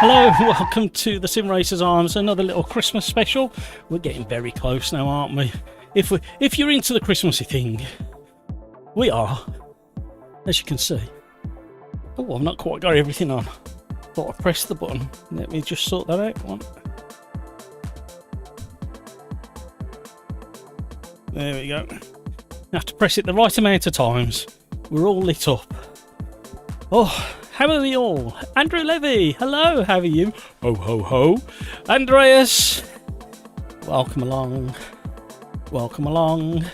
Hello, welcome to the Sim Racers Arms, another little Christmas special. We're getting very close now, aren't we? If you're into the Christmassy thing, we are, as you can see. Oh, I've not quite got everything on. Thought I pressed the button. Let me just sort that out. One. There we go. You have to press it the right amount of times. We're all lit up. Oh, how are we all? Andrew Levy, hello, how are you? Ho, ho, ho. Andreas, welcome along. Welcome along.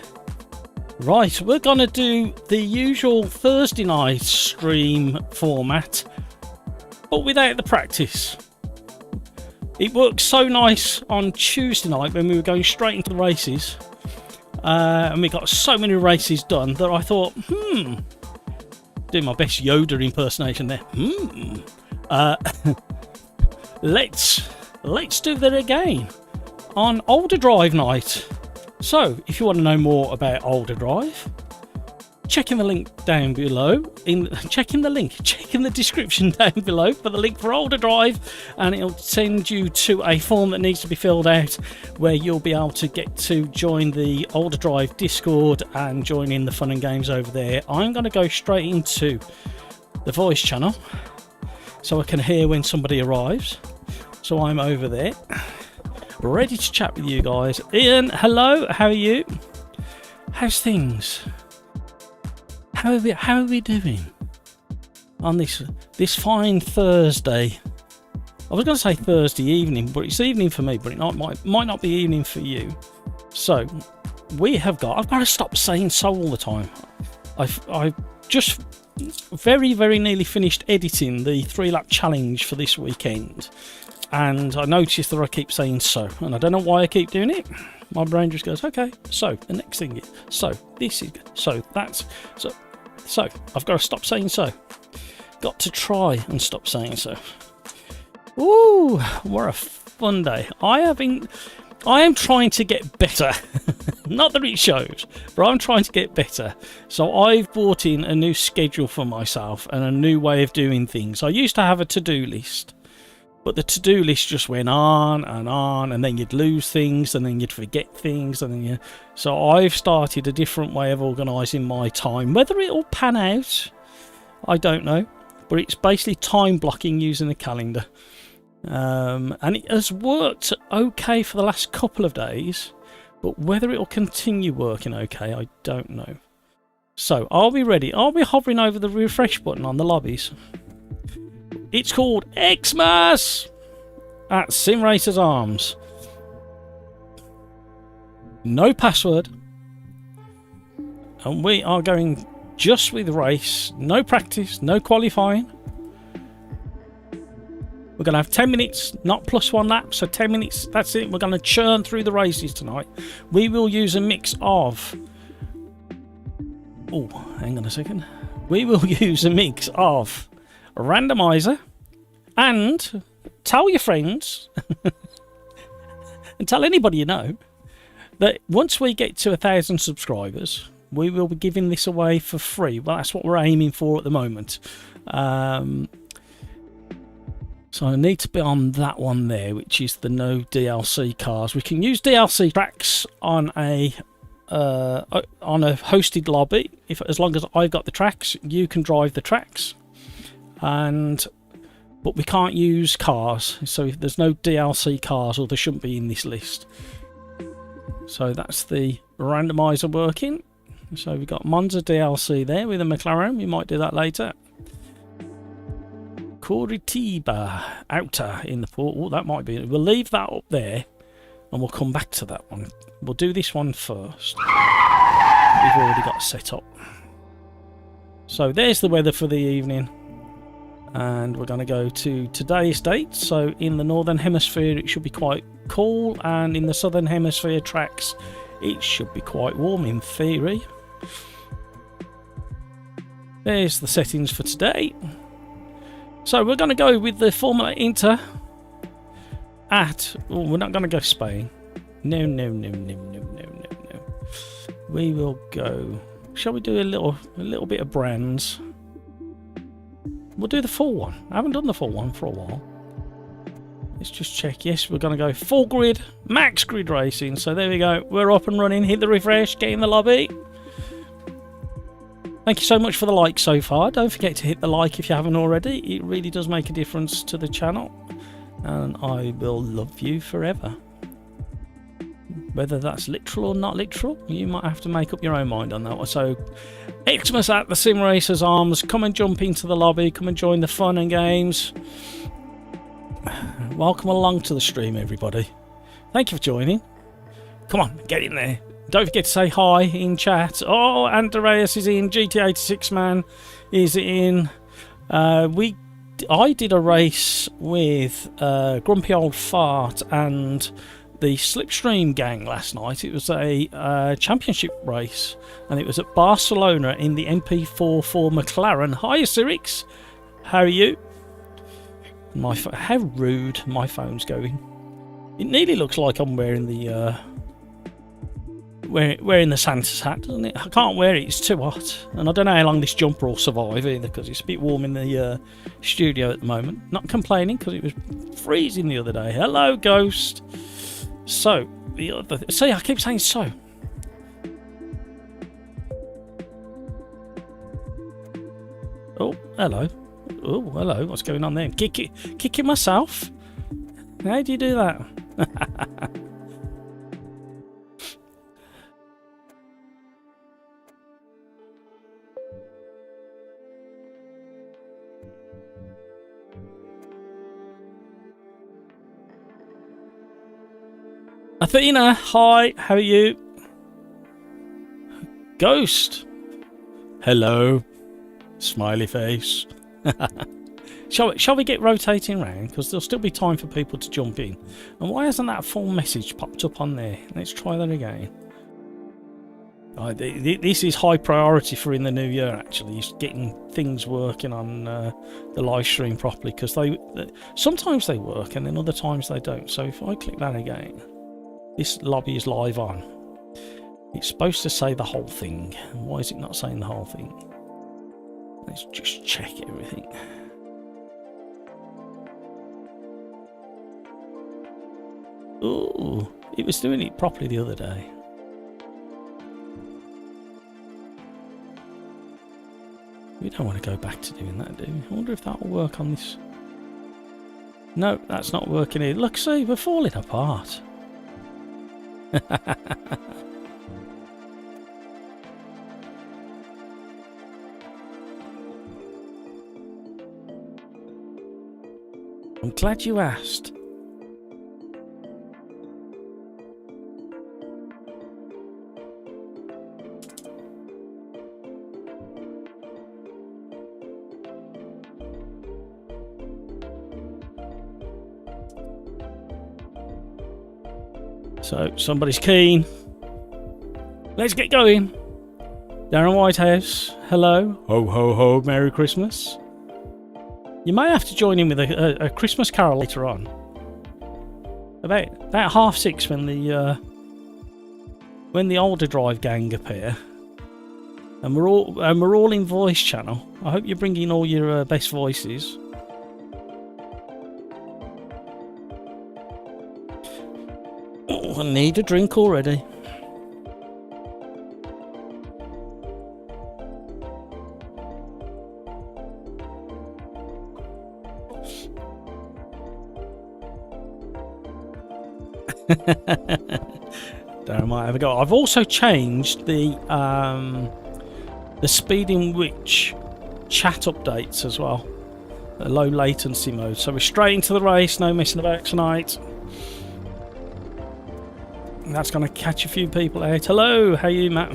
Right, we're going to do the usual Thursday night stream format, but without the practice. It worked so nice on Tuesday night when we were going straight into the races, and we got so many races done that I thought, doing my best Yoda impersonation there. Let's do that again on OlderDrive night. So, if you want to know more about OlderDrive, check in the link down below. Check in the description down below for the link for OlderDrive, and it'll send you to a form that needs to be filled out, where you'll be able to get to join the OlderDrive Discord and join in the fun and games over there. I'm going to go straight into the voice channel so I can hear when somebody arrives. So I'm over there, ready to chat with you guys. Ian, hello, how are you? How's things? How are we doing on this fine Thursday? I was going to say Thursday evening, but it's evening for me, but it might not be evening for you. So I've got to stop saying so all the time. I've just very, very nearly finished editing the 3-lap challenge for this weekend, and I noticed that I keep saying so, and I don't know why I keep doing it. My brain just goes, okay, so the next thing is, so this is, so that's, so I've got to stop saying so. Got to try and stop saying so. Ooh, what a fun day. I am trying to get better. Not that it shows, but I'm trying to get better. So I've brought in a new schedule for myself and a new way of doing things. I used to have a to-do list, but the to-do list just went on, and then you'd lose things, and then you'd forget things, and then So I've started a different way of organising my time. Whether it'll pan out, I don't know, but it's basically time blocking using a calendar. And it has worked okay for the last couple of days, but whether it'll continue working okay, I don't know. So, are we ready? Are we hovering over the refresh button on the lobbies? It's called Xmas at Sim Racers Arms. No password. And we are going just with race. No practice, no qualifying. We're going to have 10 minutes, not plus 1 lap, so 10 minutes, that's it. We're going to churn through the races tonight. We will use a mix of... Oh, hang on a second. We will use a mix of a randomizer, and tell your friends and tell anybody you know that once we get to 1,000 subscribers, we will be giving this away for free. Well, that's what we're aiming for at the moment. So I need to be on that one there, which is the no DLC cars. We can use DLC tracks on a hosted lobby. As long as I've got the tracks, you can drive the tracks. But we can't use cars, so if there's no DLC cars, or there shouldn't be in this list. So that's the randomizer working. So we've got Monza DLC there with a McLaren. We might do that later. Curitiba Outer in the port. Oh, that might be it. We'll leave that up there, and we'll come back to that one. We'll do this one first. We've already got set up. So there's the weather for the evening. And we're going to go to today's date. So in the northern hemisphere it should be quite cool, and in the southern hemisphere tracks it should be quite warm in theory. There's the settings for today. So we're going to go with the Formula Inter at... Oh, we're not going to go Spain. No. We will go... Shall we do a little bit of brands? We'll do the full one. I haven't done the full one for a while. Let's just check. Yes, we're going to go full grid, max grid racing. So there we go. We're up and running. Hit the refresh, get in the lobby. Thank you so much for the like so far. Don't forget to hit the like if you haven't already. It really does make a difference to the channel. And I will love you forever. Whether that's literal or not literal, you might have to make up your own mind on that one. So, Xmas at the Sim Racers Arms. Come and jump into the lobby. Come and join the fun and games. Welcome along to the stream, everybody. Thank you for joining. Come on, get in there. Don't forget to say hi in chat. Oh, Andreas is in. GT86 man is in. I did a race with Grumpy Old Fart and the Slipstream gang last night. It was a championship race, and it was at Barcelona in the MP44 McLaren. Hiya, Cyrix. How are you? How rude my phone's going. It nearly looks like I'm wearing the wearing the Santa's hat, doesn't it? I can't wear it, it's too hot. And I don't know how long this jumper will survive either, because it's a bit warm in the studio at the moment. Not complaining, because it was freezing the other day. Hello, Ghost. So, see, I keep saying so. Oh, hello. Oh, hello. What's going on there? Kicking myself? How do you do that? Athena, hi, how are you? Ghost, hello, smiley face. Shall we get rotating round? Because there'll still be time for people to jump in. And why hasn't that full message popped up on there? Let's try that again. This is high priority for in the new year, actually, is getting things working on the live stream properly, because sometimes they work and then other times they don't. So if I click that again, this lobby is live on. It's supposed to say the whole thing. Why is it not saying the whole thing? Let's just check everything. Ooh, it was doing it properly the other day. We don't want to go back to doing that, do we? I wonder if that will work on this. No, that's not working here. Look, see, we're falling apart. I'm glad you asked. So, somebody's keen. Let's get going. Darren Whitehouse, hello. Ho, ho, ho, Merry Christmas. You may have to join in with a Christmas carol later on. About 6:30 when the OlderDrive gang appear. And we're all in voice channel. I hope you're bringing all your best voices. I need a drink already. Darren might have a go. I've also changed the speed in which chat updates as well. The low latency mode. So we're straight into the race, no messing about tonight. That's going to catch a few people out. Hello, how are you, Matt?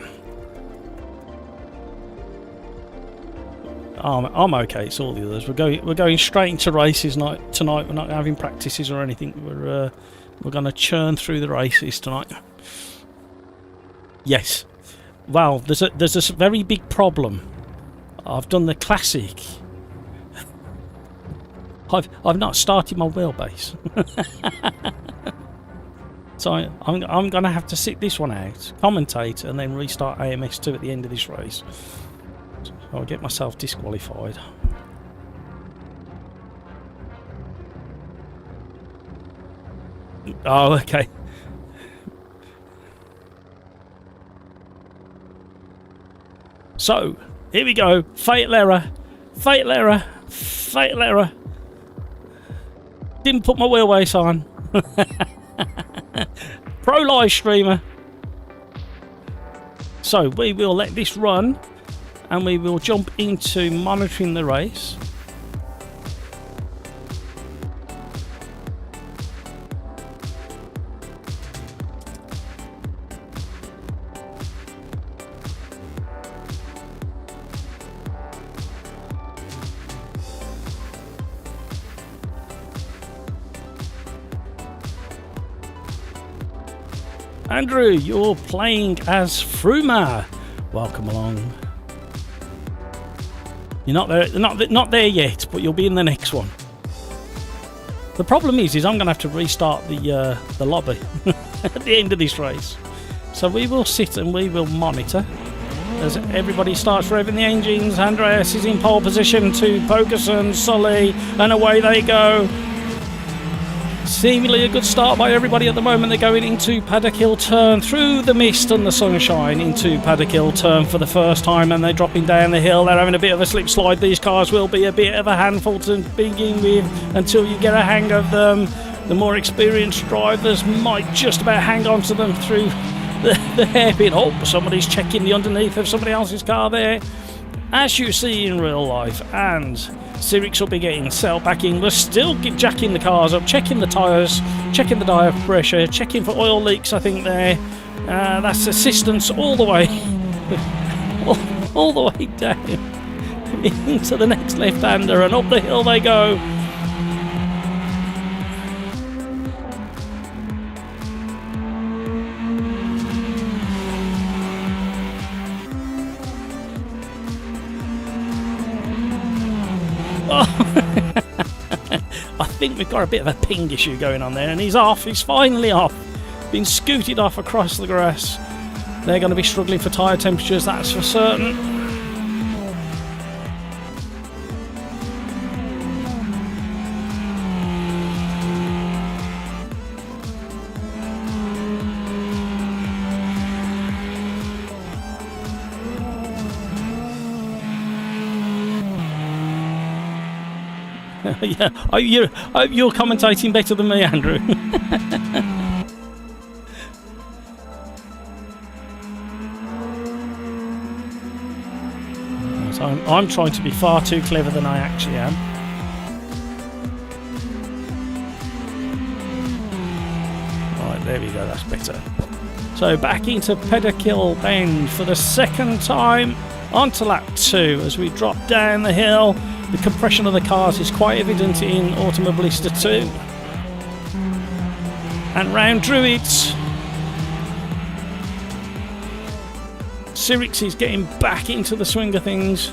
I'm okay. It's all the others. We're going straight into races tonight. We're not having practices or anything. We're going to churn through the races tonight. Yes. Well, there's a very big problem. I've done the classic. I've not started my wheelbase. So I'm going to have to sit this one out, commentate, and then restart AMS2 at the end of this race. So I'll get myself disqualified. Oh, okay. So, here we go. Fatal error. Fatal error. Fatal error. Didn't put my wheelbase on. Pro live streamer. So, we will let this run. And we will jump into monitoring the race. Andrew, you're playing as Fruma. Welcome along. You're not there yet, but you'll be in the next one. The problem is I'm going to have to restart the lobby at the end of this race. So we will sit and we will monitor as everybody starts revving the engines. Andreas is in pole position to Pokerson, Sully, and away they go. Seemingly a good start by everybody at the moment. They're going into Paddock Hill turn through the mist and the sunshine into Paddock Hill turn for the first time, and they're dropping down the hill. They're having a bit of a slip slide. These cars will be a bit of a handful to begin with until you get a hang of them. The more experienced drivers might just about hang on to them through the hairpin. Oh, somebody's checking the underneath of somebody else's car there, as you see in real life. And Cyrix will be getting settled back in. We're still jacking the cars up, checking the tyres, checking the tyre pressure, checking for oil leaks, I think there. That's assistance all the way, all the way down into the next left-hander, and up the hill they go. I think we've got a bit of a ping issue going on there, and he's off. He's finally off. Been scooted off across the grass. They're going to be struggling for tyre temperatures, that's for certain. Yeah, you're commentating better than me, Andrew. So I'm trying to be far too clever than I actually am. Right, there we go, that's better. So back into Paddock Hill Bend for the second time onto lap 2 as we drop down the hill. The compression of the cars is quite evident in Automobilista 2. And round Druids. Cyrix is getting back into the swing of things.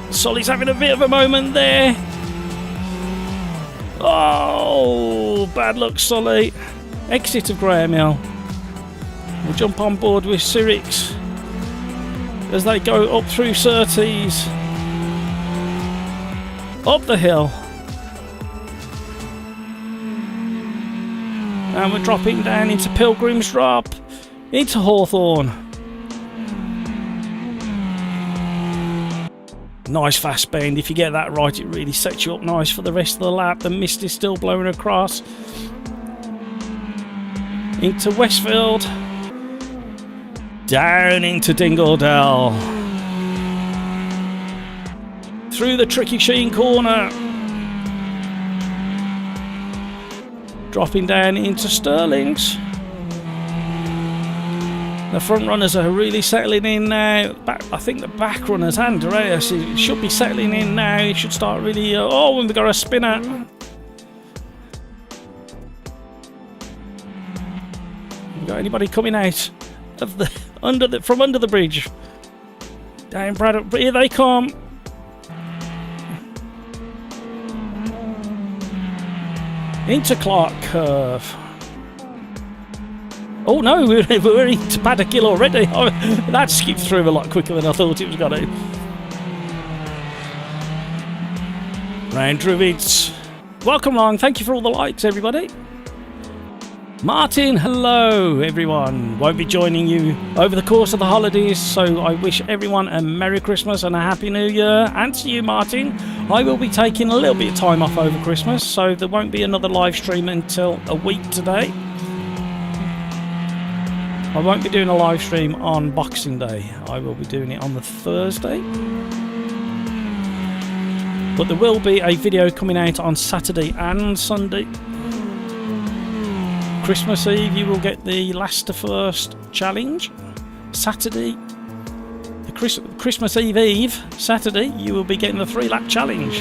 Solly's having a bit of a moment there. Oh, bad luck, Solly. Exit of Graham Hill. We'll jump on board with Cyrix as they go up through Surtees. Up the hill, and we're dropping down into Pilgrim's Drop, into Hawthorne. Nice fast bend. If you get that right, it really sets you up nice for the rest of the lap. The mist is still blowing across into Westfield, down into Dingledale, through the tricky Sheen corner, dropping down into Stirling's. The front runners are really settling in now. I think the back runners, Andreas, should be settling in now. He should start really. Oh, and we've got a spinner. We've got anybody coming out of the from under the bridge? Down Braddock. Here they come. Into Clark Curve. Oh no, we're into Paddock Hill already. Oh, that skipped through a lot quicker than I thought it was going to. Round Druids. Welcome along. Thank you for all the likes, everybody. Martin, hello everyone. Won't be joining you over the course of the holidays, so I wish everyone a Merry Christmas and a Happy New Year. And to you, Martin, I will be taking a little bit of time off over Christmas, so there won't be another live stream until a week today. I won't be doing a live stream on Boxing Day. I will be doing it on the Thursday. But there will be a video coming out on Saturday and Sunday. Christmas Eve you will get the last to first challenge. Saturday, the Christmas Eve, Saturday, you will be getting the 3-lap challenge.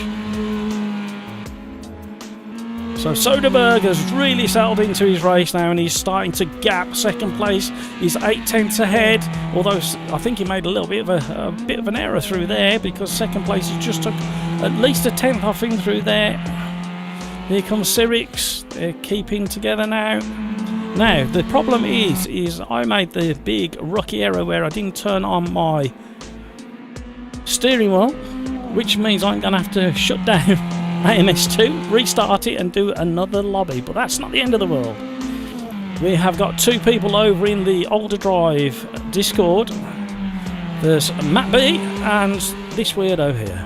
So Soderbergh has really settled into his race now and he's starting to gap second place. He's 8/10 ahead, although I think he made a little bit of an error through there, because second place he just took at least a 10th off him through there. Here comes Cyrix. They're keeping together now. Now, the problem is I made the big rookie error where I didn't turn on my steering wheel, which means I'm going to have to shut down AMS2, restart it and do another lobby. But that's not the end of the world. We have got 2 people over in the OlderDrive Discord. There's Matt B and this weirdo here.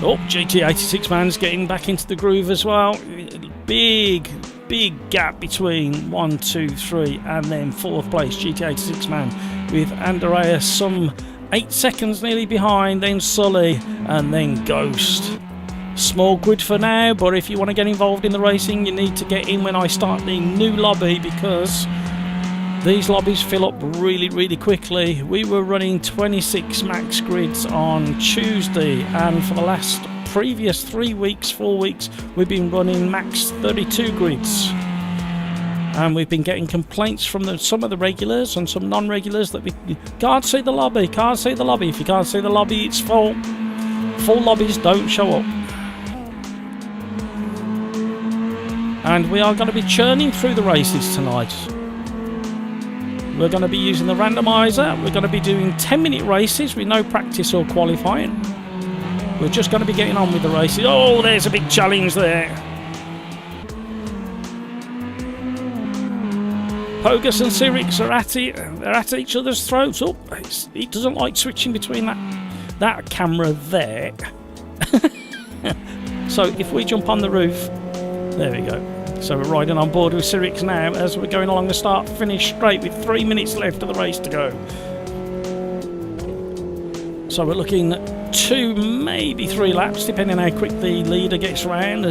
Oh, GT86 man's getting back into the groove as well. Big gap between 1, 2, 3 and then 4th place GT86 man, with Andreas some 8 seconds nearly behind, then Sully and then Ghost. Small grid for now, but if you want to get involved in the racing you need to get in when I start the new lobby, because these lobbies fill up really quickly. We were running 26 max grids on Tuesday, and for the previous 3 weeks, 4 weeks, we've been running max 32 grids. And we've been getting complaints from some of the regulars and some non-regulars that we can't see the lobby, can't see the lobby. If you can't see the lobby, it's full. Full lobbies don't show up. And we are going to be churning through the races tonight. We're going to be using the randomizer. We're going to be doing 10-minute races with no practice or qualifying. We're just going to be getting on with the races. Oh, there's a big challenge there. Pogus and Cyrix are at each other's throats. Oh, he doesn't like switching between that camera there. So if we jump on the roof, there we go. So we're riding on board with Cyrix now as we're going along the start-finish straight with 3 minutes left of the race to go. So we're looking 2, maybe 3 laps, depending how quick the leader gets round.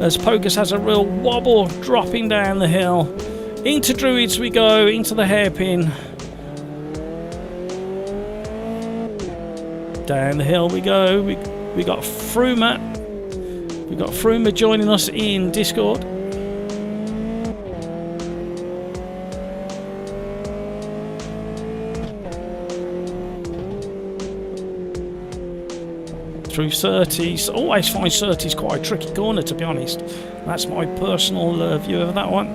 As Pogus has a real wobble dropping down the hill. Into Druids we go, into the hairpin. Down the hill we go. We got Fruma. We got Fruma joining us in Discord. Through Surtees. Always find Surtees quite a tricky corner, to be honest. That's my personal view of that one.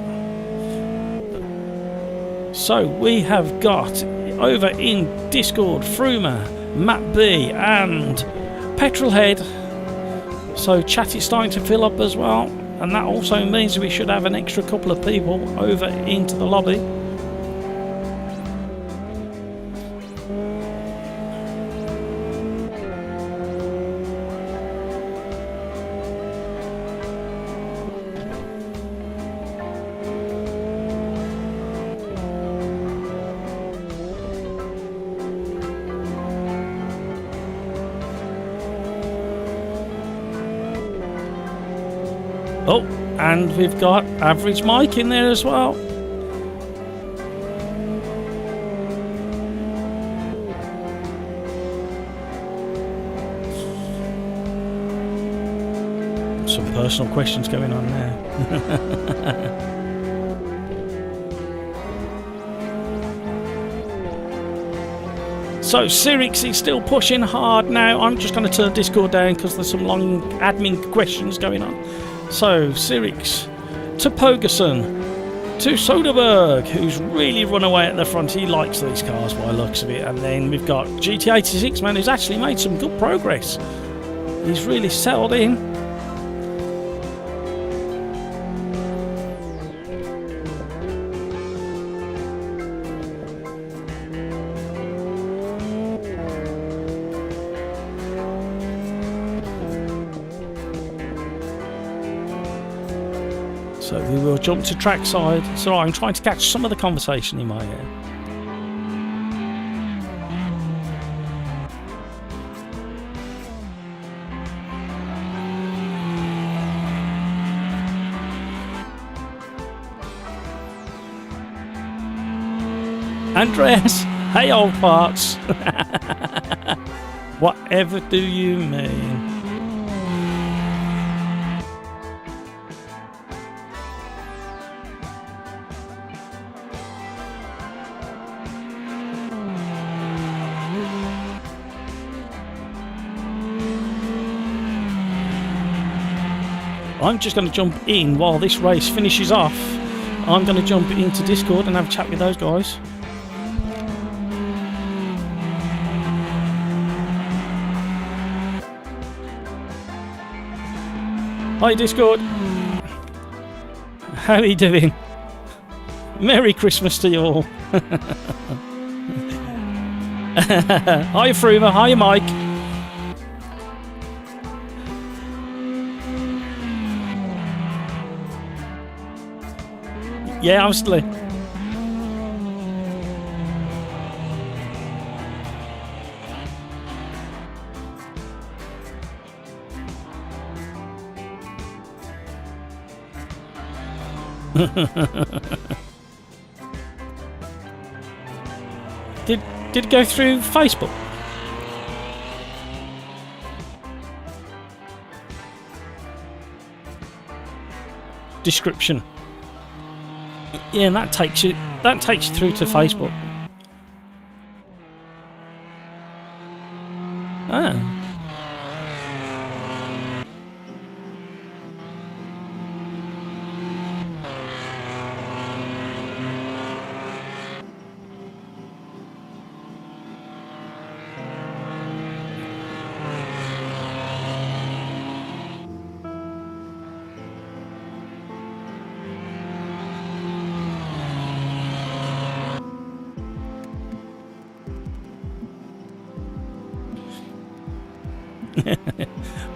So we have got over in Discord Fruma, Matt B and Petrolhead. So chat is starting to fill up as well, and that also means we should have an extra couple of people over into the lobby. Oh, and we've got Average Mike in there as well. Some personal questions going on there. So Cyrix is still pushing hard now. I'm just going to turn Discord down because there's some long admin questions going on. So Cyrix to Pogerson. to Soderbergh, who's really run away at the front. He likes these cars by the looks of it. And then we've got GT86 man, who's actually made some good progress. He's really settled in. So we will jump to trackside. So I'm trying to catch some of the conversation in my ear. Andres, hey old parts. Whatever do you mean? I'm just going to jump in while this race finishes off. I'm going to jump into Discord and have a chat with those guys. Hi Discord. How are you doing? Merry Christmas to you all. Hi Fruma, hi Mike. Yeah, I'm still here. Did it go through Facebook? Description. Yeah, and that takes you through to Facebook. Ah.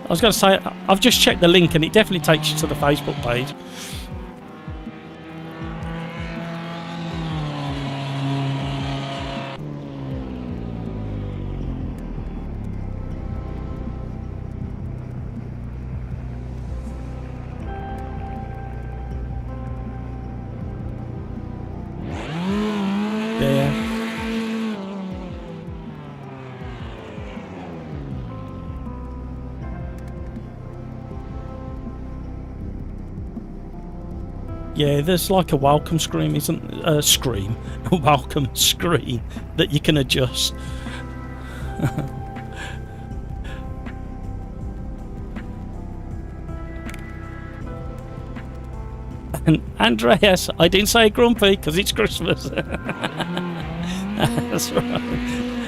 I was going to say, I've just checked the link and it definitely takes you to the Facebook page. Yeah, there's like a welcome screen, isn't a welcome screen that you can adjust. And Andreas, I didn't say grumpy because it's Christmas. That's right.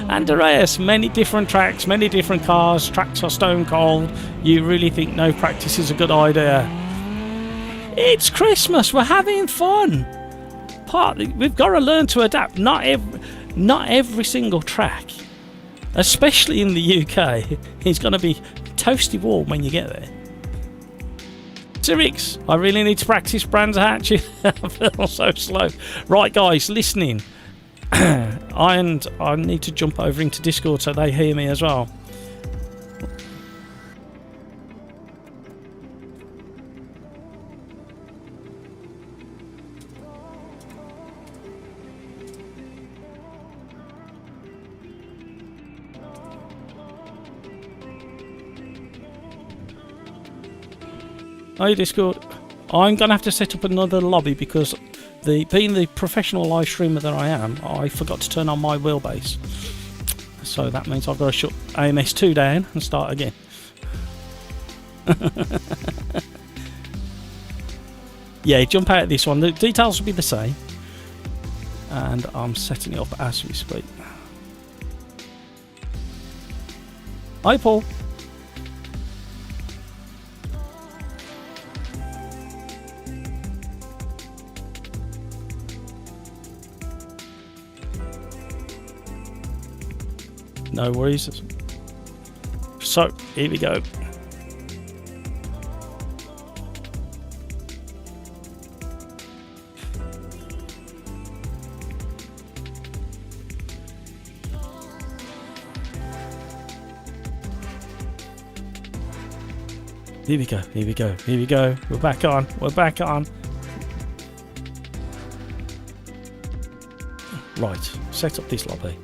Andreas, many different tracks, many different cars, tracks are stone cold. You really think no practice is a good idea? It's Christmas. We're having fun. We've got to learn to adapt. Not every single track, especially in the UK, is going to be toasty warm when you get there. Cyrix, I really need to practice Brands Hatch. I feel so slow. Right, guys, listening. And I need to jump over into Discord so they hear me as well. Hi Discord. I'm going to have to set up another lobby because being the professional live streamer that I am, I forgot to turn on my wheelbase. So that means I've got to shut AMS2 down and start again. Yeah, jump out of this one. The details will be the same. And I'm setting it up as we speak. Hi, Paul. No worries. So, here we go. Here we go, here we go, here we go. We're back on, we're back on. Right, set up this lobby.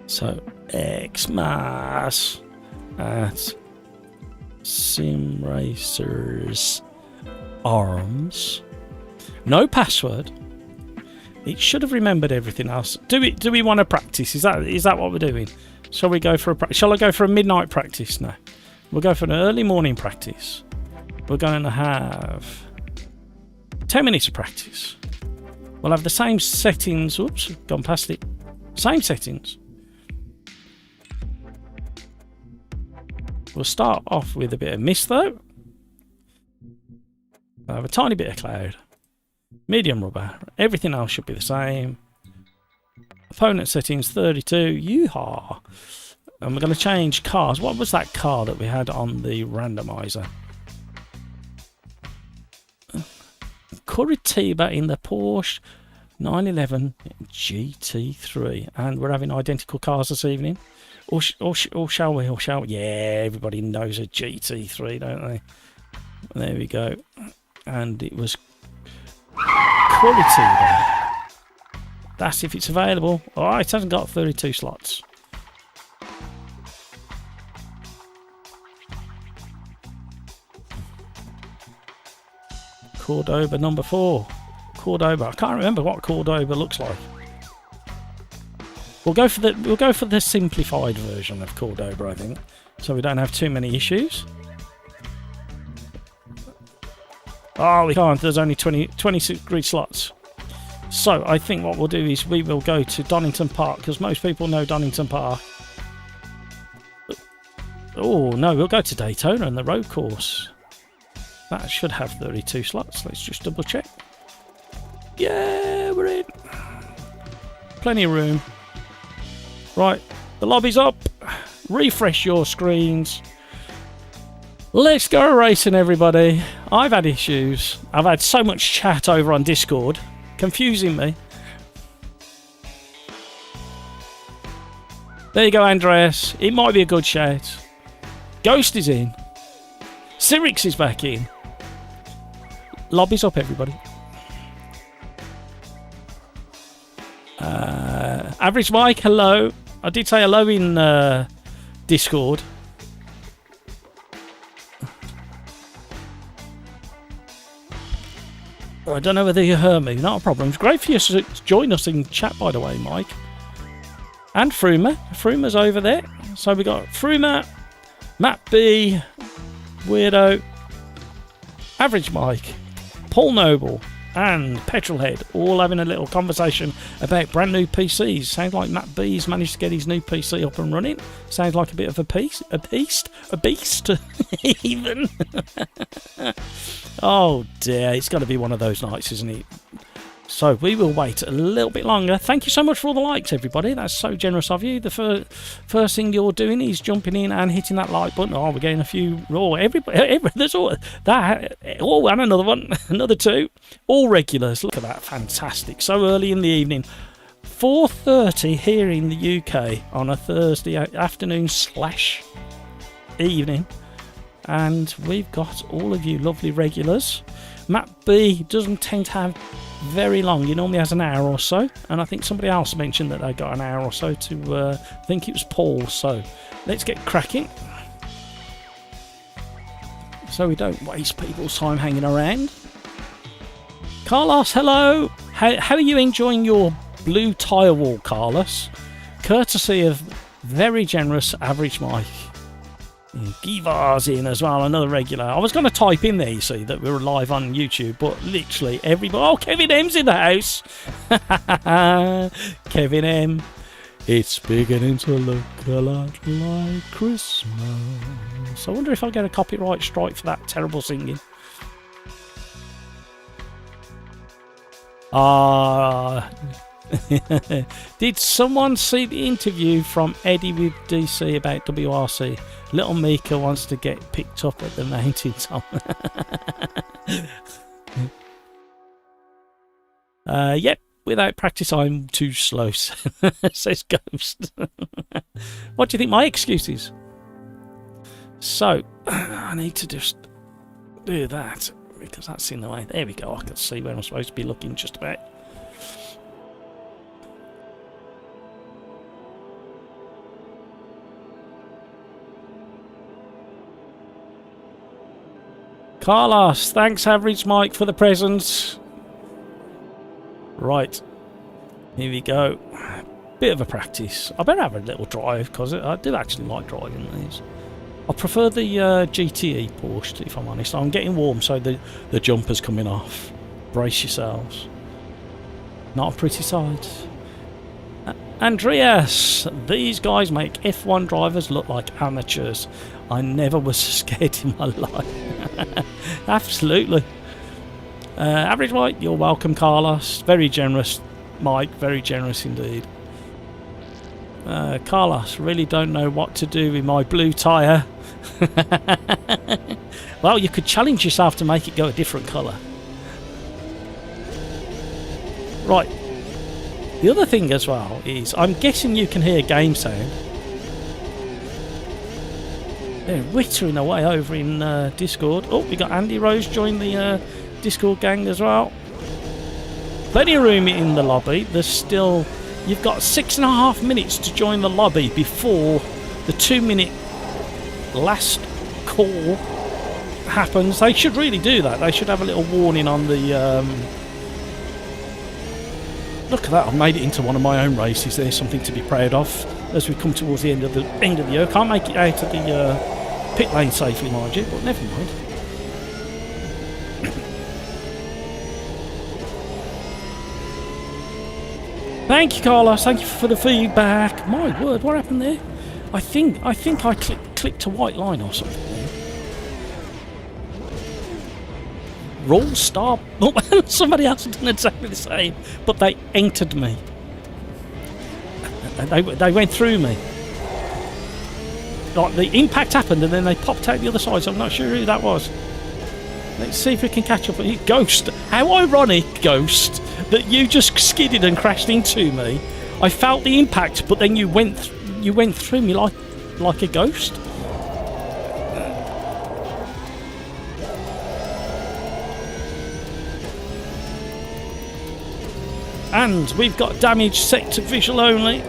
So, Xmas at Sim Racers Arms. No password. It should have remembered everything else. Do we want to practice? Is that what we're doing? Shall we go for a shall I go for a midnight practice now? We'll go for an early morning practice. We're going to have 10 minutes of practice. We'll have the same settings. Oops, gone past it. Same settings. We'll start off with a bit of mist though. I have a tiny bit of cloud. Medium rubber. Everything else should be the same. Opponent settings 32. Yeehaw. And we're going to change cars. What was that car that we had on the randomizer? Curitiba in the Porsche 911 GT3. And we're having identical cars this evening. Or shall we? Yeah, everybody knows a GT3, don't they? There we go. And it was Curitiba. That's if it's available. Alright, it hasn't got 32 slots. Cordoba number 4. Cordoba. I can't remember what Cordoba looks like. We'll go for the simplified version of Cordoba, I think, so we don't have too many issues. Oh, we can't. There's only 26 grid slots. So I think what we'll do is we will go to Donington Park, because most people know Donington Park. Oh no, we'll go to Daytona and the road course. That should have 32 slots. Let's just double check. Yeah, we're in. Plenty of room. Right, the lobby's up. Refresh your screens. Let's go racing, everybody. I've had issues. I've had so much chat over on Discord, confusing me. There you go, Andreas. It might be a good shout. Ghost is in. Cyrix is back in. Lobby's up, everybody. Average Mike, hello. I did say hello in Discord. I don't know whether you heard me. Not a problem. It's great for you to join us in chat, by the way, Mike. And Fruma. Fruma's over there. So we got Fruma, Matt B, Weirdo, Average Mike, Paul Noble, and Petrolhead, all having a little conversation about brand new PCs. Sounds like Matt B's managed to get his new PC up and running. Sounds like a bit of a beast, even. Oh dear, it's got to be one of those nights, isn't it? So we will wait a little bit longer. Thank you so much for all the likes, everybody. That's so generous of you. The first thing you're doing is jumping in and hitting that like button. Oh, we're getting a few. Oh, there's all that. Oh, and another one, another 2. All regulars. Look at that, fantastic. So early in the evening, 4:30 here in the UK on a Thursday afternoon / evening, and we've got all of you lovely regulars. Matt B doesn't tend to have very long. He normally has an hour or so, and I think somebody else mentioned that they got an hour or so to, I think it was Paul. So let's get cracking, so we don't waste people's time hanging around. Carlos, hello. How are you enjoying your blue tyre wall, Carlos? Courtesy of very generous Average Mike. Givar's in as well, another regular. I was going to type in there, you see, that we were live on YouTube, but literally everybody... Oh, Kevin M's in the house. Kevin M. It's beginning to look a lot like Christmas. I wonder if I'll get a copyright strike for that terrible singing. Did someone see the interview from Eddie with DC about WRC? Little Mika wants to get picked up at the mountain top. Yep, without practice I'm too slow, says Ghost. What do you think my excuse is? So, I need to just do that, because that's in the way. There we go, I can see where I'm supposed to be looking just about. Carlos, thanks Average Mike for the presents. Right, here we go. Bit of a practice. I better have a little drive, because I do actually like driving these. I prefer the GTE Porsche, if I'm honest. I'm getting warm, so the jumper's coming off. Brace yourselves. Not a pretty sight. Andreas, these guys make F1 drivers look like amateurs. I never was scared in my life. Absolutely. Average Mike, you're welcome, Carlos. Very generous, Mike. Very generous indeed. Carlos, really don't know what to do with my blue tyre. Well, you could challenge yourself to make it go a different colour. Right. The other thing as well is, I'm guessing you can hear game sound. They're wittering away over in Discord. Oh, we got Andy Rose join the Discord gang as well. Plenty of room in the lobby. There's still... You've got 6.5 minutes to join the lobby before the 2-minute last call happens. They should really do that. They should have a little warning on the... Look at that, I've made it into one of my own races. There's something to be proud of as we come towards the end of the year. Can't make it out of the pit lane safely, mind you, but never mind. Thank you, Carlos. Thank you for the feedback. My word, what happened there? I think I clicked a white line or something. Roll stop. Somebody else had done exactly the same, but they entered me. They went through me. Like the impact happened and then they popped out the other side, so I'm not sure who that was. Let's see if we can catch up with you. Ghost. How ironic, Ghost, that you just skidded and crashed into me. I felt the impact, but then you went through me like a ghost. And we've got damage set to visual only.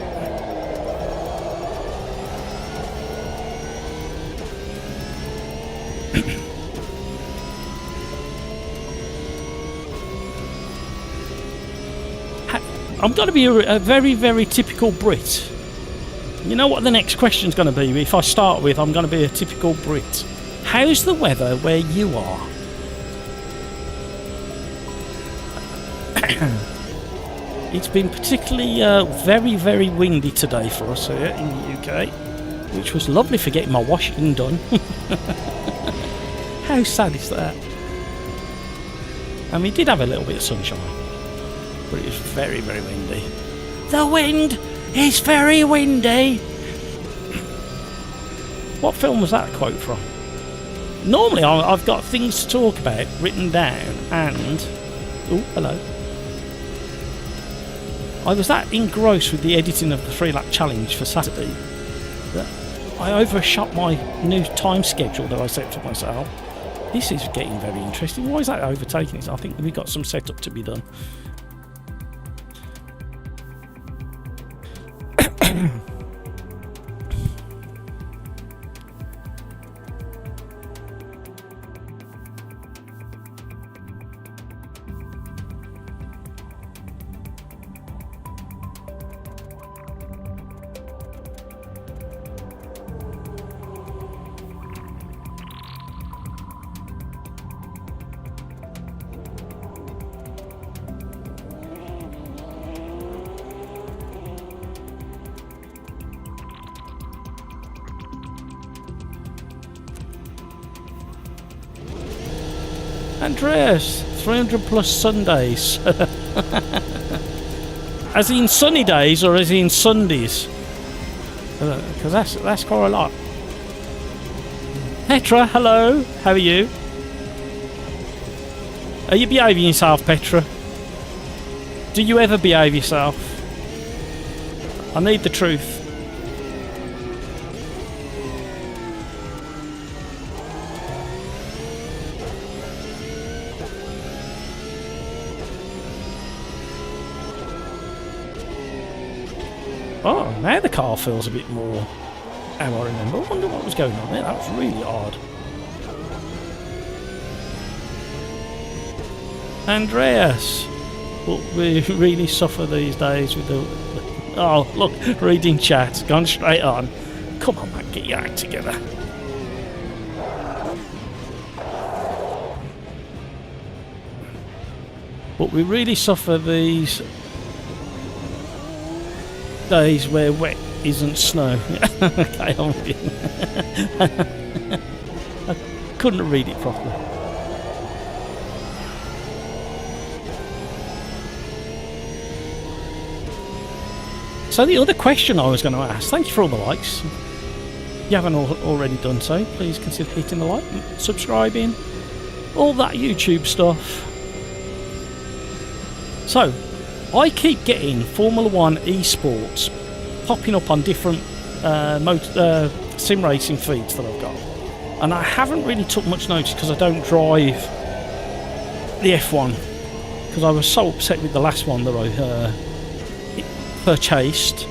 I'm going to be a very, very typical Brit. You know what the next question's going to be? If I start with, I'm going to be a typical Brit. How's the weather where you are? It's been particularly very, very windy today for us here in the UK, which was lovely for getting my washing done. How sad is that? And we did have a little bit of sunshine, but it was very, very windy. The wind is very windy. What film was that quote from? Normally I've got things to talk about written down and... Oh, hello. I was that engrossed with the editing of the 3-lap challenge for Saturday that I overshot my new time schedule that I set for myself. This is getting very interesting. Why is that overtaking it? I think we've got some setup to be done. Andreas, 300 plus Sundays. As in sunny days or as in Sundays? Because that's quite a lot. Petra, hello. How are you? Are you behaving yourself, Petra? Do you ever behave yourself? I need the truth. Oh, now the car feels a bit more how I remember. I wonder what was going on there. That was really odd. Andreas, well, we really suffer these days with the... Oh, look, reading chat, gone straight on. Come on, man, get your act together. But we really suffer these days where wet isn't snow. Okay, I'm with you. I couldn't read it properly. So the other question I was going to ask, thank you for all the likes. If you haven't already done so, please consider hitting the like, subscribing, all that YouTube stuff. So, I keep getting Formula 1 esports popping up on different sim racing feeds that I've got. And I haven't really took much notice because I don't drive the F1. Because I was so upset with the last one that I purchased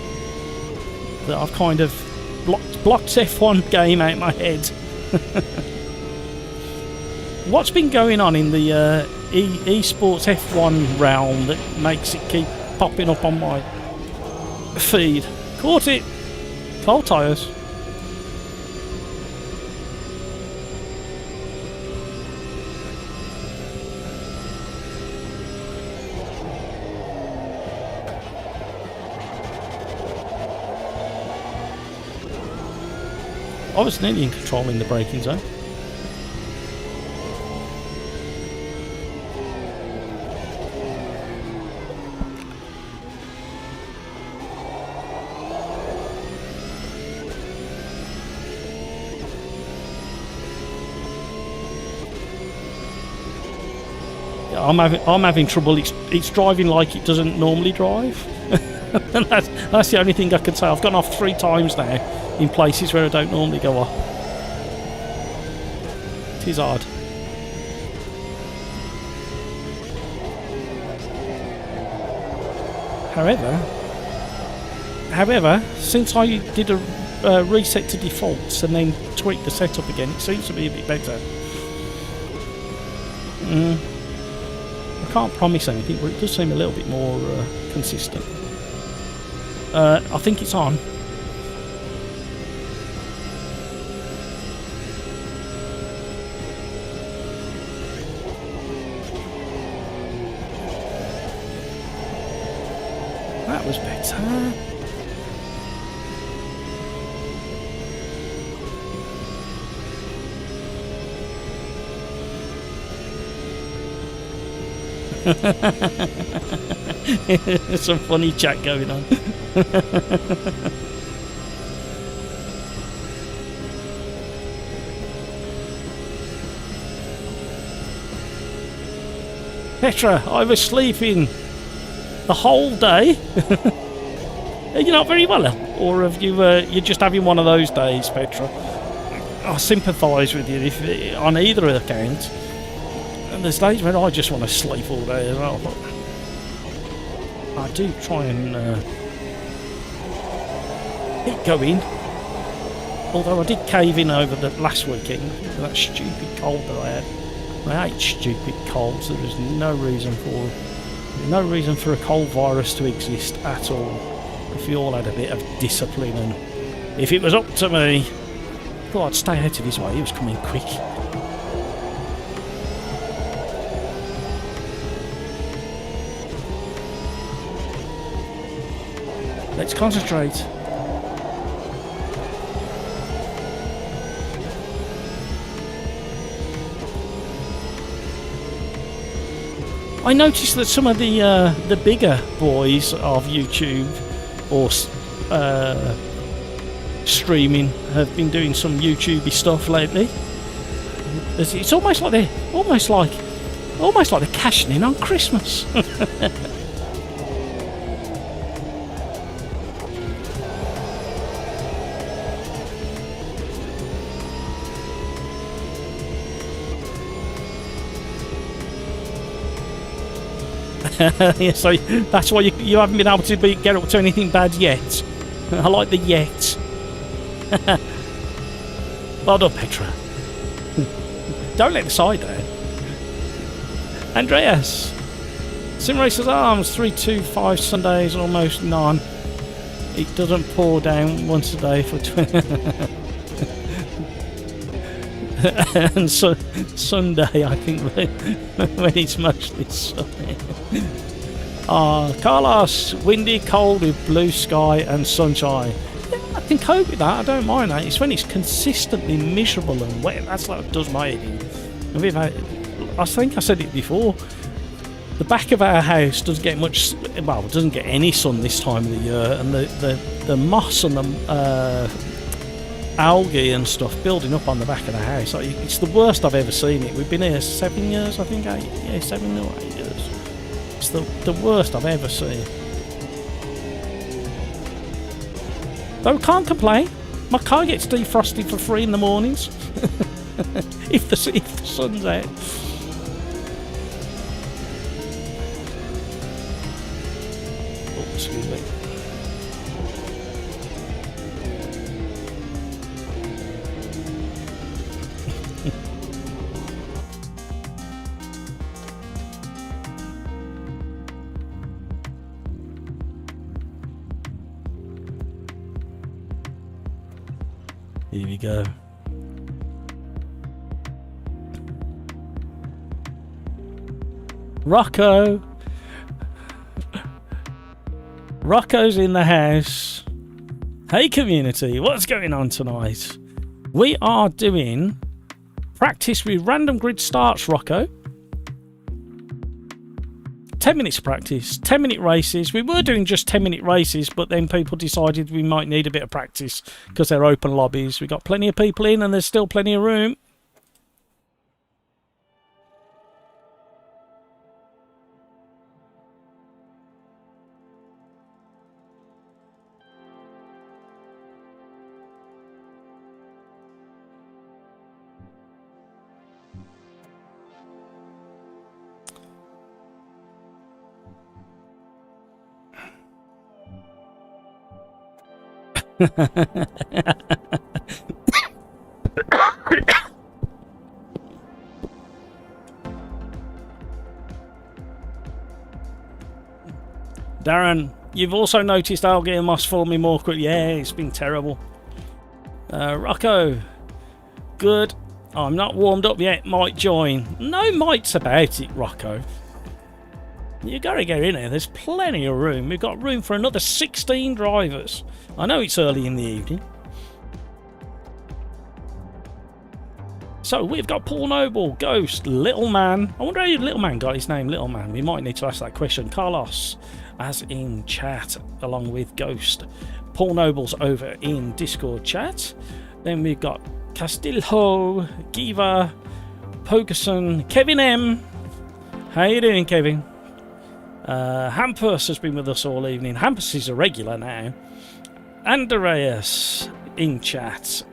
that I've kind of blocked F1 game out of my head. What's been going on in the esports F1 realm that makes it keep popping up on my feed? Caught it! Cold tyres. I was nearly in control in the braking zone. Yeah, I'm having trouble. It's driving like it doesn't normally drive. And that's the only thing I can say. I've gone off 3 times now in places where I don't normally go off. It is odd. However, since I did a reset to defaults and then tweaked the setup again, it seems to be a bit better. I can't promise anything, but it does seem a little bit more consistent. I think it's on. That was better. There's some funny chat going on. Petra, I was sleeping the whole day. You're not very well, or have you? You're just having one of those days, Petra. I sympathise with you if on either account. And there's days when I just want to sleep all day as well. But I do try and keep going. Although I did cave in over the last weekend with that stupid cold that I had. I hate stupid colds. There is no reason for a cold virus to exist at all. If we all had a bit of discipline, and if it was up to me, I thought I'd stay out of his way. He was coming quick. Let's concentrate. I noticed that some of the bigger boys of YouTube or streaming have been doing some YouTubey stuff lately. It's almost like they're cashing in on Christmas. Yeah, so that's why you haven't been able to get up to anything bad yet. I like the yet. Well done, Petra. Don't let the side down. Andreas. Sim Racers Arms 325 Sundays almost none. It doesn't pour down once a day for 20. And so Sunday, I think, when it's mostly sunny. Carlos, windy, cold with blue sky and sunshine. Yeah, I can cope with that. I don't mind that. It's when it's consistently miserable and wet. That's what does my head in. I think I said it before. The back of our house doesn't get much. Well, it doesn't get any sun this time of the year, and the moss and the algae and stuff building up on the back of the house. It's the worst I've ever seen it. We've been here 7 years, I think. 7 or 8 years. It's the worst I've ever seen. Though I can't complain. My car gets defrosted for free in the mornings. if the sun's out. Oh, excuse me. Here we go. Rocco's in the house. Hey community, what's going on tonight? We are doing practice with random grid starts, Rocco. 10 minutes practice, 10-minute races. We were doing just 10-minute races, but then people decided we might need a bit of practice because they're open lobbies. We got plenty of people in and there's still plenty of room. Darren, you've also noticed algae and moss forming more quickly. Yeah, it's been terrible. Rocco, good. I'm not warmed up yet. Might join. No mites about it, Rocco. You gotta get in there. There's plenty of room. We've got room for another 16 drivers. I know it's early in the evening. So we've got Paul Noble, Ghost, Little Man. I wonder how Little Man got his name, Little Man. We might need to ask that question. Carlos, as in chat, along with Ghost. Paul Noble's over in Discord chat. Then we've got Castillo, Giva, Pokerson, Kevin M. How you doing, Kevin? Hampus has been with us all evening. Hampus is a regular now. Andreas in chat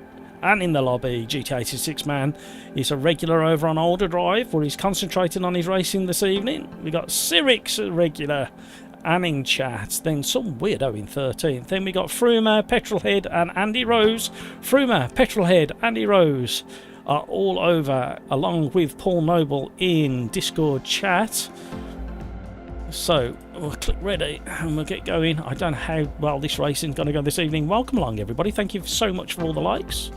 and in the lobby. GT86 man is a regular over on OlderDrive where he's concentrating on his racing this evening. We got Cyrix a regular and in chat. Then some weirdo in 13th. Then we got Frumer, Petrolhead and Andy Rose. Frumer, Petrolhead, Andy Rose are all over along with Paul Noble in Discord chat. So we'll click ready and we'll get going. I don't know how well this racing is going to go this evening. Welcome along, everybody. Thank you so much for all the likes.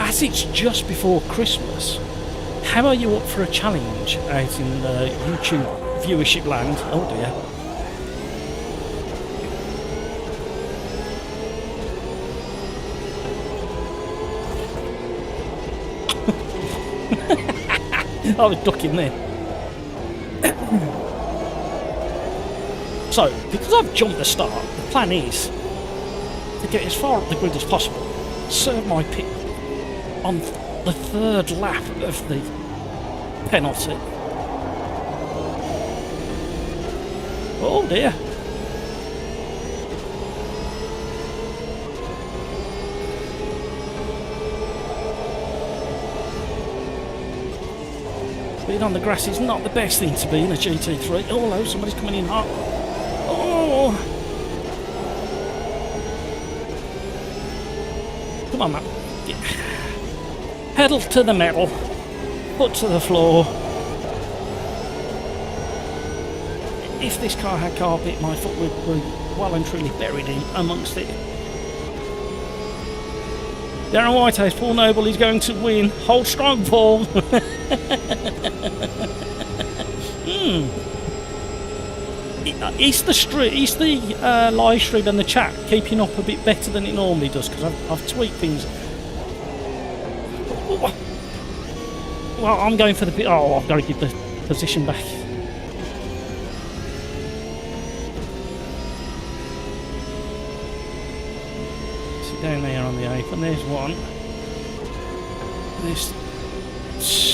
As it's just before Christmas, how are you up for a challenge out in YouTube viewership land? Oh dear. I was ducking there. So, because I've jumped the start, the plan is to get as far up the grid as possible, serve my pit on the third lap of the penalty. Oh dear. Being on the grass is not the best thing to be in a GT3. Oh, hello, somebody's coming in hot. Oh! Come on, man. Yeah. Pedal to the metal. Foot to the floor. If this car had carpet, my foot would be well and truly buried in amongst it. Darren Whitehouse, Paul Noble is going to win. Hold strong, Paul. Is the live stream and the chat keeping up a bit better than it normally does? Because I've tweaked things. Well, I'm going for the... Oh, I've got to give the position back. Sit down there on the apron. There's one. There's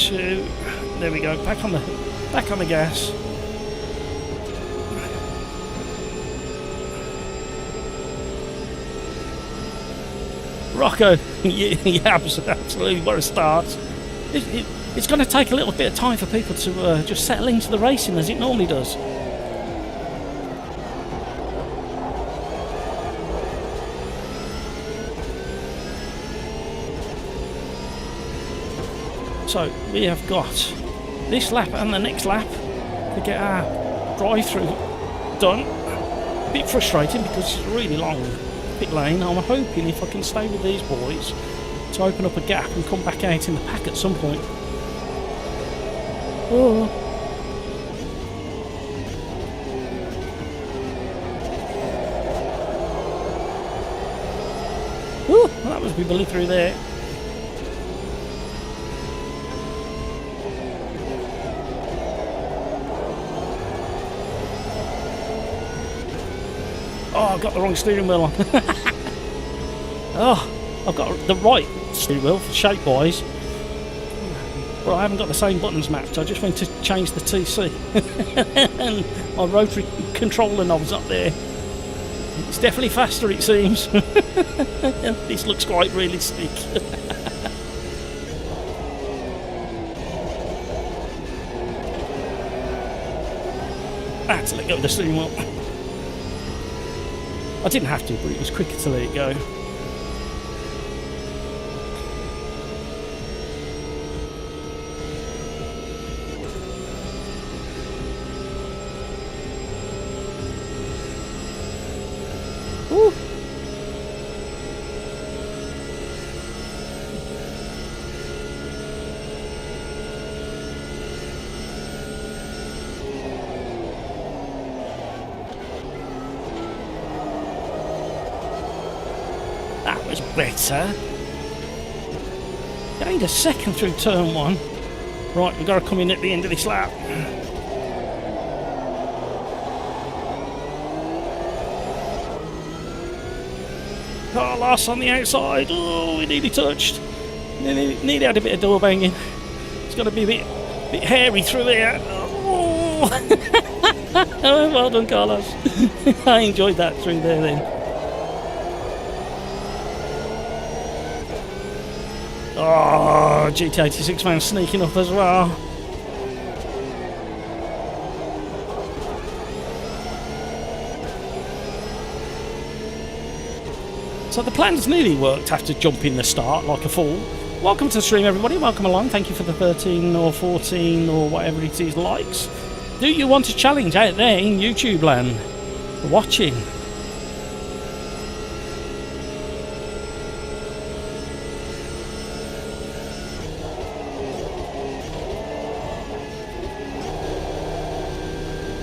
two. There we go. Back on the gas. Rocco, yeah, absolutely, what a start. It's going to take a little bit of time for people to just settle into the racing as it normally does. So we have got this lap and the next lap to get our drive-through done. A bit frustrating because it's really long pit lane. I'm hoping if I can stay with these boys to open up a gap and come back out in the pack at some point. Oh. Ooh, that was bubbling through there. Oh, I've got the wrong steering wheel on. Oh, I've got the right steering wheel shape-wise. Well, I haven't got the same buttons mapped. I just went to change the TC. And my rotary controller knob's up there. It's definitely faster, it seems. This looks quite realistic. I had to let go of the steering wheel. I didn't have to, but it was quicker to let it go. Woo. That was better. Gained a second through turn one. Right, we've got to come in at the end of this lap. Carlos on the outside. Oh, we nearly touched. Nearly had a bit of door banging. It's got to be a bit hairy through there. Oh. Well done, Carlos. I enjoyed that through there then. Oh, GT86 man sneaking up as well. So the plan's nearly worked after jumping the start like a fool. Welcome to the stream, everybody. Welcome along. Thank you for the 13 or 14 or whatever it is likes. Do you want a challenge out there in YouTube land? Watching.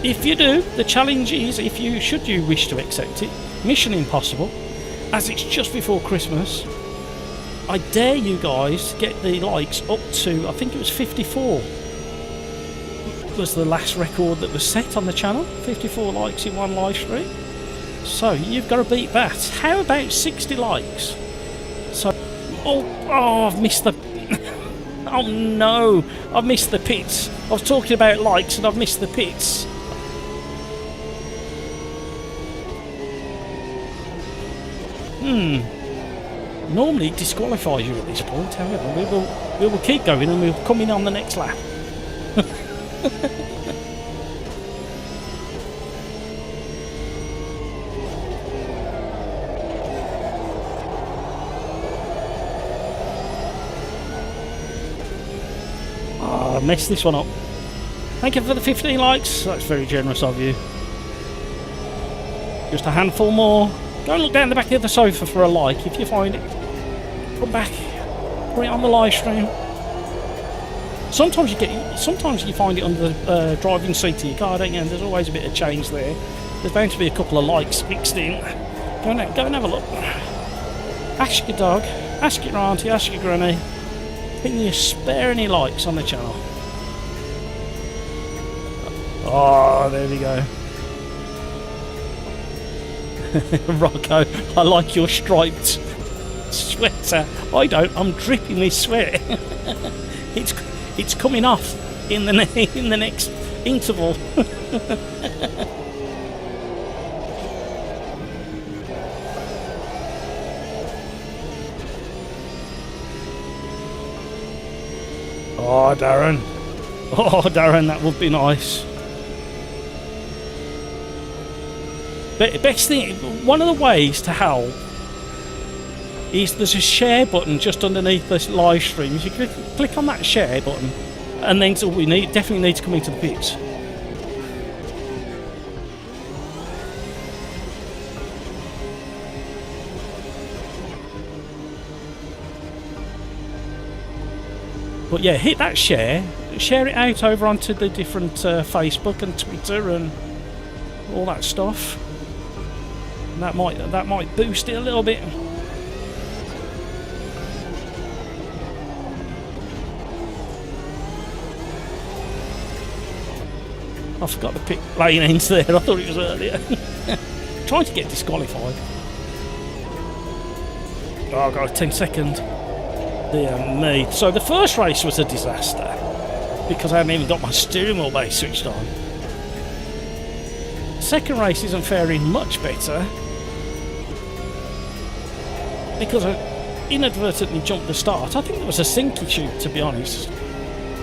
If you do, the challenge is, should you wish to accept it, Mission Impossible, as it's just before Christmas, I dare you guys to get the likes up to, I think it was 54. was the last record that was set on the channel. 54 likes in one live stream. So you've got to beat that. How about 60 likes? So, oh, I've missed the... oh no, I've missed the pits. I was talking about likes and I've missed the pits. Normally it disqualifies you at this point, however, we will keep going and we'll come in on the next lap. I messed this one up. Thank you for the 15 likes, that's very generous of you. Just a handful more. Go and look down the back of the sofa for a like if you find it. Come back, put it on the live stream. Sometimes you find it under the driving seat of your car, don't you? And there's always a bit of change there. There's bound to be a couple of likes mixed in. Go and have a look. Ask your dog, ask your auntie, ask your granny. Can you spare any likes on the channel? Oh, there we go. Rocco, I like your striped sweater. I don't. I'm dripping with sweat. It's coming off in the next interval. Oh, Darren. Oh, Darren, that would be nice. Best thing, one of the ways to help is there's a share button just underneath this live stream. If you click on that share button, and then so we definitely need to come into the pits. But yeah, hit that share it out over onto the different Facebook and Twitter and all that stuff. And that might boost it a little bit. I forgot to pick lane ends there. I thought it was earlier. Trying to get disqualified. Oh, I've got a 10-second. Dear me. So the first race was a disaster because I hadn't even got my steering wheel base switched on. Second race isn't faring much better because I inadvertently jumped the start. I think it was a sinky chute, to be honest.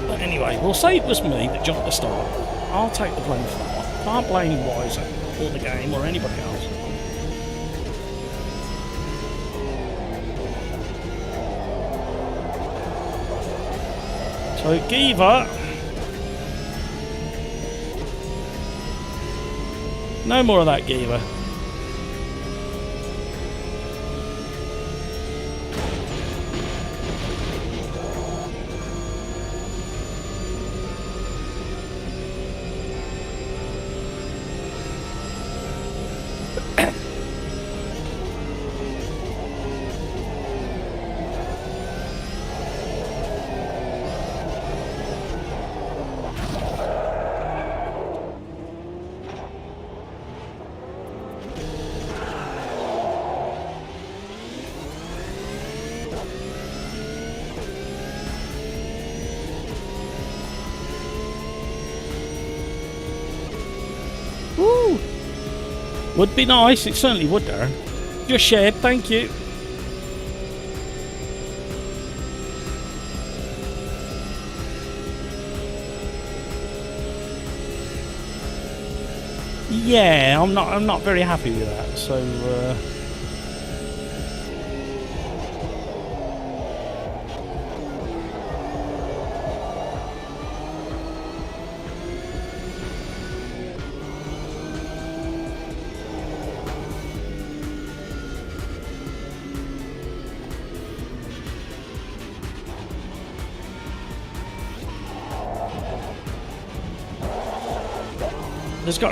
But anyway, we'll say it was me that jumped the start. I'll take the blame for that one. Can't blame Wiser or the game or anybody else. So Giva, no more of that Giva. Woo! Would be nice, it certainly would, Darren. Just shared, thank you. Yeah, I'm not very happy with that, so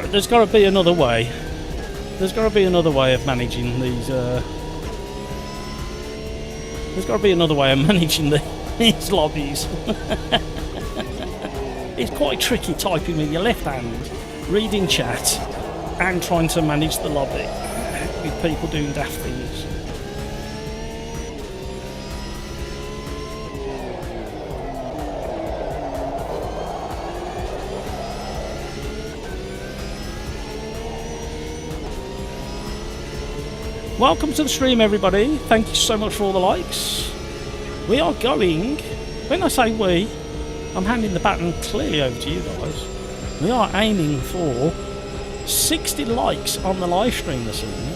there's got to be another way. There's got to be another way of managing these. There's got to be another way of managing these lobbies. It's quite tricky typing with your left hand, reading chat, and trying to manage the lobby with people doing daft things. Welcome to the stream, everybody. Thank you so much for all the likes. We are going, when I say we, I'm handing the baton clearly over to you guys. We are aiming for 60 likes on the live stream this evening.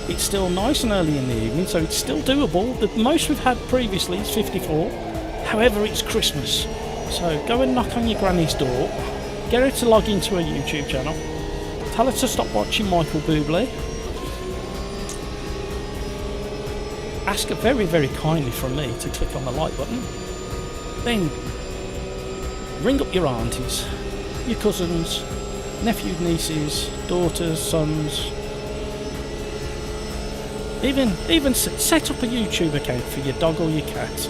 It's still nice and early in the evening, so it's still doable. The most we've had previously is 54. However, it's Christmas. So go and knock on your granny's door. Get her to log into her YouTube channel. Tell her to stop watching Michael Bublé. Ask her very, very kindly from me to click on the like button. Then ring up your aunties, your cousins, nephews, nieces, daughters, sons. Even set up a YouTube account for your dog or your cat.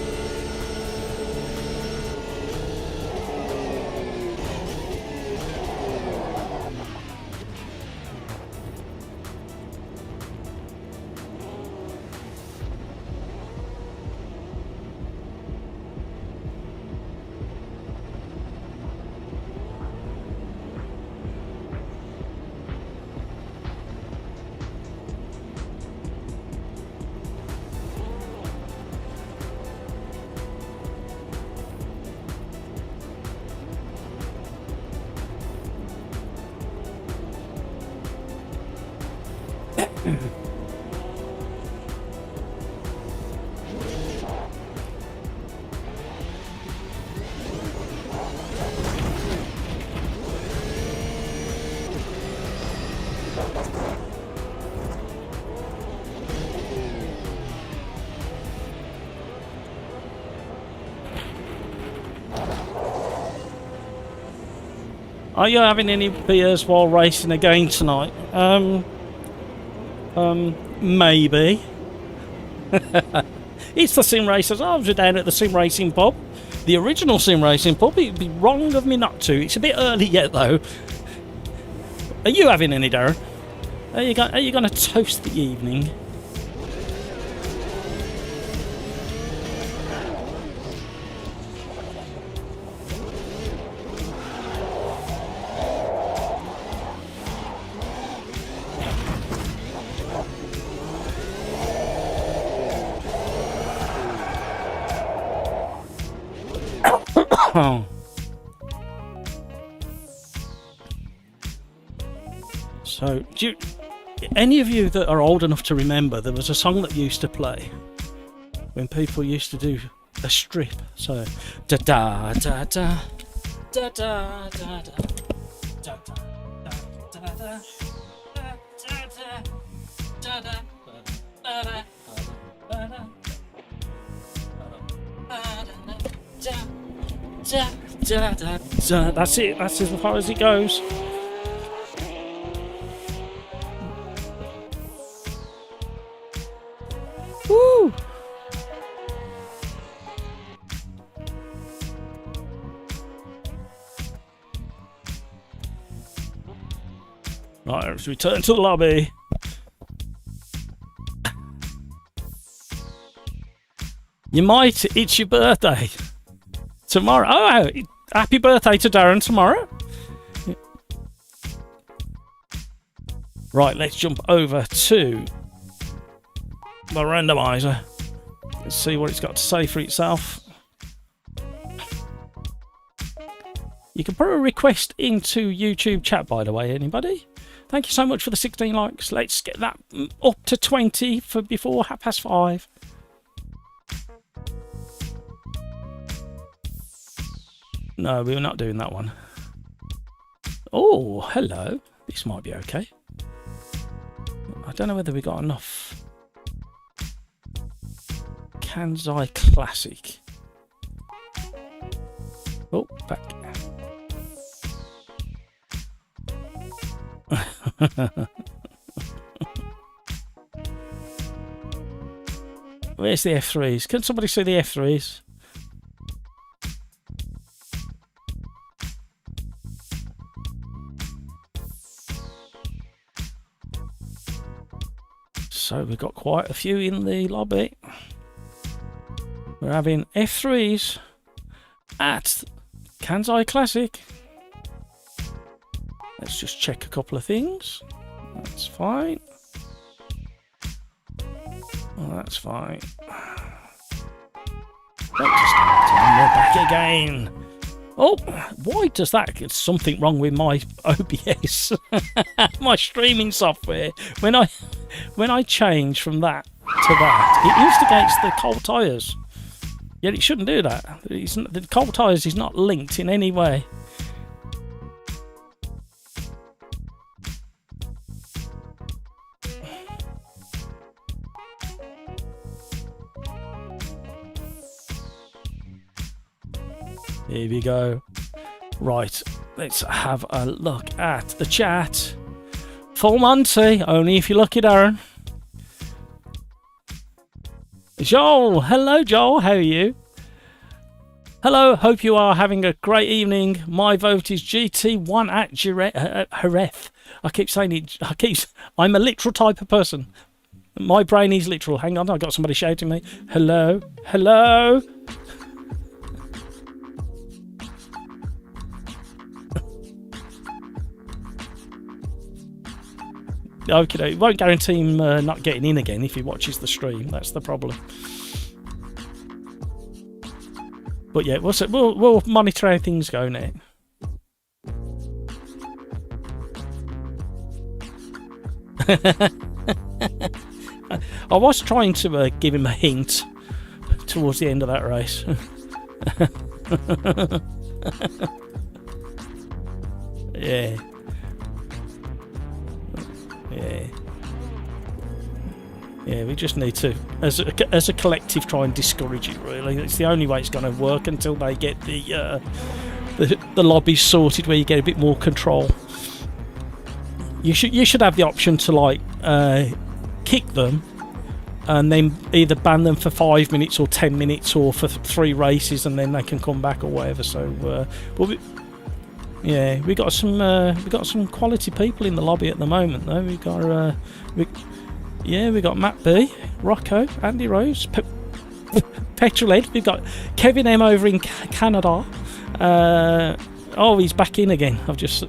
Are you having any beers while racing again tonight? Maybe. It's the Sim Racers. I was down at the Sim Racing pub. The original Sim Racing pub. It'd be wrong of me not to. It's a bit early yet, though. Are you having any, Darren? Are you going to toast the evening? Oh. So, any of you that are old enough to remember, there was a song that used to play when people used to do a strip. So, da da da da da da da da da da da That's it. That's as far as it goes. Woo! Right, let's return to the lobby. You might. It's your birthday tomorrow. Oh, happy birthday to Darren tomorrow. Right, let's jump over to the randomizer. Let's see what it's got to say for itself. You can put a request into YouTube chat, by the way, anybody. Thank you so much for the 16 likes. Let's get that up to 20 for before 5:30. No, we're not doing that one. Oh, hello. This might be okay. I don't know whether we got enough. Kansai Classic. Oh, back. Where's the F3s? Can somebody see the F3s? So we've got quite a few in the lobby. We're having F3s at Kansai Classic. Let's just check a couple of things. That's fine. Oh, that's fine. We're back again. Oh, why does that? It's something wrong with my OBS, my streaming software. When I change from that to that, it instigates the cold tyres. Yet it shouldn't do that. The cold tyres is not linked in any way. Here we go. Right, let's have a look at the chat. Full Monty, only if you're lucky, Darren. Joel, hello Joel, how are you? Hello, hope you are having a great evening. My vote is GT1 at Jerez. I keep saying it, I'm a literal type of person. My brain is literal. Hang on, I got somebody shouting me. Hello, hello. Okay, it won't guarantee him not getting in again if he watches the stream. That's the problem. But yeah, we'll monitor how things go now. I was trying to give him a hint towards the end of that race. Yeah. Yeah, we just need to, as a collective, try and discourage it. Really, it's the only way it's going to work until they get the lobbies sorted, where you get a bit more control. You should have the option to like kick them, and then either ban them for 5 minutes or 10 minutes, or for 3 races, and then they can come back or whatever. So, yeah, we got some quality people in the lobby at the moment, though. We got Matt B, Rocco, Andy Rose, Petrolhead. We've got Kevin M over in Canada. Oh, he's back in again. I've just.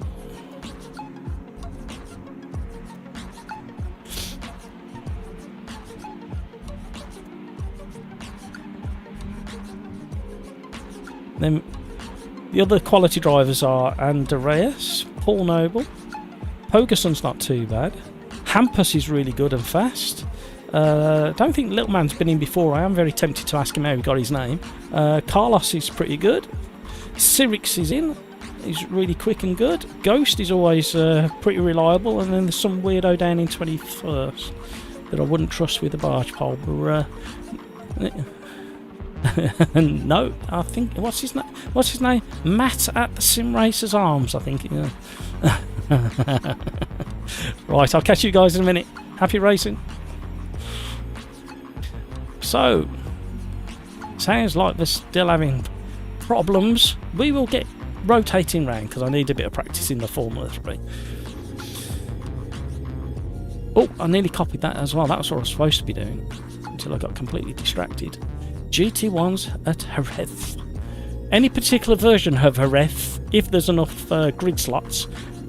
Then the other quality drivers are Andreas, Paul Noble, Pogerson's not too bad. Hampus is really good and fast. Don't think Little Man's been in before. I am very tempted to ask him how he got his name. Carlos is pretty good. Cyrix is in. He's really quick and good. Ghost is always pretty reliable. And then there's some weirdo down in 21st that I wouldn't trust with a barge pole. But, no, I think what's his name? Matt at the Sim Racers Arms, I think. Yeah. Right, I'll catch you guys in a minute. Happy racing. So, sounds like they're still having problems. We will get rotating round because I need a bit of practice in the Formula 3. Oh, I nearly copied that as well. That's what I was supposed to be doing until I got completely distracted. GT1s at Jerez. Any particular version of Jerez, if there's enough grid slots.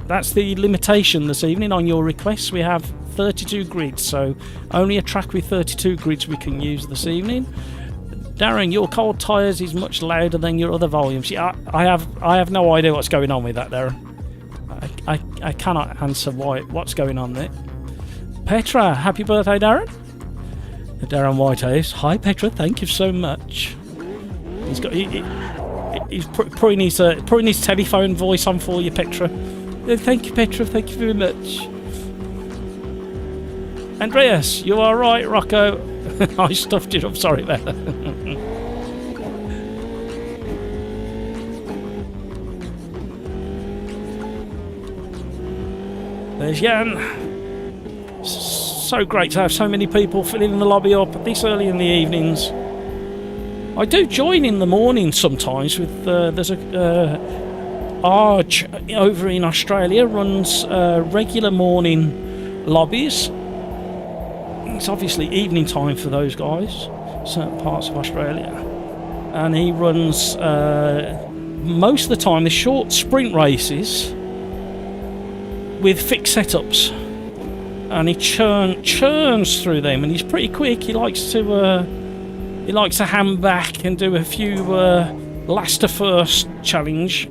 That's the limitation this evening on your requests. We have 32 grids, so only a track with 32 grids we can use this evening. Darren, your cold tyres is much louder than your other volumes. Yeah, I have no idea what's going on with that, Darren. I cannot answer what's going on there. Petra, happy birthday, Darren. Darren Whitehouse. Hi, Petra. Thank you so much. He's putting his telephone voice on for you, Petra. Thank you, Petra. Thank you very much. Andreas, you are right, Rocco. I stuffed it up. Sorry about that. There's Jan. So great to have so many people filling the lobby up this early in the evenings. I do join in the morning sometimes with there's a Arj over in Australia runs regular morning lobbies. It's obviously evening time for those guys, certain parts of Australia. And he runs, most of the time, the short sprint races with fixed setups. And he churns through them, and he's pretty quick. He likes to hand back and do a few last to first challenge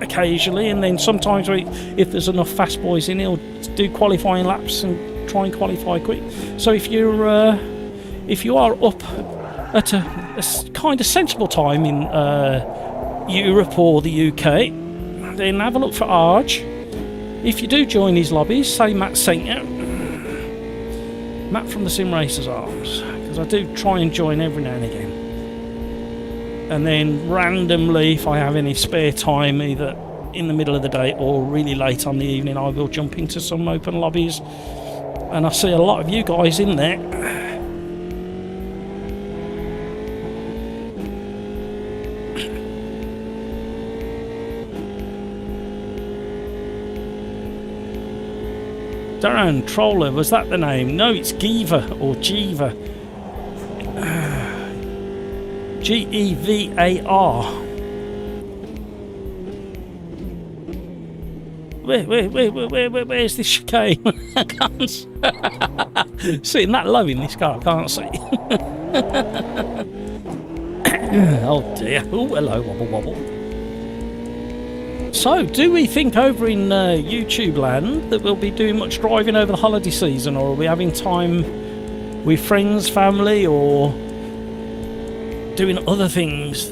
occasionally, and then sometimes if there's enough fast boys in, he'll do qualifying laps and try and qualify quick. So if you are up at a kind of sensible time in Europe or the UK, then have a look for Arj. If you do join his lobbies, say Matt sent you. Matt from the Sim Racers Arms, because I do try and join every now and again. And then randomly, if I have any spare time, either in the middle of the day or really late on the evening, I will jump into some open lobbies. And I see a lot of you guys in there. Darren Troller, was that the name? No, it's Giva or Jiva. Gevar. Where's this chicane? I can't see. Sitting that low in this car, I can't see. Oh dear. Oh, hello, wobble wobble. So, do we think over in YouTube land that we'll be doing much driving over the holiday season, or are we having time with friends, family, or doing other things?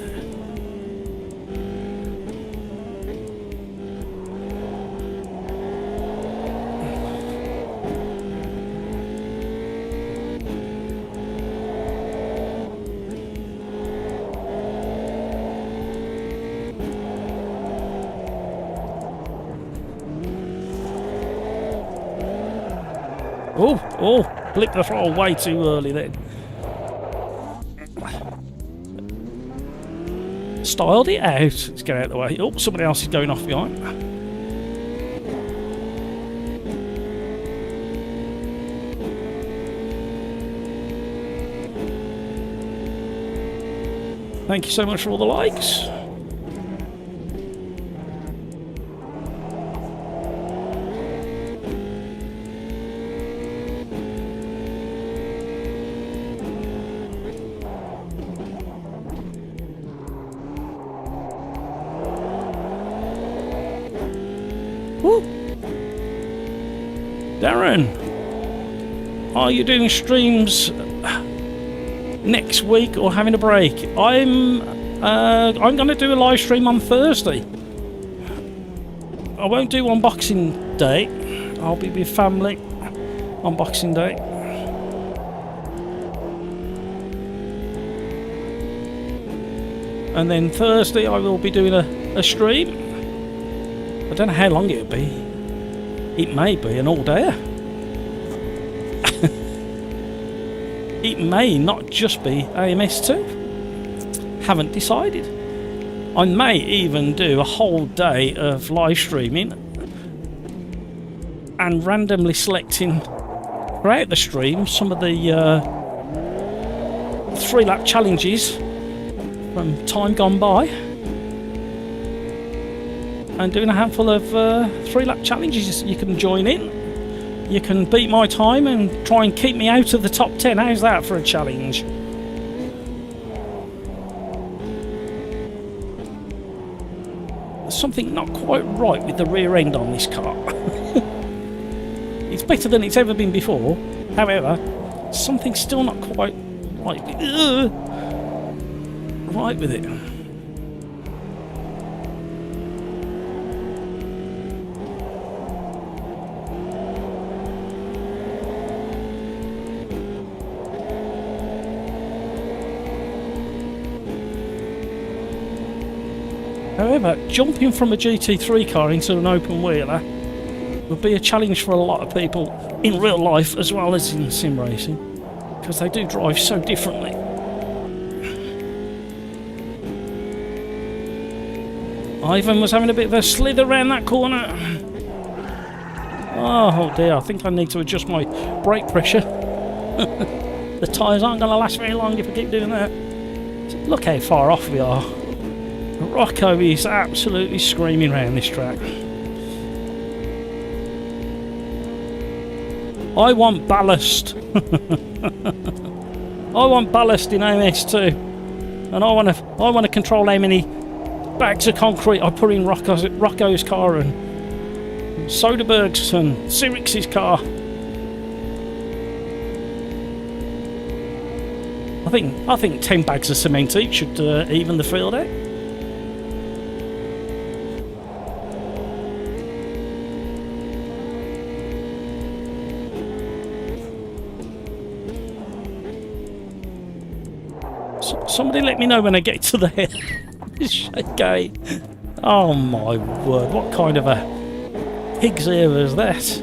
Oh, blip the throttle way too early then. Styled it out. Let's get out of the way. Oh, somebody else is going off behind. Thank you so much for all the likes. Woo. Darren, are you doing streams next week or having a break? I'm going to do a live stream on Thursday. I won't do on Boxing Day. I'll be with family on Boxing Day. And then Thursday I will be doing a stream. I don't know how long it'll be. It may be an all-dayer. It may not just be AMS2. Haven't decided. I may even do a whole day of live streaming and randomly selecting throughout the stream some of the 3-lap challenges from time gone by, and doing a handful of 3-lap challenges. You can join in. You can beat my time and try and keep me out of the top 10. How's that for a challenge? There's something not quite right with the rear end on this car. It's better than it's ever been before. However, something's still not quite right with it. However, jumping from a GT3 car into an open wheeler would be a challenge for a lot of people in real life as well as in sim racing, because they do drive so differently. Ivan was having a bit of a slither around that corner. Oh dear, I think I need to adjust my brake pressure. The tyres aren't going to last very long if I keep doing that. Look how far off we are. Rocco is absolutely screaming around this track. I want ballast. I want ballast in MS2, and I want to control how many bags of concrete I put in Rocco's car and Soderbergh's and Sirix's car. I think 10 bags of cement each should even the field out. Somebody let me know when I get to there. Okay. Oh my word, what kind of a pig's ear is that?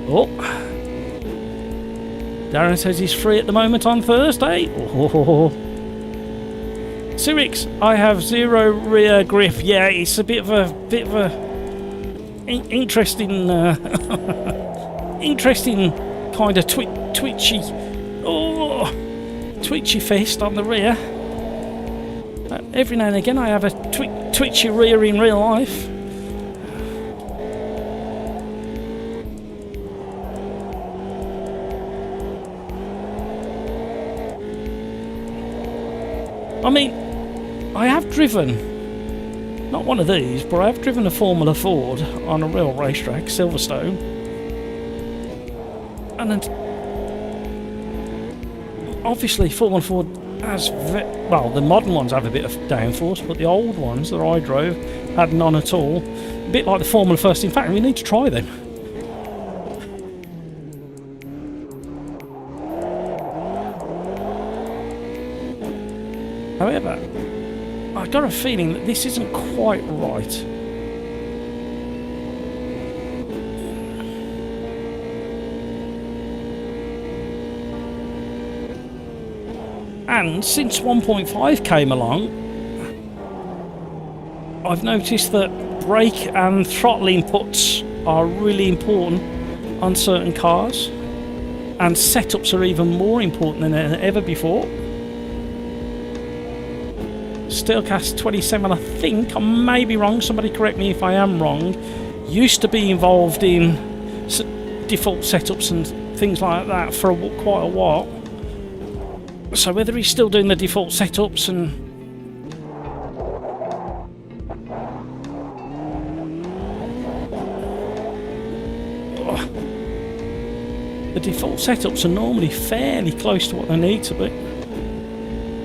Oh. Darren says he's free at the moment on Thursday. Oh. Sirix, I have 0 rear grip. Yeah, it's a bit of a interesting interesting kind of twitchy fist on the rear. Every now and again I have a twitchy rear in real life. I mean, I have driven, not one of these, but I have driven a Formula Ford on a real racetrack, Silverstone. And obviously Formula Ford has, well, the modern ones have a bit of downforce, but the old ones that I drove had none at all. A bit like the Formula First. In fact, we need to try them. However, I've got a feeling that this isn't quite right. And since 1.5 came along, I've noticed that brake and throttle inputs are really important on certain cars, and setups are even more important than ever before. Steelcast 27, I think, I may be wrong, somebody correct me if I am wrong, used to be involved in default setups and things like that for quite a while. So whether he's still doing the default setups and the default setups are normally fairly close to what they need to be.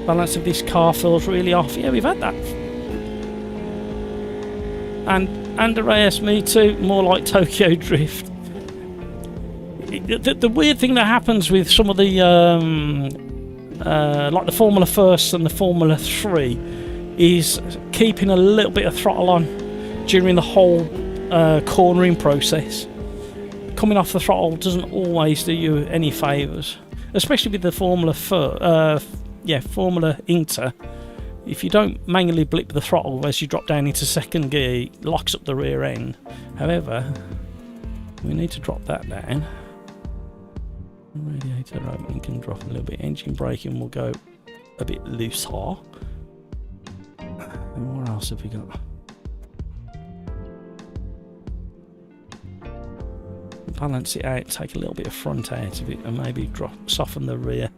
Balance of this car feels really off. Yeah, we've had that. And Andreas, me too, more like Tokyo Drift. The weird thing that happens with some of the like the Formula First and the Formula 3 is keeping a little bit of throttle on during the whole cornering process. Coming off the throttle doesn't always do you any favours, especially with the Formula Inter. If you don't manually blip the throttle as you drop down into second gear, it locks up the rear end. However, we need to drop that down. Radiator opening can drop a little bit. Engine braking will go a bit looser. And what else have we got? Balance it out, take a little bit of front out of it, and maybe soften the rear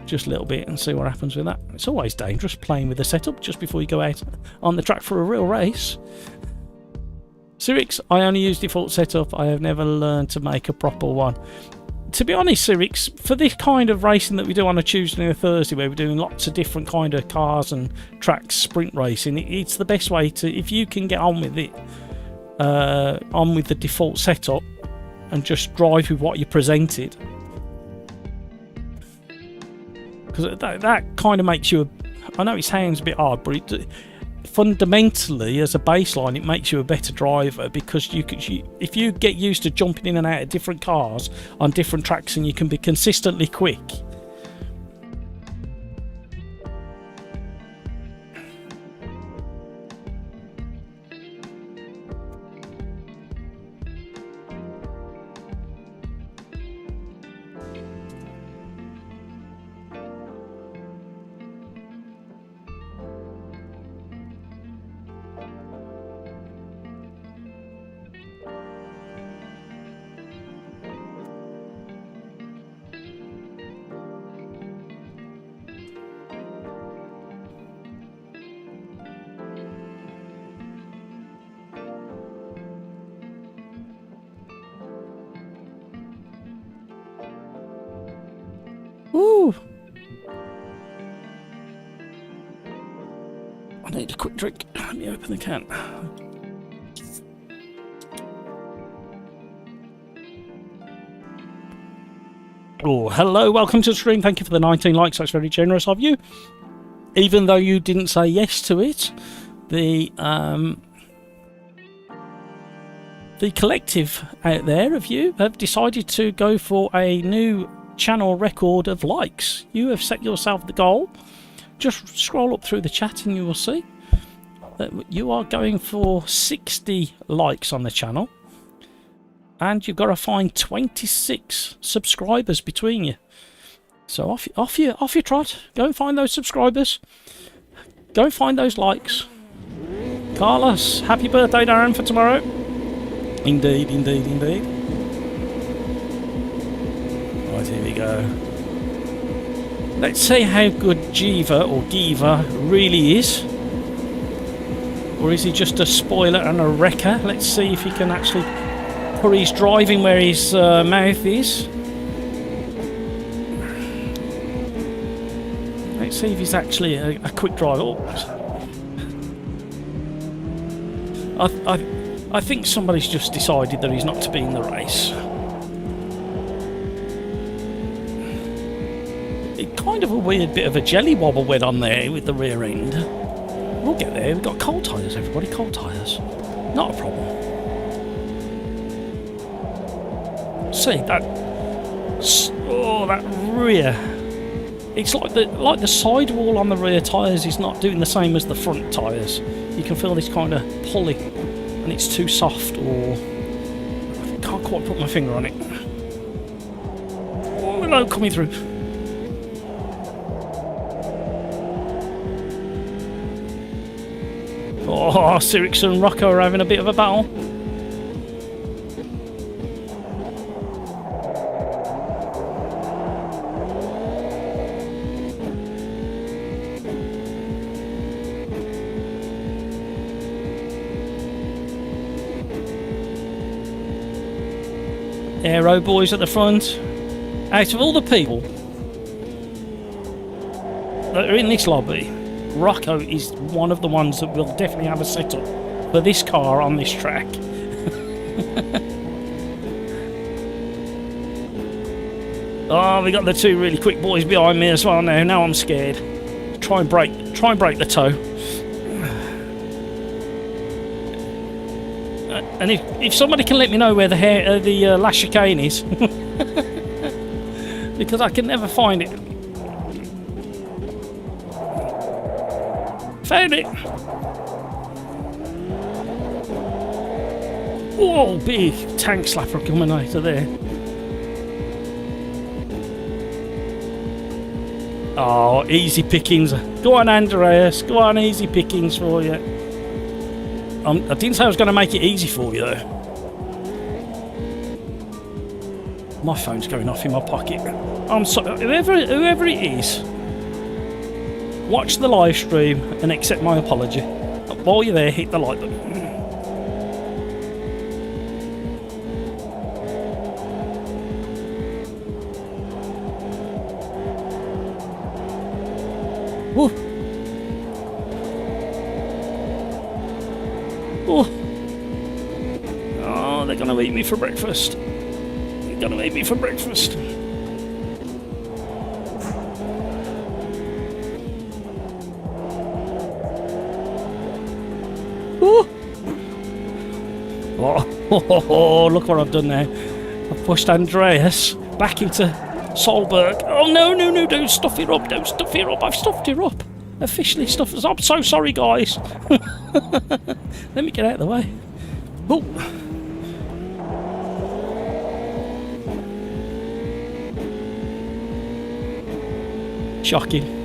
just a little bit and see what happens with that. It's always dangerous playing with the setup just before you go out on the track for a real race. Sirix, I only use default setup. I have never learned to make a proper one. To be honest, Sirix, for this kind of racing that we do on a Tuesday and a Thursday, where we're doing lots of different kind of cars and tracks, sprint racing, it's the best way to, if you can get on with it, on with the default setup and just drive with what you presented. Because that kind of makes you, I know it sounds a bit hard, but fundamentally, as a baseline, it makes you a better driver, because if you get used to jumping in and out of different cars on different tracks and you can be consistently quick, Woo! I need a quick drink. Let me open the can. Oh, hello, welcome to the stream. Thank you for the 19 likes. That's very generous of you. Even though you didn't say yes to it, the collective out there of you have decided to go for a new channel record of likes. You have set yourself the goal. Just scroll up through the chat and you will see that you are going for 60 likes on the channel. And you've got to find 26 subscribers between you. So off you trot. Go and find those subscribers. Go and find those likes. Carlos, happy birthday, Darren, for tomorrow. Indeed, indeed, indeed. Right, here we go. Let's see how good Giva really is. Or is he just a spoiler and a wrecker? Let's see if he can actually put his driving where his mouth is. Let's see if he's actually a quick driver. Oh. I think somebody's just decided that he's not to be in the race. It's kind of a weird bit of a jelly wobble went on there with the rear end. We'll get there. We've got cold tyres, everybody. Cold tyres. Not a problem. See that? Oh, that rear. It's like the sidewall on the rear tyres is not doing the same as the front tyres. You can feel this kind of pulley, and it's too soft, or I can't quite put my finger on it. Oh, hello, coming through. Oh, Sirix and Rocco are having a bit of a battle. Aero boys at the front. Out of all the people that are in this lobby, Rocco is one of the ones that will definitely have a setup for this car on this track. Oh, we got the two really quick boys behind me as well now. Now I'm scared. Try and break the toe. And if somebody can let me know where the last chicane is, because I can never find it. Found it. Whoa, big tank slapper coming out of there. Oh, easy pickings. Go on, Andreas. Go on, easy pickings for you. I didn't say I was going to make it easy for you, though. My phone's going off in my pocket. I'm sorry. Whoever it is, watch the live stream and accept my apology. While you're there, hit the like button. Woo. Oh, they're gonna eat me for breakfast. They're gonna eat me for breakfast. Oh, look what I've done now. I've pushed Andreas back into Solberg. Oh, no, don't stuff it up. Don't stuff it up. I've stuffed it up. Officially stuffed it up. I'm so sorry, guys. Let me get out of the way. Oh. Shocking.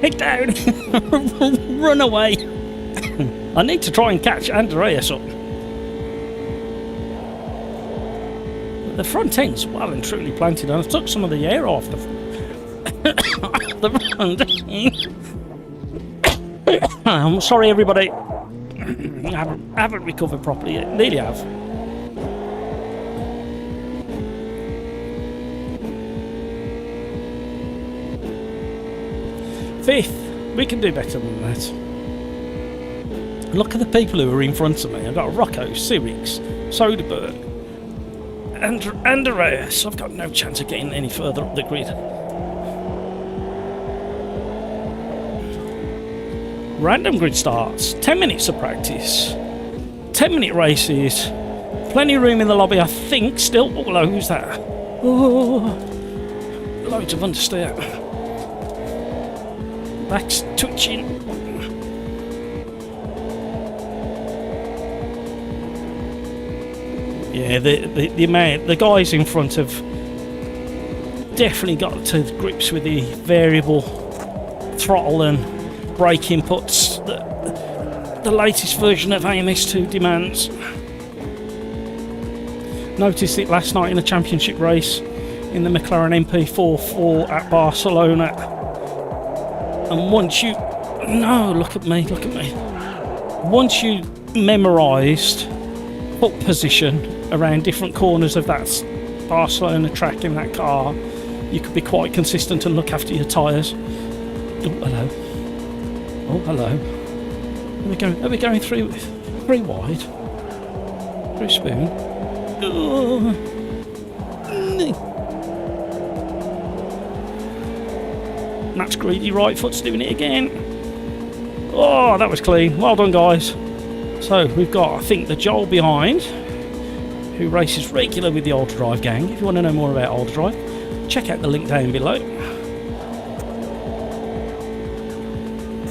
Head down! Run away! I need to try and catch Andreas up. The front end's well and truly planted, and I've took some of the air off the front end. I'm sorry, everybody. I haven't recovered properly yet. Nearly have. Fifth. We can do better than that. Look at the people who are in front of me. I've got Rocco, Sirix, Soderbergh, and Andreas. I've got no chance of getting any further up the grid. Random grid starts. 10 minutes of practice. 10-minute races. Plenty of room in the lobby, I think. Still. Oh, hello, who's that? Oh, loads of understeer. Back's twitching. Yeah, the guys in front have definitely got to grips with the variable throttle and brake inputs that the latest version of AMS2 demands. Noticed it last night in a championship race in the McLaren MP44 at Barcelona. And once you... No, look at me. Once you memorised foot position around different corners of that Barcelona track in that car, you could be quite consistent and look after your tyres. Oh, hello. Oh, hello. Are we going through wide? Through spoon? Oh. Matt's greedy right foot's doing it again. Oh, that was clean. Well done, guys. So we've got, I think, the Joel behind, who races regular with the OlderDrive gang. If you want to know more about OlderDrive, check out the link down below.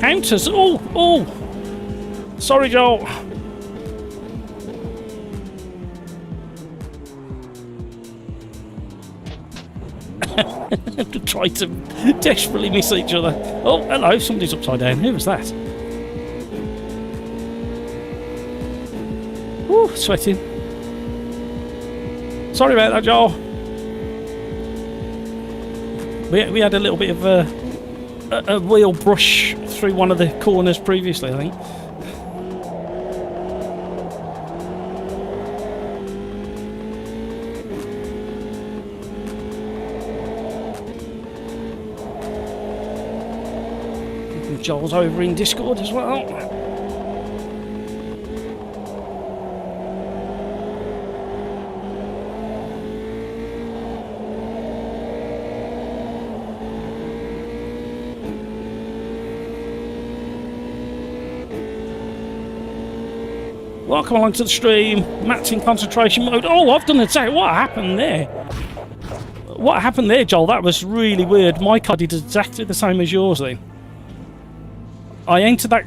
Counters. Oh. Sorry, Joel. Try to desperately miss each other. Oh, hello, somebody's upside down. Who was that? Ooh, sweating. Sorry about that, Joel. We had a little bit of a wheel brush through one of the corners previously, I think. Joel's over in Discord as well. Welcome along to the stream. Matt's in concentration mode. Oh, I've done exactly what happened there. What happened there, Joel? That was really weird. My car did exactly the same as yours then. I entered that...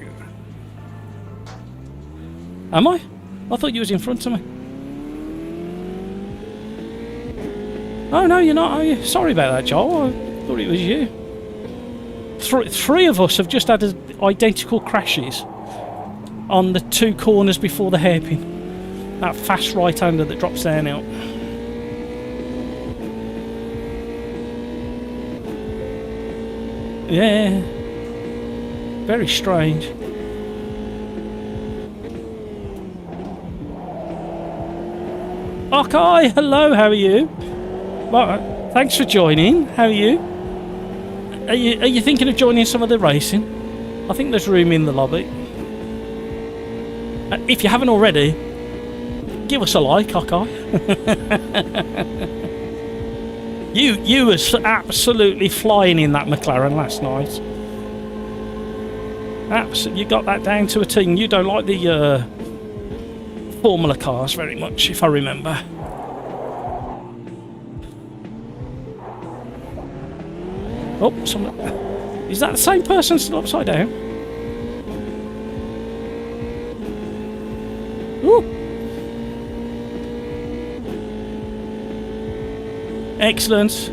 Am I? I thought you was in front of me. Oh, no, you're not, are you? Sorry about that, Joel. I thought it was you. Three of us have just had identical crashes on the two corners before the hairpin. That fast right-hander that drops down out. Yeah. Very strange. Okay, hello, how are you? Well, thanks for joining. How are you? Are you thinking of joining some of the racing? I think there's room in the lobby. If you haven't already, give us a like, okay? You was absolutely flying in that McLaren last night. You got that down to a T. You don't like the Formula cars very much, if I remember. Oh, is that the same person still upside down? Ooh. Excellent.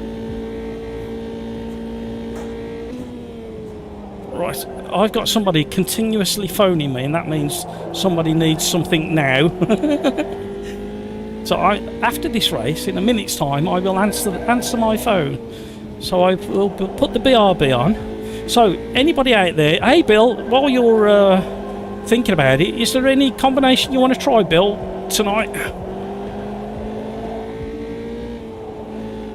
Right. I've got somebody continuously phoning me, and that means somebody needs something now. So after this race, in a minute's time, I will answer my phone. So I will put the BRB on. So anybody out there, hey Bill, while you're thinking about it, is there any combination you want to try, Bill, tonight?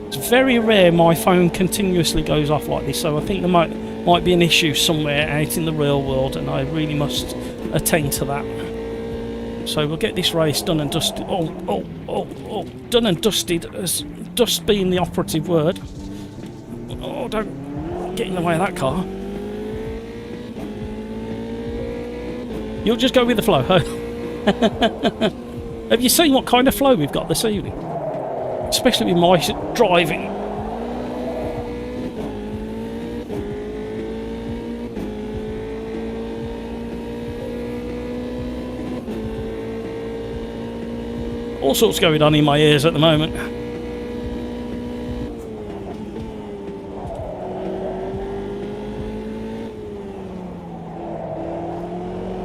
It's very rare my phone continuously goes off like this, so I think there might be an issue somewhere out in the real world, and I really must attend to that. So we'll get this race done and dusted. Done and dusted, as dust being the operative word. Oh, don't get in the way of that car. You'll just go with the flow. Have you seen what kind of flow we've got this evening? Especially with my driving. All sorts going on in my ears at the moment.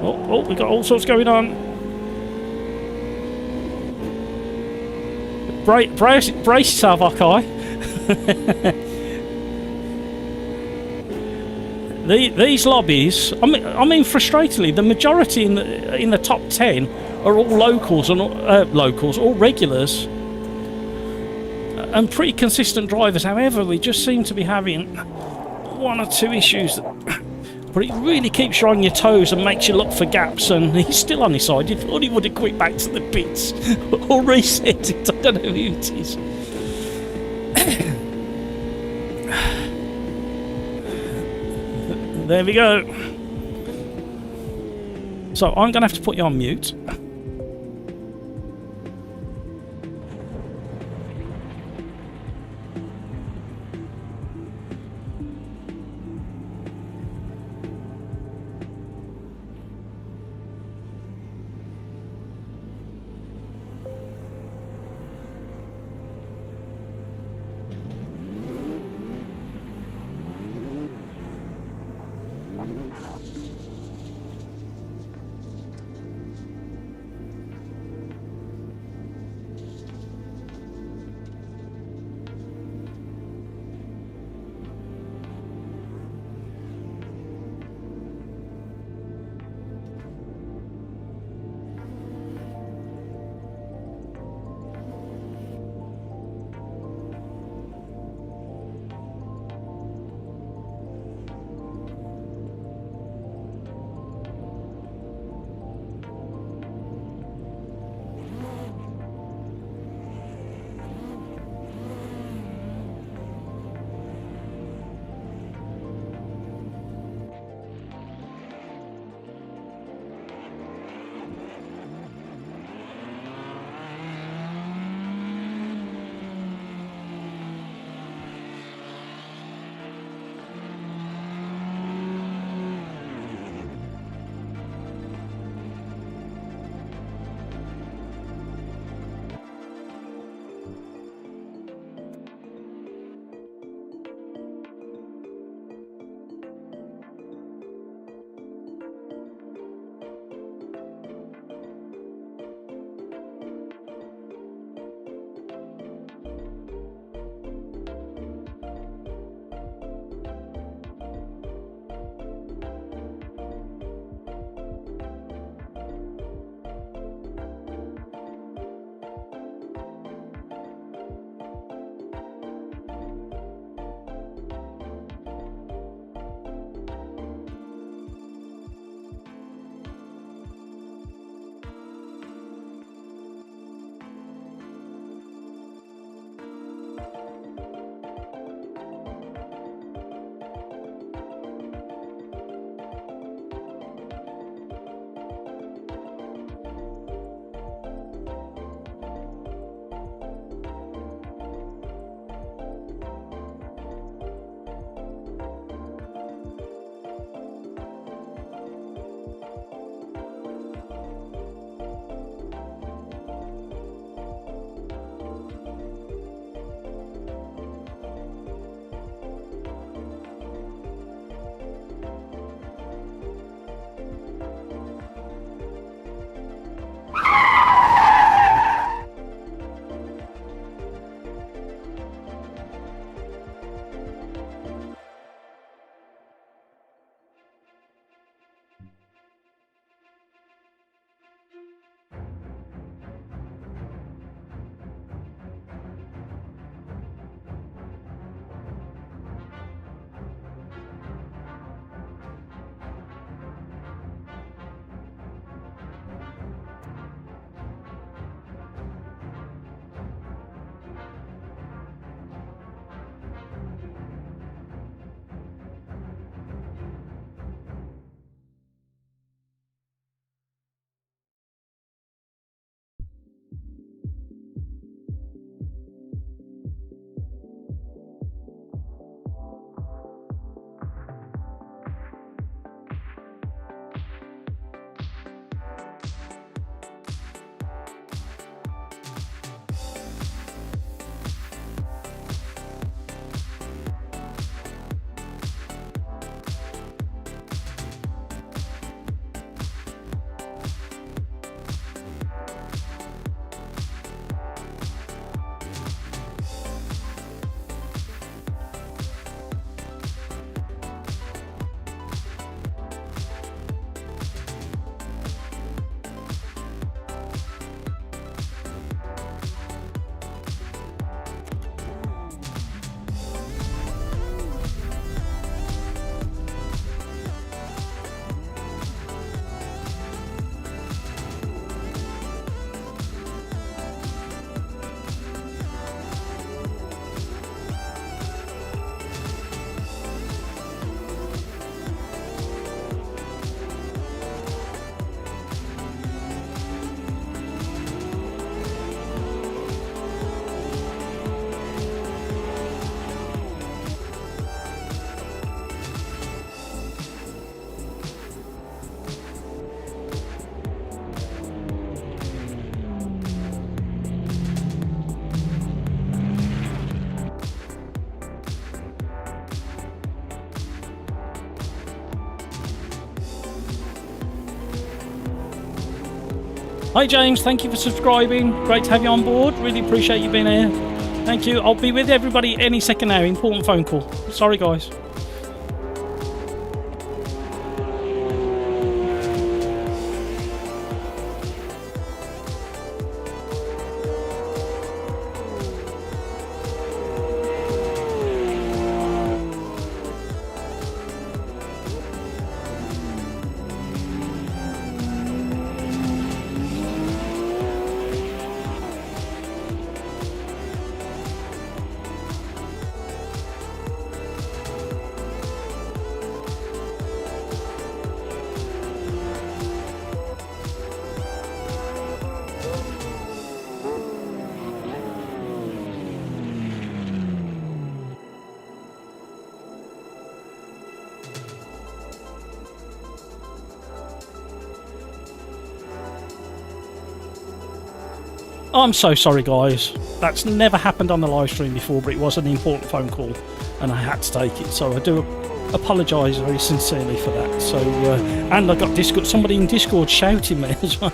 Oh, we've got all sorts going on. Brace yourself, Okai. These lobbies, I mean, frustratingly, the majority in the top 10 are all locals and all regulars and pretty consistent drivers. However, we just seem to be having one or two issues. But it really keeps you on your toes and makes you look for gaps, and he's still on his side. You thought he would have quit back to the pits or reset it. I don't know who it is. There we go. So I'm going to have to put you on mute. Hi James, thank you for subscribing. Great to have you on board. Really appreciate you being here. Thank you. I'll be with everybody any second now. Important phone call. Sorry guys. I'm so sorry guys, that's never happened on the live stream before, but it was an important phone call and I had to take it, so I do apologise very sincerely for that. So and I got somebody in Discord shouting me as well.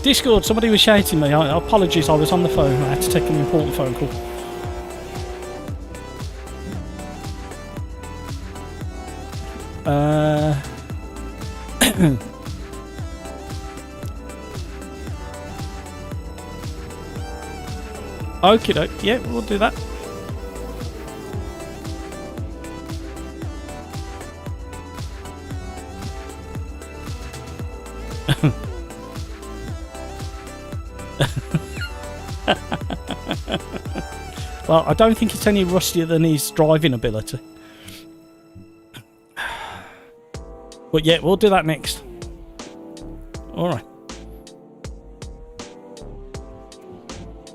Discord, somebody was shouting me. Apologies, I was on the phone, I had to take an important phone call. Okie doke, yeah, we'll do that. Well, I don't think it's any rustier than his driving ability. But yeah, we'll do that next. Alright.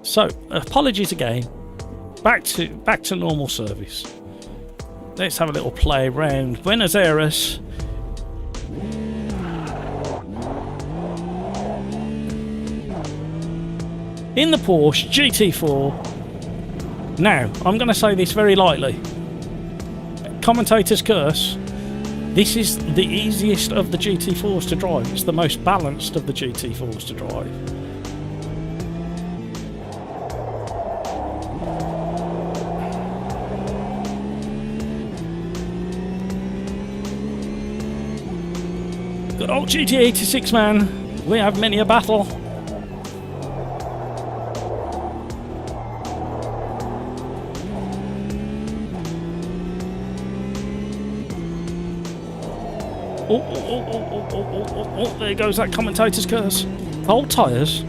So, apologies again. Back to normal service. Let's have a little play around Buenos Aires. In the Porsche GT4. Now, I'm going to say this very lightly. Commentator's curse. This is the easiest of the GT4s to drive. It's the most balanced of the GT4s to drive. Good old GT86 man, we have many a battle. Oh, there goes that commentator's curse. Old tyres.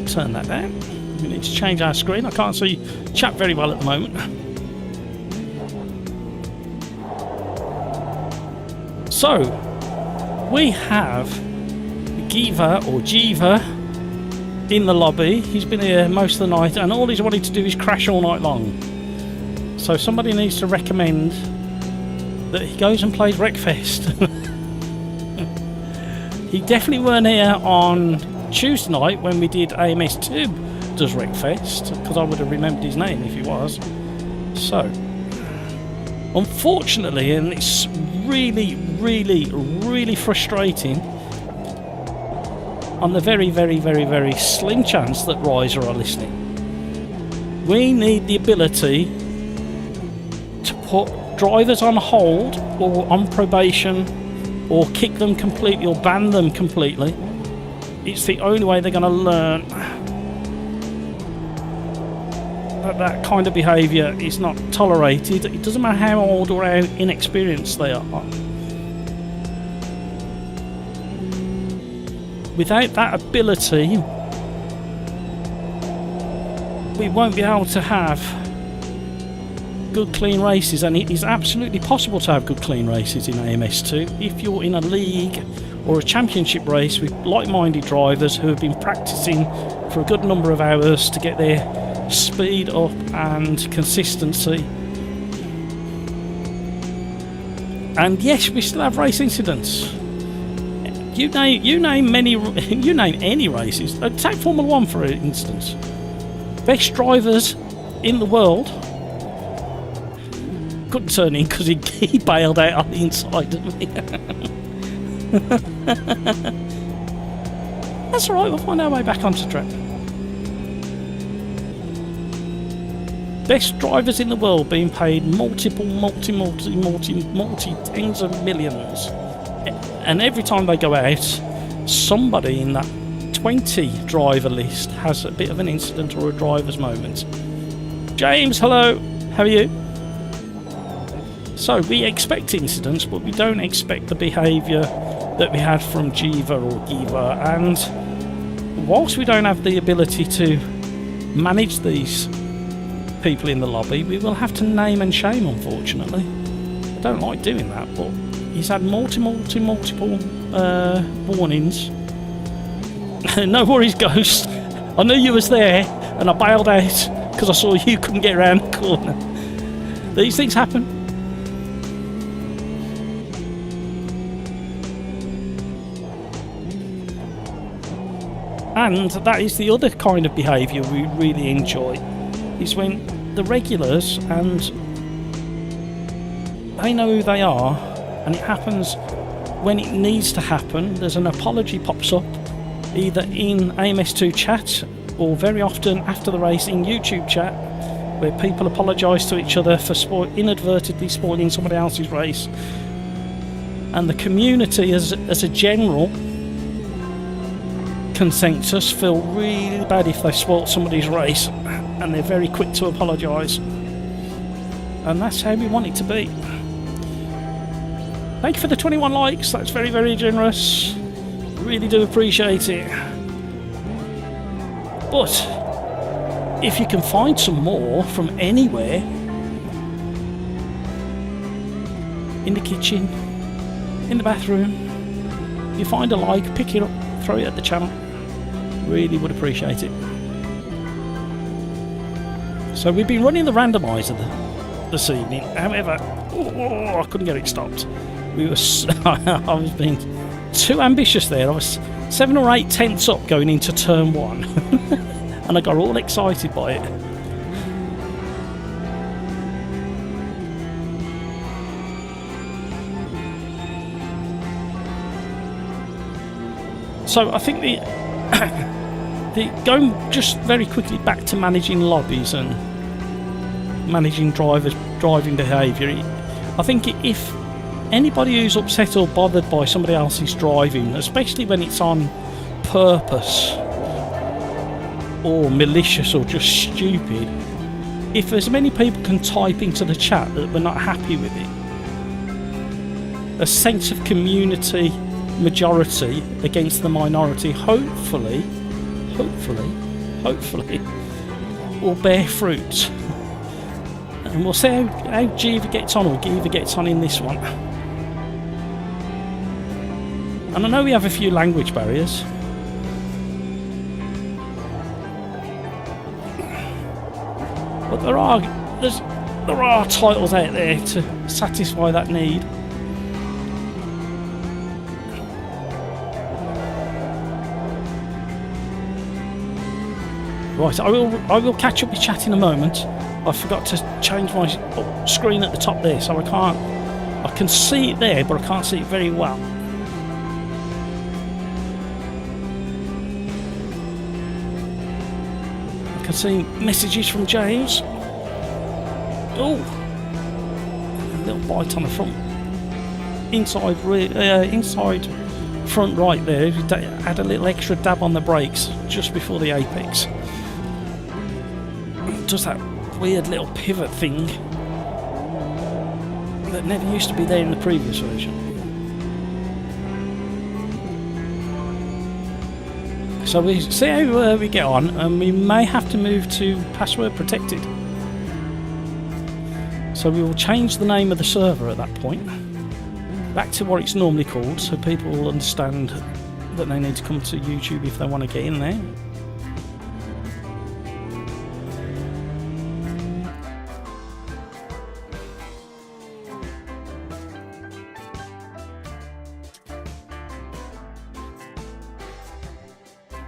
Turn that down. We need to change our screen. I can't see chat very well at the moment. So we have Giva or Jiva in the lobby. He's been here most of the night and all he's wanted to do is crash all night long. So somebody needs to recommend that he goes and plays Wreckfest. He definitely weren't here on Tuesday night when we did AMS2 does Wreckfest, because I would have remembered his name if he was. So unfortunately, and it's really frustrating, on the very slim chance that Riser are listening, we need the ability to put drivers on hold or on probation or kick them completely or ban them completely. It's the only way they're going to learn that that kind of behaviour is not tolerated. It doesn't matter how old or how inexperienced they are. Without that ability, we won't be able to have good clean races, and it is absolutely possible to have good clean races in AMS2 if you're in a league or a championship race with like-minded drivers who have been practicing for a good number of hours to get their speed up and consistency. And yes, we still have race incidents. You name any races. Take Formula 1 for instance. Best drivers in the world couldn't turn in because he bailed out on the inside of me. That's alright, we'll find our way back onto track. Best drivers in the world being paid multi tens of millions. And every time they go out, somebody in that 20 driver list has a bit of an incident or a driver's moment. James, hello, how are you? So we expect incidents, but we don't expect the behaviour that we had from Jiva or Giva, and whilst we don't have the ability to manage these people in the lobby, we will have to name and shame, unfortunately. I don't like doing that, but he's had multiple warnings. No worries, Ghost. I knew you was there, and I bailed out because I saw you couldn't get around the corner. These things happen. And that is the other kind of behaviour we really enjoy, is when the regulars, and they know who they are, and it happens when it needs to happen. There's an apology pops up, either in AMS2 chat, or very often after the race in YouTube chat, where people apologise to each other for inadvertently spoiling somebody else's race. And the community as a general consensus feel really bad if they've spoilt somebody's race, and they're very quick to apologise. And that's how we want it to be. Thank you for the 21 likes, that's very, very generous. Really do appreciate it. But if you can find some more from anywhere, in the kitchen, in the bathroom, if you find a like, pick it up, throw it at the channel. Really would appreciate it. So we've been running the randomizer this evening. However, I couldn't get it stopped. I was being too ambitious there. I was 7 or 8 tenths up going into turn 1, and I got all excited by it. So I think going just very quickly back to managing lobbies and managing driving behaviour. I think if anybody who's upset or bothered by somebody else's driving, especially when it's on purpose or malicious or just stupid, if as many people can type into the chat that we're not happy with it, a sense of community majority against the minority hopefully will bear fruit, and we'll see how Giva gets on, or Giva gets on in this one. And I know we have a few language barriers, but there are titles out there to satisfy that need. Right, I will catch up with chat in a moment. I forgot to change my screen at the top there, so I can see it there, but I can't see it very well. I can see messages from James. Oh, a little bite on the front, inside front right there. Had a little extra dab on the brakes just before the apex. Does that weird little pivot thing that never used to be there in the previous version. So we see how we get on, and we may have to move to password protected. So we will change the name of the server at that point back to what it's normally called, so people will understand that they need to come to YouTube if they want to get in there.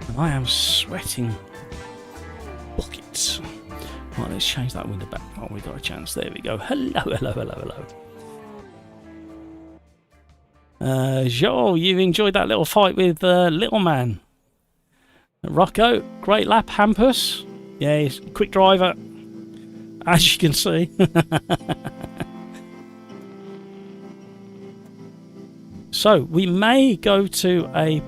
And I am sweating buckets. Right, let's change that window back. Oh, we got a chance. There we go. Hello, hello, hello, hello. Joel, you've enjoyed that little fight with Little Man. Rocco, great lap. Hampus, yeah, he's a quick driver, as you can see. So we may go to a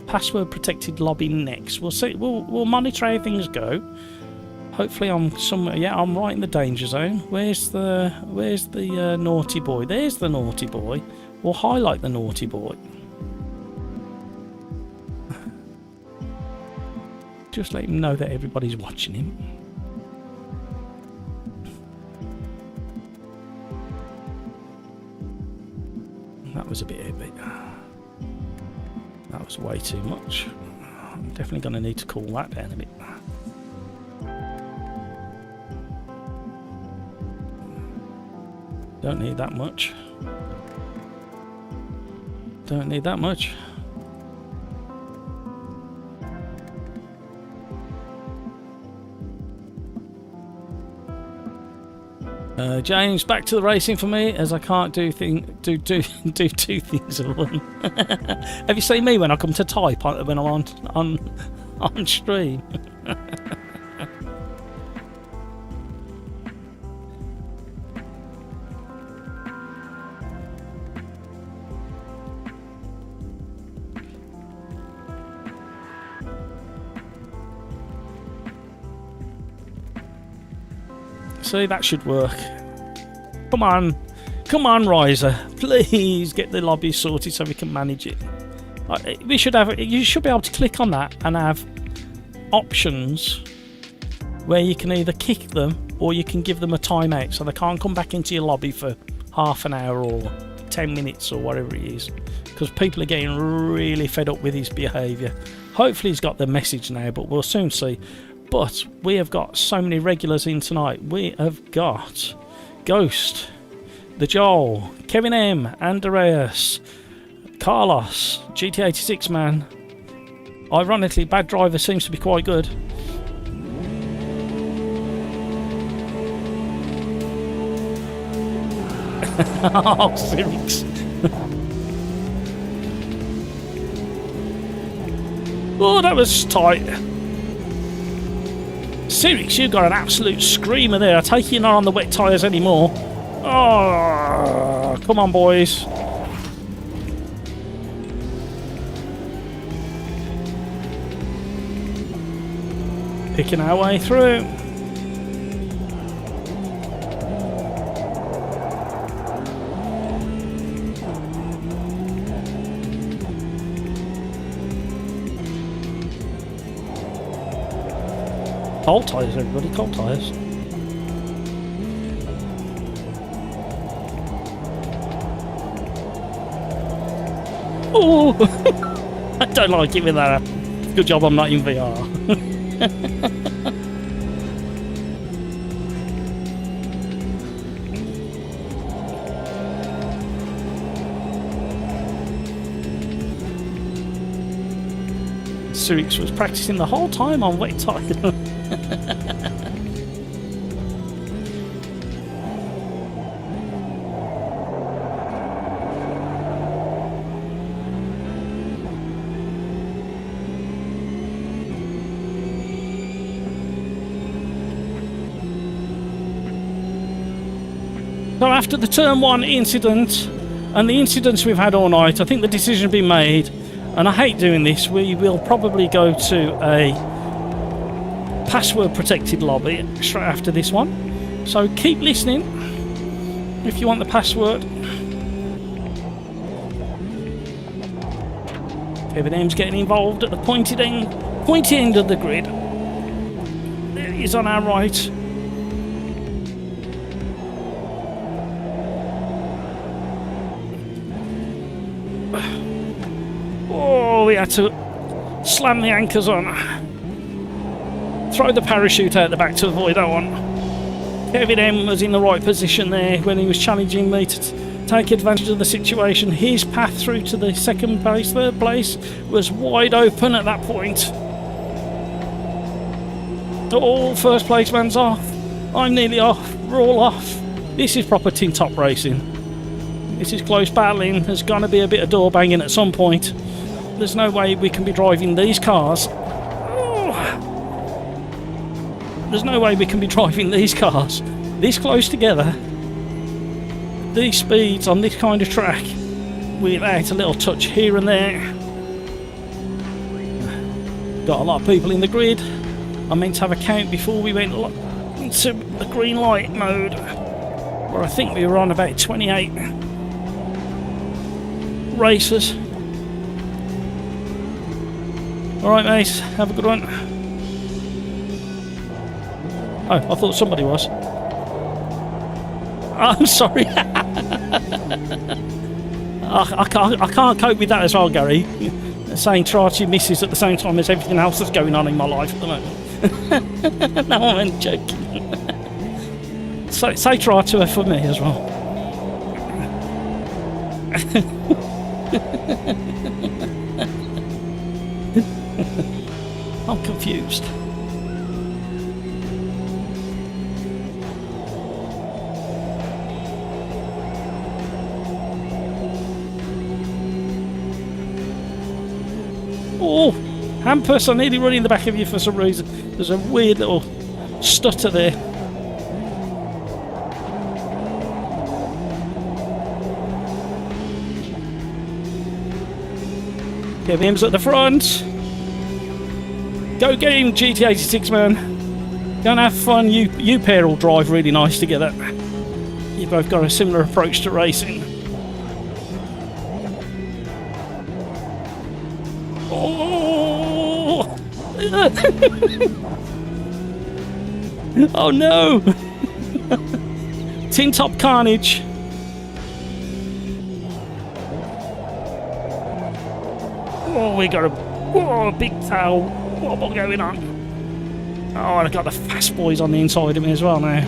password protected lobby next. We'll see. We'll monitor how things go. Hopefully I'm somewhere. Yeah, I'm right in the danger zone. Where's the naughty boy? There's the naughty boy. We'll highlight the naughty boy. Just let him know that everybody's watching him. That was a bit heavy. That was way too much. I'm definitely going to need to cool that down a bit. Don't need that much. Don't need that much. James, back to the racing for me, as I can't do two things at once. Have you seen me when I come to type when I'm on stream? See, that should work. Come on, Riser. Please get the lobby sorted so we can manage it. You should be able to click on that and have options where you can either kick them or you can give them a timeout so they can't come back into your lobby for half an hour or 10 minutes or whatever it is, because people are getting really fed up with his behaviour. Hopefully he's got the message now, but we'll soon see. But we have got so many regulars in tonight. We have got Ghost, the Joel, Kevin M, Andreas, Carlos, GT86 man. Ironically, Bad Driver seems to be quite good. Oh, Sirix. Oh, that was tight. Sirix, you got an absolute screamer there. I take you not on the wet tyres anymore. Oh, come on, boys. Picking our way through. Cold tyres, everybody, cold tyres. Oh! I don't like it with that. Good job I'm not in VR. Sirix was practicing the whole time on wet tyres. So after the turn 1 incident and the incidents we've had all night, I think the decision has been made, and I hate doing this. We will probably go to a password protected lobby straight after this one, so keep listening if you want the password. Kevin M's getting involved at the pointy end of the grid. There he is on our right. Gary had to slam the anchors on, throw the parachute out the back to avoid that one. Kevin M was in the right position there when he was challenging me to take advantage of the situation. His path through to the second place, third place was wide open at that point. All first place man's off. I'm nearly off. We're all off. This is proper tin top racing. This is close battling. There's going to be a bit of door banging at some point. There's no way we can be driving these cars. There's no way we can be driving these cars this close together, these speeds on this kind of track, without a little touch here and there. Got a lot of people in the grid. I meant to have a count before we went into the green light mode, where I think we were on about 28 racers. Alright mates, have a good one. Oh, I thought somebody was. Oh, I'm sorry. I can't cope with that as well, Gary. Saying Trarty misses at the same time as everything else that's going on in my life at the moment. No, I'm joking. Say try to her for me as well. I'm confused. Oh, Hampus, I nearly run in the back of you for some reason. There's a weird little stutter there. Kevin's at the front. Go game, GT86 man. Go and have fun. You pair will drive really nice together. You both got a similar approach to racing. Oh, oh no! Tin top carnage. Oh, we got a big tail wobble going on. Oh, and I got the fast boys on the inside of me as well now.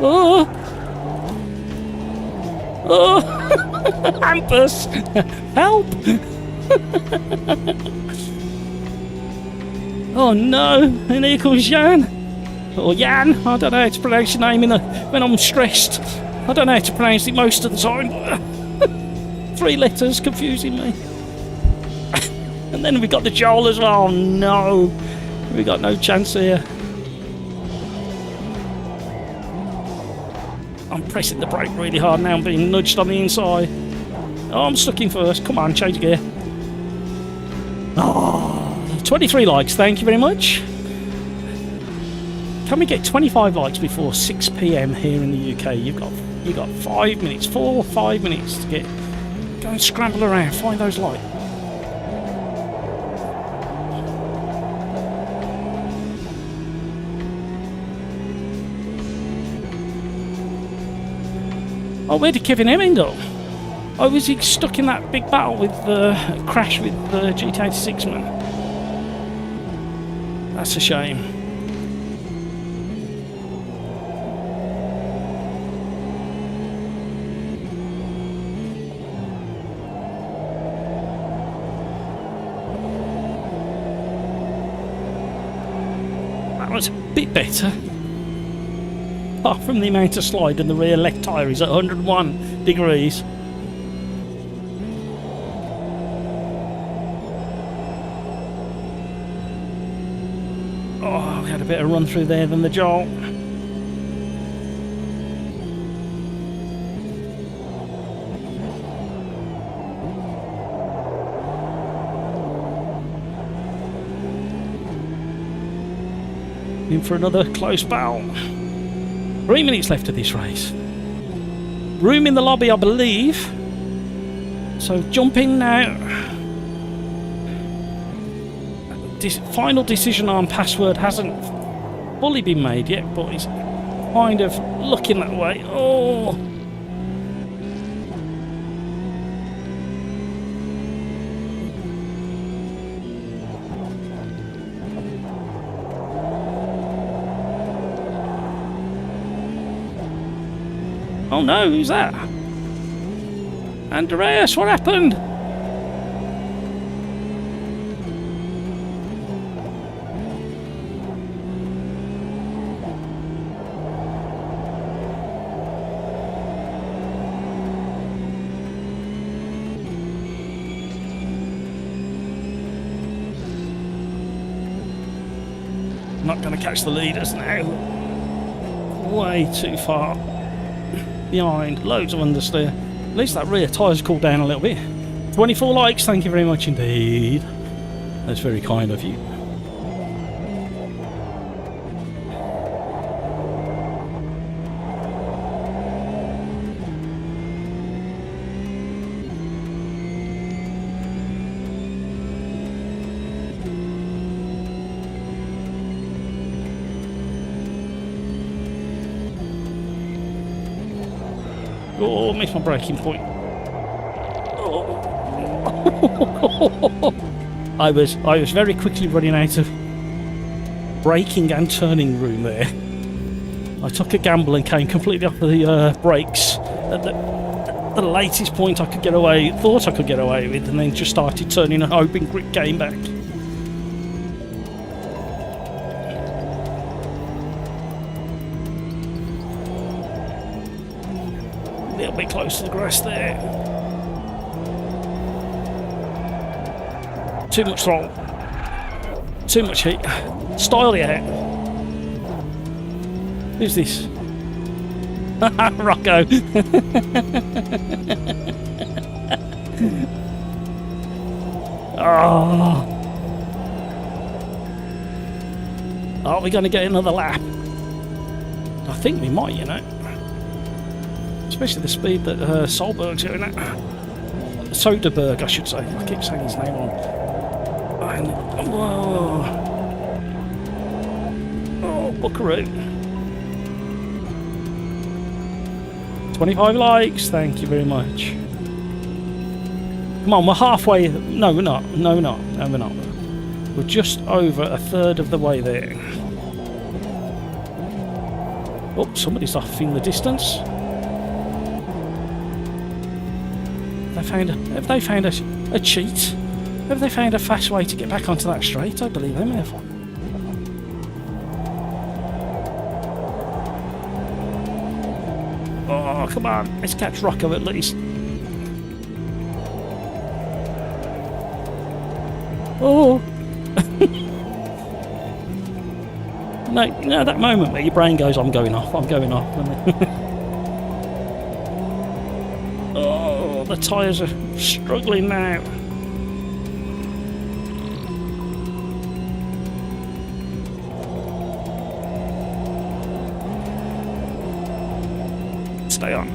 Oh! Oh! Hampus! Help! Oh no! And here comes Jan! Or Jan! I don't know how to pronounce your name when I'm stressed. I don't know how to pronounce it most of the time. 3 letters confusing me. And then we got the Joel as well. Oh no! We got no chance here. I'm pressing the brake really hard now. I'm being nudged on the inside. Oh, I'm stuck in first. Come on, change gear. Oh, 23 likes. Thank you very much. Can we get 25 likes before 6 PM here in the UK? You've got 5 minutes, 4 or 5 minutes to go and scramble around, find those likes. Oh, where did Kevin M end up? Oh, was he stuck in that big battle with the crash with the GT86 man? That's a shame. That was a bit better. Apart from the amount of slide and the rear left tyre is at 101 degrees. Oh, we had a bit of run through there than the Joel. In for another close battle. 3 minutes left of this race. Room in the lobby, I believe. So jump in now. Final decision on password hasn't fully been made yet, but kind of looking that way. Oh. Oh no, who's that? Andreas, what happened? Not going to catch the leaders now. Way too far behind. Loads of understeer. At least that rear tyre's cooled down a little bit. 24 likes, thank you very much indeed. That's very kind of you. Oh, missed my braking point. Oh. I was very quickly running out of braking and turning room there. I took a gamble and came completely off the brakes at the latest point I could get away, thought I could get away with, and then just started turning and hoping grip came back. A little bit close to the grass there. Too much throttle. Too much heat. Style it out. Who's this? Rocco. Oh. Are we going to get another lap? I think we might, you know. Especially the speed that Solberg's doing at. Soderberg, I should say. I keep saying his name on. And, whoa. Oh, buckaroo. 25 likes, thank you very much. Come on, we're halfway. No, we're not. No, we're not. No, we're not. We're just over a third of the way there. Oh, somebody's off in the distance. Have they found a cheat? Have they found a fast way to get back onto that straight? I believe they may have. Oh, come on. Let's catch Rocco at least. Oh. No, that moment where your brain goes, I'm going off. Oh, the tyres are struggling now. Stay on.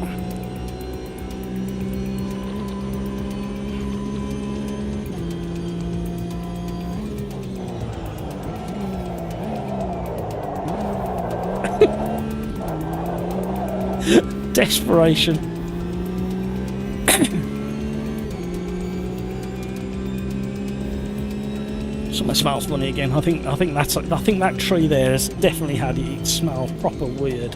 Desperation. Something smells funny again. I think that tree there has definitely had it smell proper weird.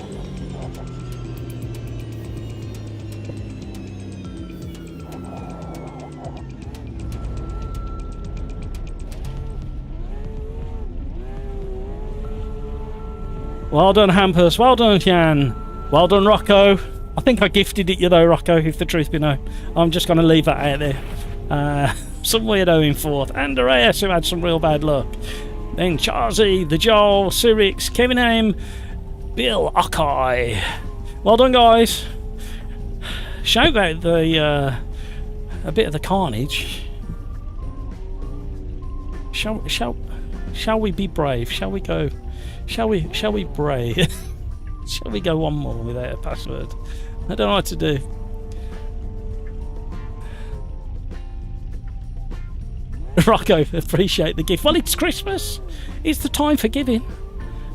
Well done, Hampus. Well done, Jan. Well done, Rocco. I think I gifted it you though, Rocco, if the truth be known. I'm just going to leave that out there. Some weirdo in fourth. Andreas, who had some real bad luck. Then Charzy, the Joel, Cyrix, Kevin M, Bill Okai. Well done, guys. Shout out a bit of the carnage. Shall we be brave? Shall we go? Shall we brave? Shall we go one more without a password? I don't know what to do. Rocco, appreciate the gift. Well, it's Christmas. It's the time for giving.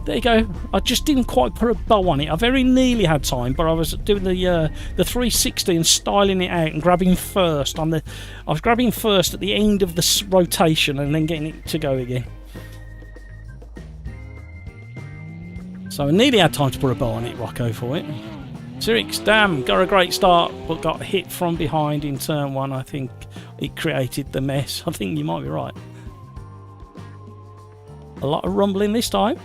There you go. I just didn't quite put a bow on it. I very nearly had time, but I was doing the 360 and styling it out and grabbing first on the. I was grabbing first at the end of the rotation and then getting it to go again. So I nearly had time to put a bow on it, Rocco, for it. Sirix, damn, got a great start, but got hit from behind in turn 1. I think it created the mess. I think you might be right. A lot of rumbling this time.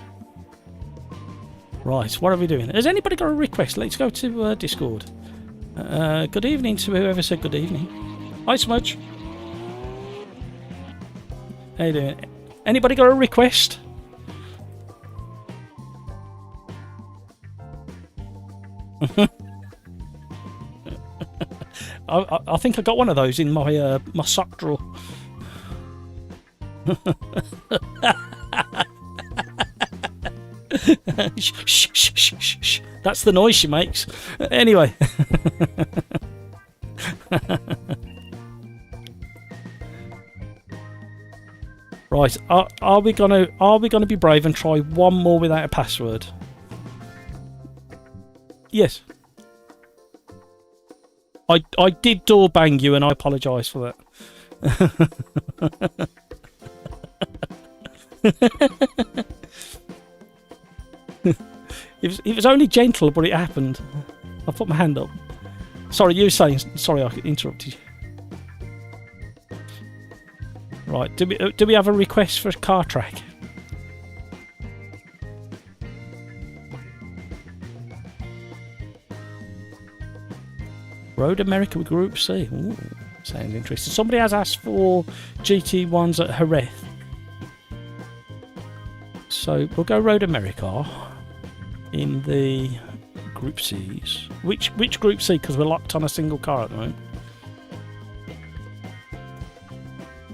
Right, what are we doing? Has anybody got a request? Let's go to Discord. Good evening to whoever said good evening. Hi, Smudge. How you doing? Anybody got a request? I think I got one of those in my my sock drawer. Shh, shh, shh, shh, shh. That's the noise she makes. Anyway. Right, are we gonna be brave and try one more without a password? Yes. I did door bang you and I apologise for that. It was only gentle, but it happened. I put my hand up. Sorry, you were saying. Sorry, I interrupted you. Right, do we have a request for a car track? Road America Group C. Ooh, sounds interesting. Somebody has asked for GT1s at Jerez. So we'll go Road America in the Group C's. Which Group C? Because we're locked on a single car at the moment.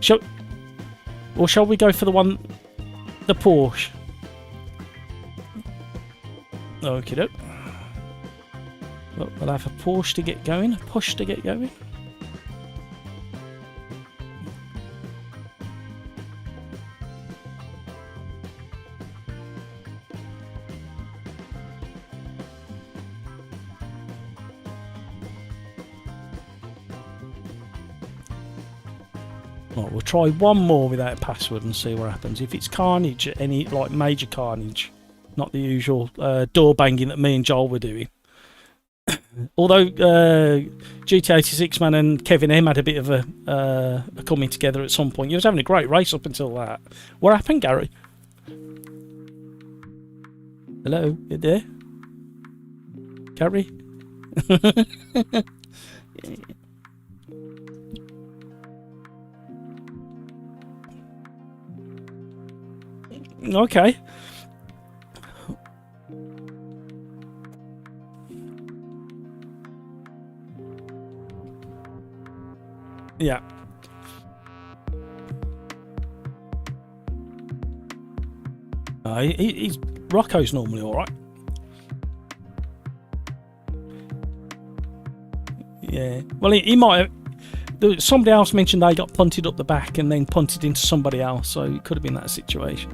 Shall we go for the Porsche? Okie doke. We'll have a Porsche to get going, a push to get going. Right, we'll try one more without a password and see what happens. If it's carnage, any like major carnage, not the usual door banging that me and Joel were doing. Although GT86 man and Kevin M had a bit of a coming together at some point. You was having a great race up until that. What happened, Gary? Hello, you there? Gary? Okay. Yeah. He's Rocco's normally all right. Yeah. Well, he might have. Somebody else mentioned they got punted up the back and then punted into somebody else, so it could have been that situation.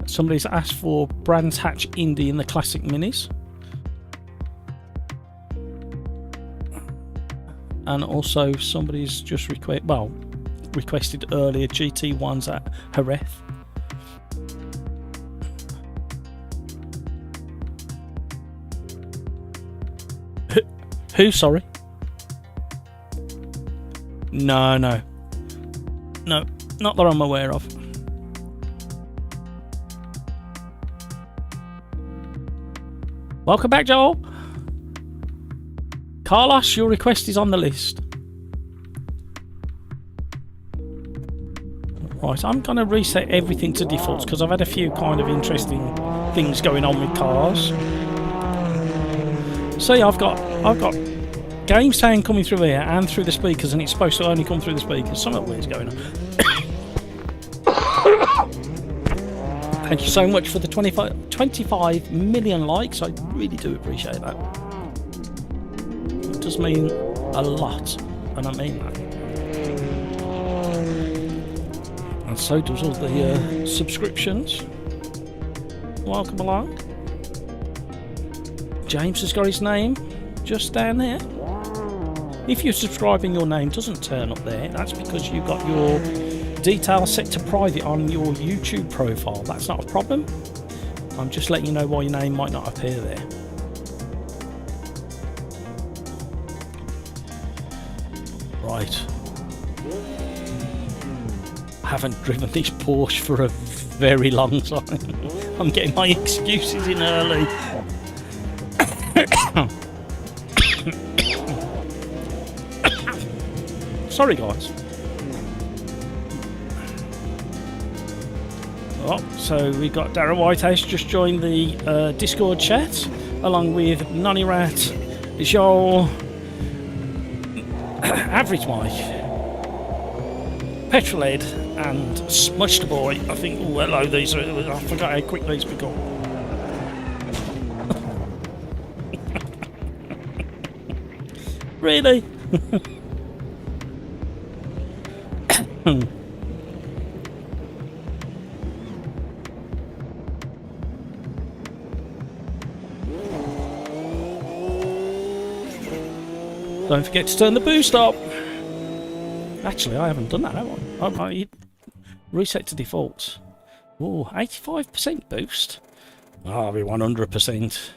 Somebody's asked for Brands Hatch Indy in the Classic Minis. And also somebody's just requested earlier GT1s at Jerez. Who, sorry? No, not that I'm aware of. Welcome back, Joel. Carlos, your request is on the list. Right, I'm going to reset everything to defaults because I've had a few kind of interesting things going on with cars. See, I've got game sound coming through here and through the speakers, and it's supposed to only come through the speakers. Something weird's going on. Thank you so much for the 25 million likes. I really do appreciate that. It does mean a lot, and I mean that. And so does all the subscriptions. Welcome along. James has got his name just down there. If you're subscribing, your name doesn't turn up there. That's because you've got your details set to private on your YouTube profile. That's not a problem. I'm just letting you know why your name might not appear there. Right. I haven't driven this Porsche for a very long time. I'm getting my excuses in early. Sorry guys. Oh, so we've got Darren Whitehouse just joined the Discord chat, along with Nonny Rat, Joel, Average Mike, Petrolhead, and Smushed Boy. I think, oh hello, these are, I forgot how quick these become. Really? Don't forget to turn the boost up. Actually, I haven't done that, have I? Reset to defaults. Oh, 85% boost. I'll be 100%.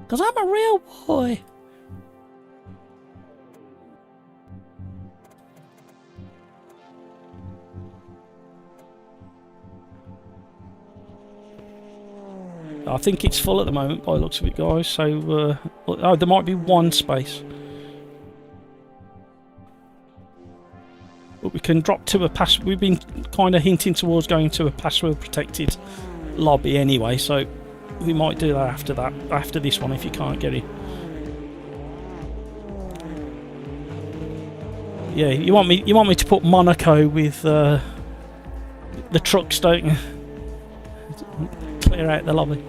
Because I'm a real boy. I think it's full at the moment by the looks of it, guys. So, oh, there might be one space. But we can drop to a pass. We've been kind of hinting towards going to a password protected lobby anyway, so we might do that after this one if you can't get it. Yeah, you want me to put Monaco with the trucks, don't you? Clear out the lobby.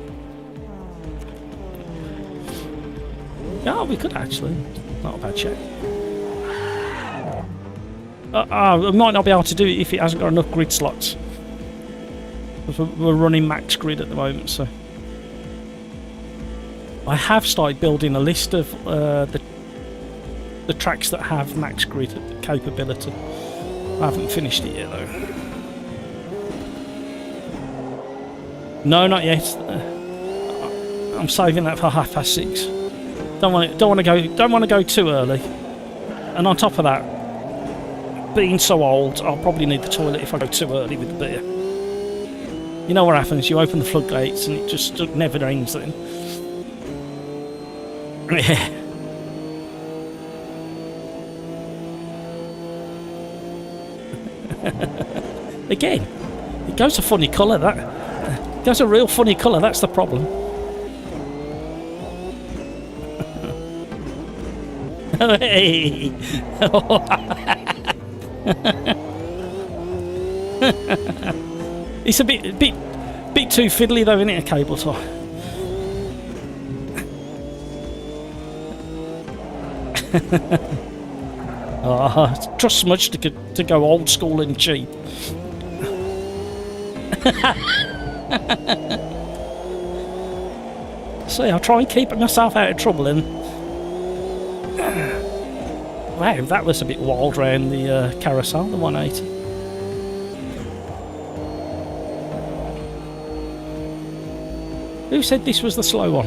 Yeah, we could actually. Not a bad check. We might not be able to do it if it hasn't got enough grid slots. We're running max grid at the moment, so I have started building a list of the tracks that have max grid capability. I haven't finished it yet though. No, not yet. I'm saving that for 6:30. Don't want to go too early. And on top of that, being so old, I'll probably need the toilet if I go too early with the beer. You know what happens? You open the floodgates and it just never ends then. Yeah. Again, it goes a funny colour. That it goes a real funny colour. That's the problem. Hey. It's a bit too fiddly though, isn't it? A cable tie. Oh, trust much to go old school and cheap. See, I'll try and keep myself out of trouble and... Wow, that was a bit wild round the carousel, the 180. Who said this was the slow one?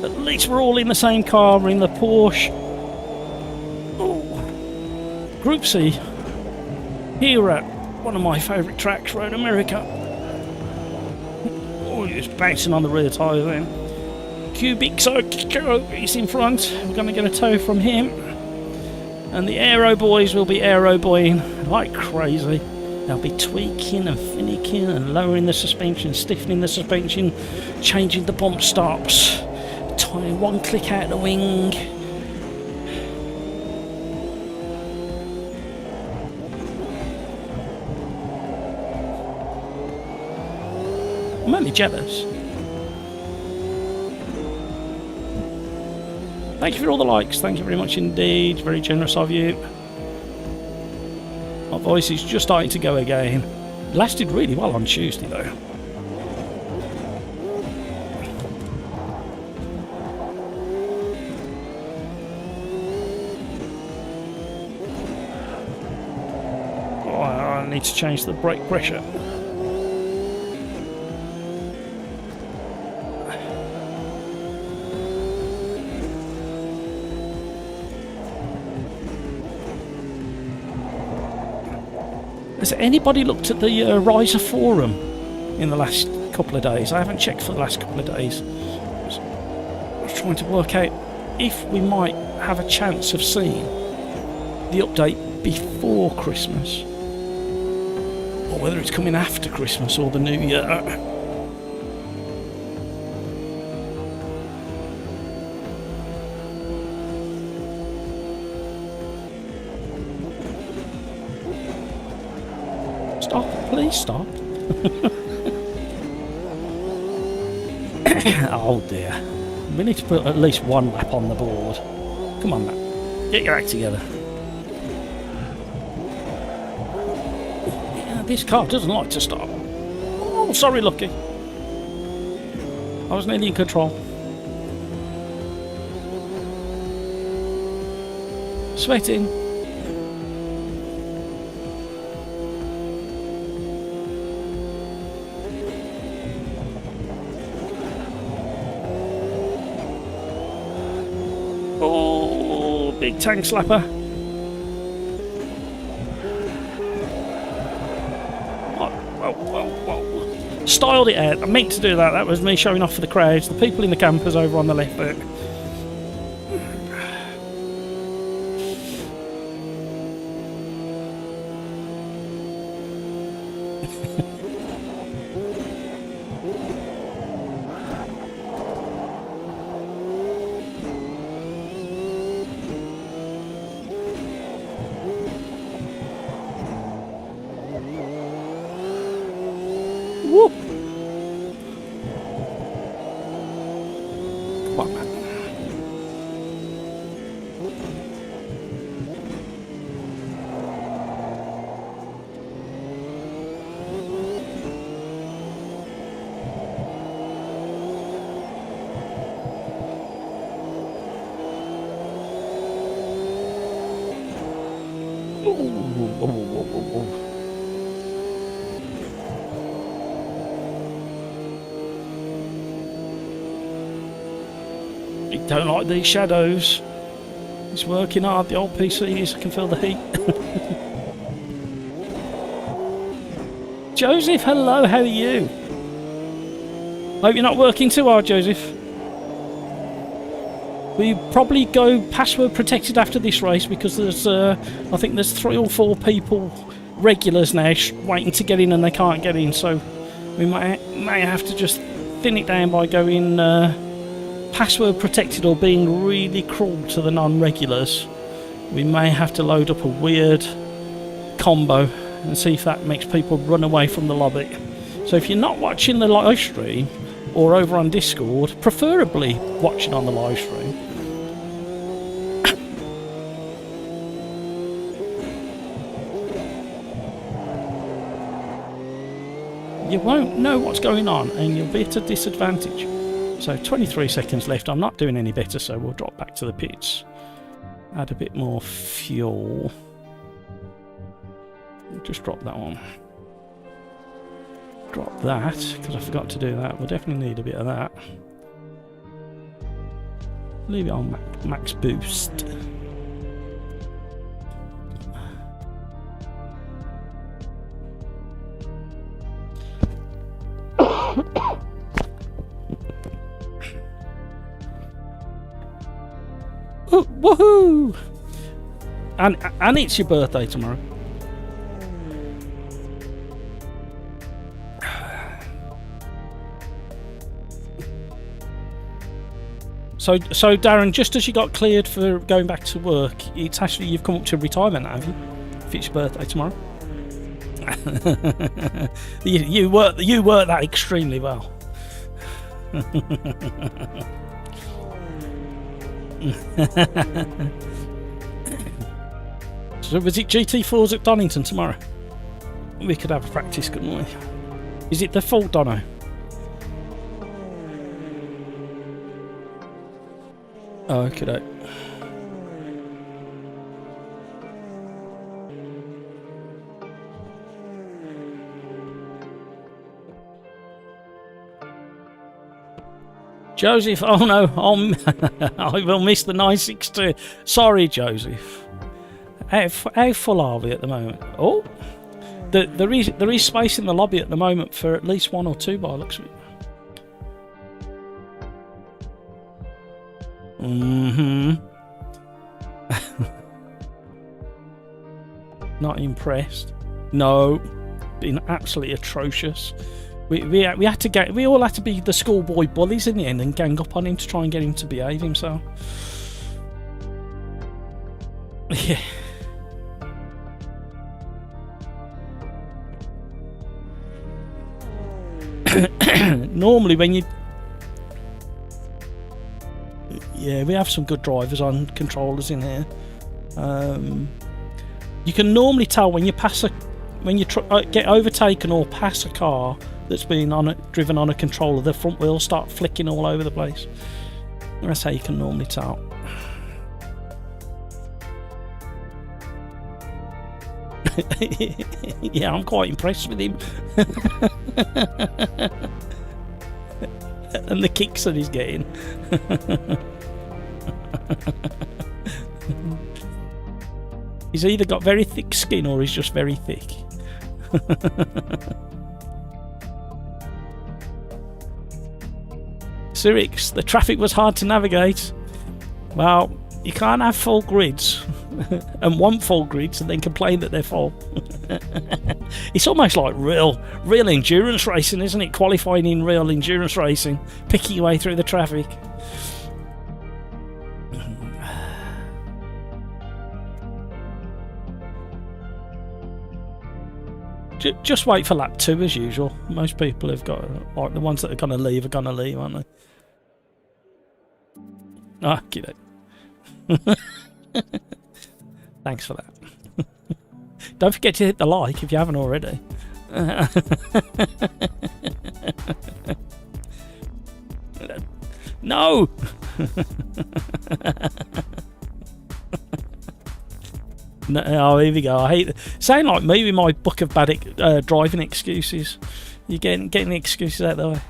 At least we're all in the same car, we're in the Porsche. Oh. Group C. Here at one of my favourite tracks, Road America. Oh, he's bouncing on the rear tyre then. Cubic Psycho is in front. We're going to get a tow from him. And the Aero boys will be Aero boying like crazy. They'll be tweaking and finicking and lowering the suspension, stiffening the suspension, changing the bump stops, tying one click out the wing. I'm only jealous. Thank you for all the likes. Thank you very much indeed. Very generous of you. My voice is just starting to go again. It lasted really well on Tuesday though. Oh, I need to change the brake pressure. Has anybody looked at the Riser forum in the last couple of days? I haven't checked for the last couple of days. I was trying to work out if we might have a chance of seeing the update before Christmas, or whether it's coming after Christmas or the New Year. Stop, please stop. Oh dear. We need to put at least one lap on the board. Come on now. Get your act together. Yeah, this car doesn't like to stop. Oh, sorry, Lucky. I was nearly in control. Sweating. Oh, big tank slapper. Whoa. Styled it out. I meant to do that. That was me showing off for the crowds. The people in the campers over on the left there. Woo! Come on, man. Ooh. Don't like these shadows. It's working hard, the old PCs. I can feel the heat. Joseph, hello, how are you? Hope you're not working too hard, Joseph. We probably go password protected after this race because there's, I think there's 3 or 4 people, regulars now, waiting to get in and they can't get in. So we may have to just thin it down by going password protected or being really cruel to the non-regulars. We may have to load up a weird combo and see if that makes people run away from the lobby. So if you're not watching the live stream or over on Discord, preferably watching on the live stream, you won't know what's going on and you'll be at a disadvantage. So 23 seconds left. I'm not doing any better, so we'll drop back to the pits. Add a bit more fuel. Just drop that one. Drop that, because I forgot to do that. We'll definitely need a bit of that. Leave it on max boost. Oh, woohoo! And it's your birthday tomorrow. So Darren, just as you got cleared for going back to work, it's actually you've come up to retirement, have you? If it's your birthday tomorrow. you work that extremely well. So was it GT4s at Donington tomorrow? We could have a practice, couldn't we? Is it the full Dono? Oh, okay. Joseph, oh no, I will miss the 962. Sorry, Joseph. How full are we at the moment? Oh, there is space in the lobby at the moment for at least 1 or 2 by the looks of it. Not impressed. No, been absolutely atrocious. We all had to be the schoolboy bullies in the end and gang up on him to try and get him to behave himself. Yeah. Normally when you... Yeah, we have some good drivers on controllers in here. You can normally tell when you pass when you get overtaken or pass a car that's been driven on a controller, the front wheels start flicking all over the place. That's how you can normally tell. Yeah, I'm quite impressed with him. And the kicks that he's getting. He's either got very thick skin or he's just very thick. Cyrix, the traffic was hard to navigate. Well, you can't have full grids and want full grids and then complain that they're full. It's almost like real endurance racing, isn't it? Qualifying in real endurance racing, picking your way through the traffic. Just wait for lap 2 as usual. Most people have got, like, the ones that are going to leave are going to leave, aren't they? Ah, get it. Thanks for that. Don't forget to hit the like if you haven't already. No! No, oh, here we go. I hate sound like me with my book of bad driving excuses. You're getting the excuses out of the way.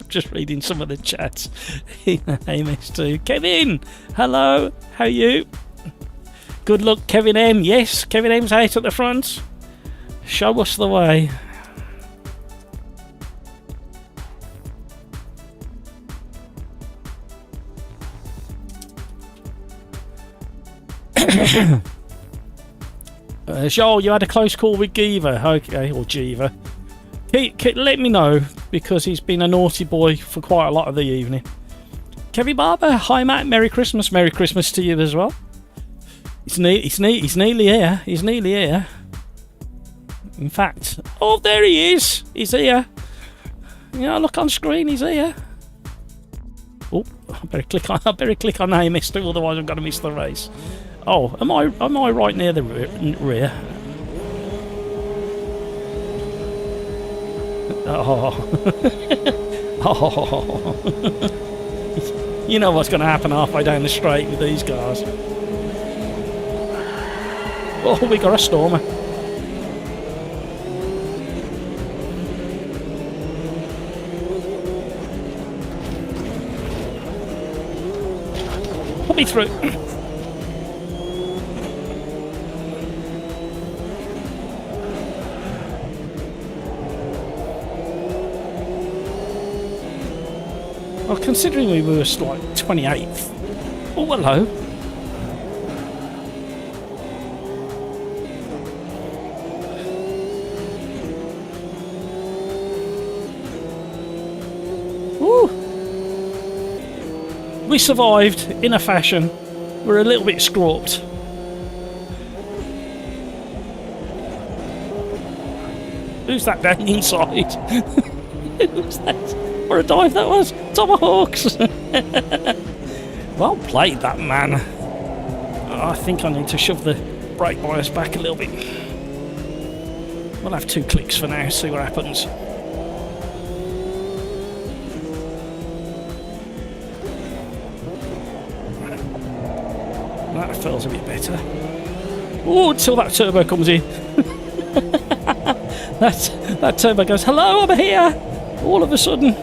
Just reading some of the chats. Hey, MS2. Kevin! Hello! How are you? Good luck, Kevin M. Yes, Kevin M's out at the front. Show us the way. Joel, you had a close call with Giva. Okay, or Jiva. Let me know, because he's been a naughty boy for quite a lot of the evening. Kevin Barber, hi Matt, Merry Christmas. Merry Christmas to you as well. He's nearly here. He's nearly here. In fact, oh, there he is. He's here. Yeah, look on screen. He's here. Oh, I better click on AMS2, otherwise I'm going to miss the race. Oh, am I right near the rear? Oh. Oh. You know what's going to happen halfway down the straight with these cars. Oh, we got a stormer. Put me through. Well, considering we were like 28th. Oh, hello. we survived in a fashion. We're a little bit scrawped. Who's that down inside? Who's that? What a dive that was! Tomahawks! Well played, that man. I think I need to shove the brake bias back a little bit. We'll have 2 clicks for now, see what happens. That feels a bit better. Oh, until that turbo comes in. that turbo goes, hello, I'm here! All of a sudden.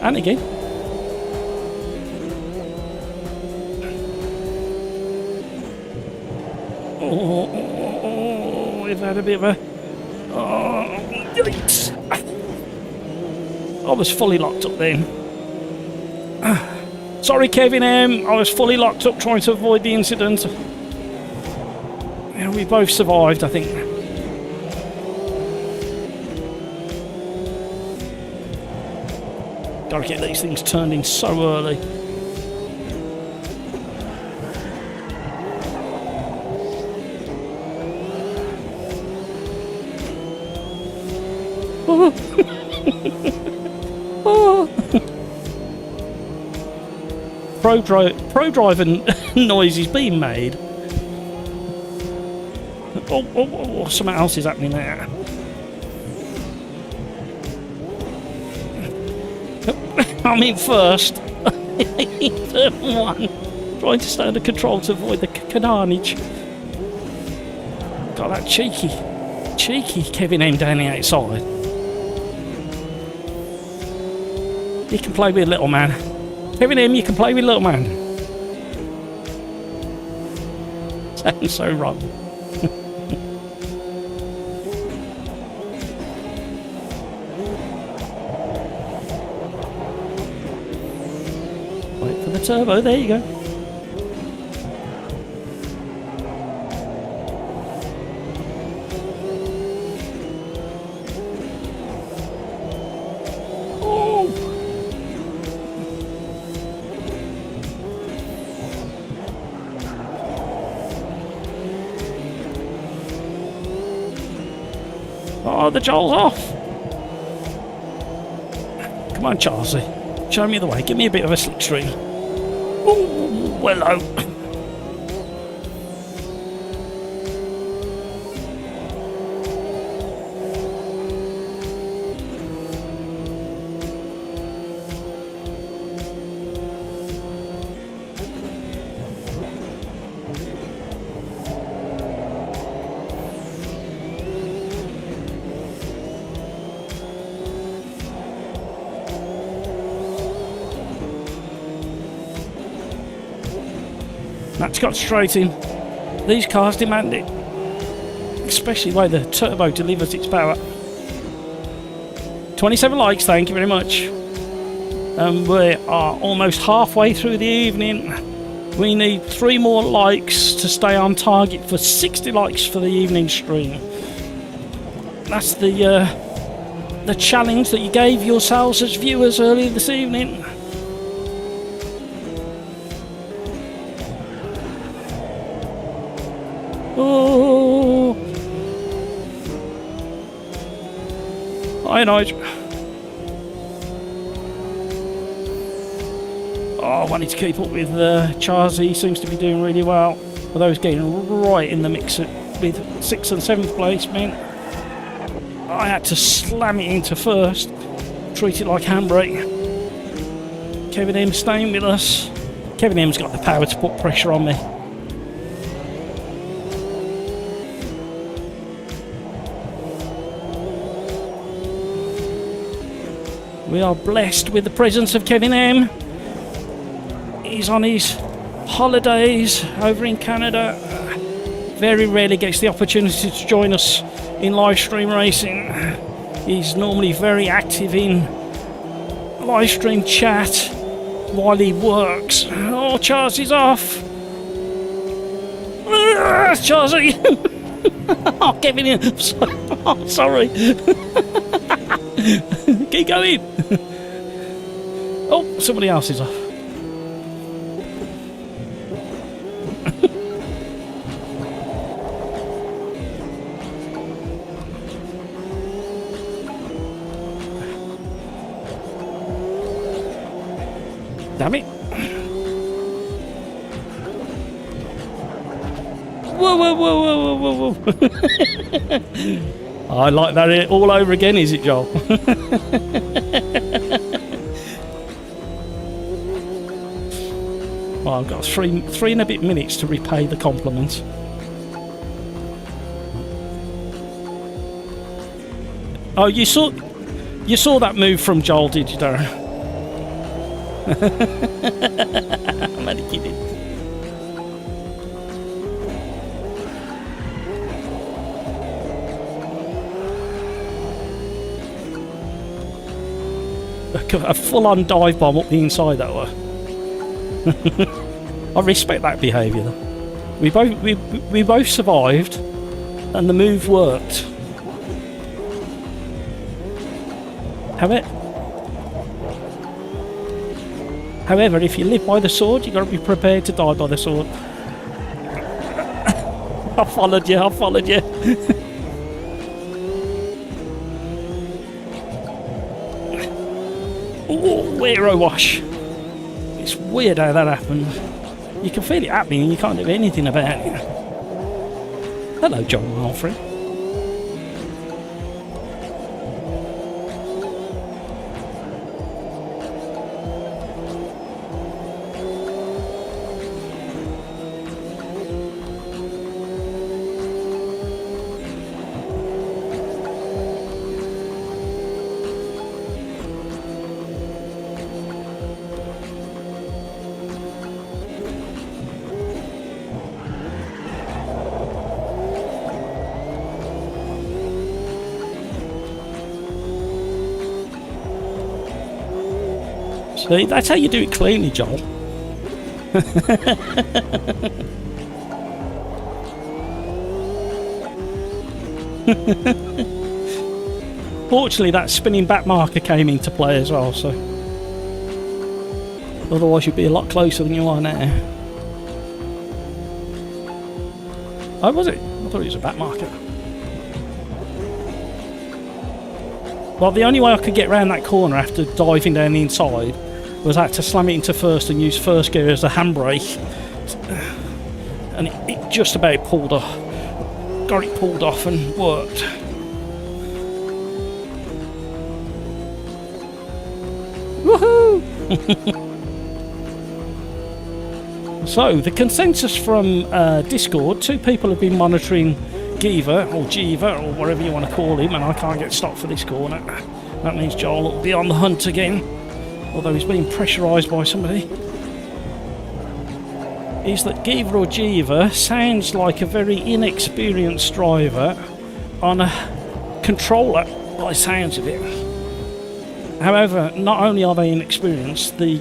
And again. Oh, we've had a bit of a... Oh, yikes. I was fully locked up then. Sorry, Kevin M. I was fully locked up trying to avoid the incident. Yeah, we both survived, I think. Gotta get these things turned in so early. Oh. Oh. Pro driver noise is being made. Oh, something else is happening there. I'm in first. Turn 1. Trying to stay under control to avoid the carnage. Got that cheeky Kevin M down the outside. You can play with little man. Kevin M, you can play with little man. Sounds so wrong. Wait for the turbo, there you go. Oh, the Joel's off. Come on, Charlesy. Show me the way. Give me a bit of a slipstream. Ooh, hello. That's got straight in. These cars demand it. Especially the way the turbo delivers its power. 27 likes, thank you very much. We are almost halfway through the evening. We need 3 more likes to stay on target for 60 likes for the evening stream. That's the challenge that you gave yourselves as viewers earlier this evening. Oh, hi Nigel. Oh, I wanted to keep up with Charles. He seems to be doing really well. Although he's getting right in the mix with 6th and 7th place, man. I had to slam it into first. Treat it like handbrake. Kevin M staying with us. Kevin M's got the power to put pressure on me. We are blessed with the presence of Kevin M. He's on his holidays over in Canada. Very rarely gets the opportunity to join us in live stream racing. He's normally very active in live stream chat while he works. Oh, Charles is off. Charlie. Oh, Kevin M. Oh, sorry. Keep going. Oh, somebody else is off. Damn it. Whoa, whoa, whoa, whoa, whoa, whoa. I like that all over again, is it, Joel? Well, I've got three and a bit minutes to repay the compliment. Oh, you saw that move from Joel, did you, Darren? I'm only kidding. A full-on dive bomb up the inside that way. I respect that behaviour though. We both survived and the move worked. However, if you live by the sword, you've got to be prepared to die by the sword. I followed you. Oh, aero wash. It's weird how that happened. You can feel it happening and you can't do anything about it. Hello, John Alfred. See, that's how you do it cleanly, Joel. Fortunately, that spinning back marker came into play as well, so otherwise you'd be a lot closer than you are now. Oh, was it? I thought it was a back marker. Well, the only way I could get around that corner after diving down the inside was I had to slam it into first and use first gear as a handbrake. And it just about pulled off. Got it pulled off and worked. Woohoo! So, the consensus from Discord, 2 people have been monitoring Giva, or Jiva, or whatever you want to call him, and I can't get stopped for this corner. That means Joel will be on the hunt again, although he's being pressurised by somebody. Is that Giva or Jiva sounds like a very inexperienced driver on a controller, by the sounds of it. However, not only are they inexperienced, the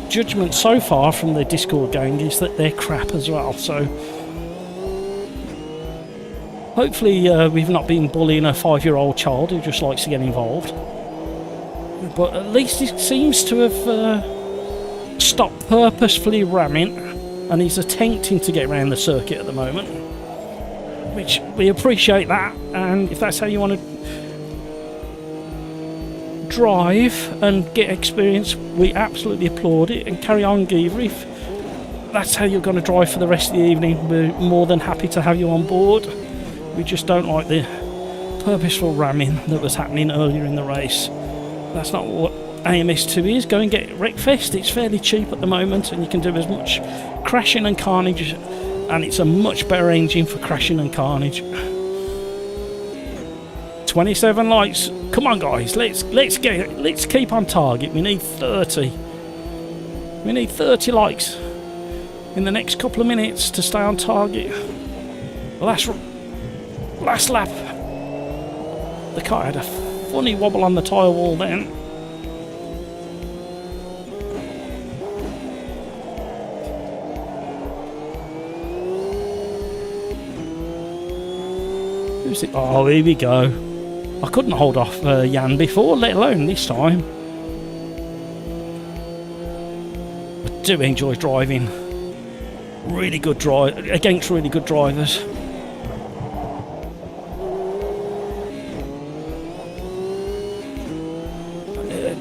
judgment so far from the Discord gang is that they're crap as well, so hopefully we've not been bullying a 5-year-old child who just likes to get involved. But at least he seems to have stopped purposefully ramming, and he's attempting to get around the circuit at the moment, which we appreciate that. And if that's how you want to drive and get experience, we absolutely applaud it, and carry on, Giva. If that's how you're going to drive for the rest of the evening, we're more than happy to have you on board. We just don't like the purposeful ramming that was happening earlier in the race. That's not what AMS2 is. Go and get Wreckfest. It's fairly cheap at the moment, and you can do as much crashing and carnage, and it's a much better engine for crashing and carnage. 27 likes. Come on, guys. Let's keep on target. We need 30. We need 30 likes in the next couple of minutes to stay on target. Last lap. The car had a funny wobble on the tyre wall then. Who's it? Oh, here we go. I couldn't hold off Jan before, let alone this time. do enjoy driving really good drive against really good drivers.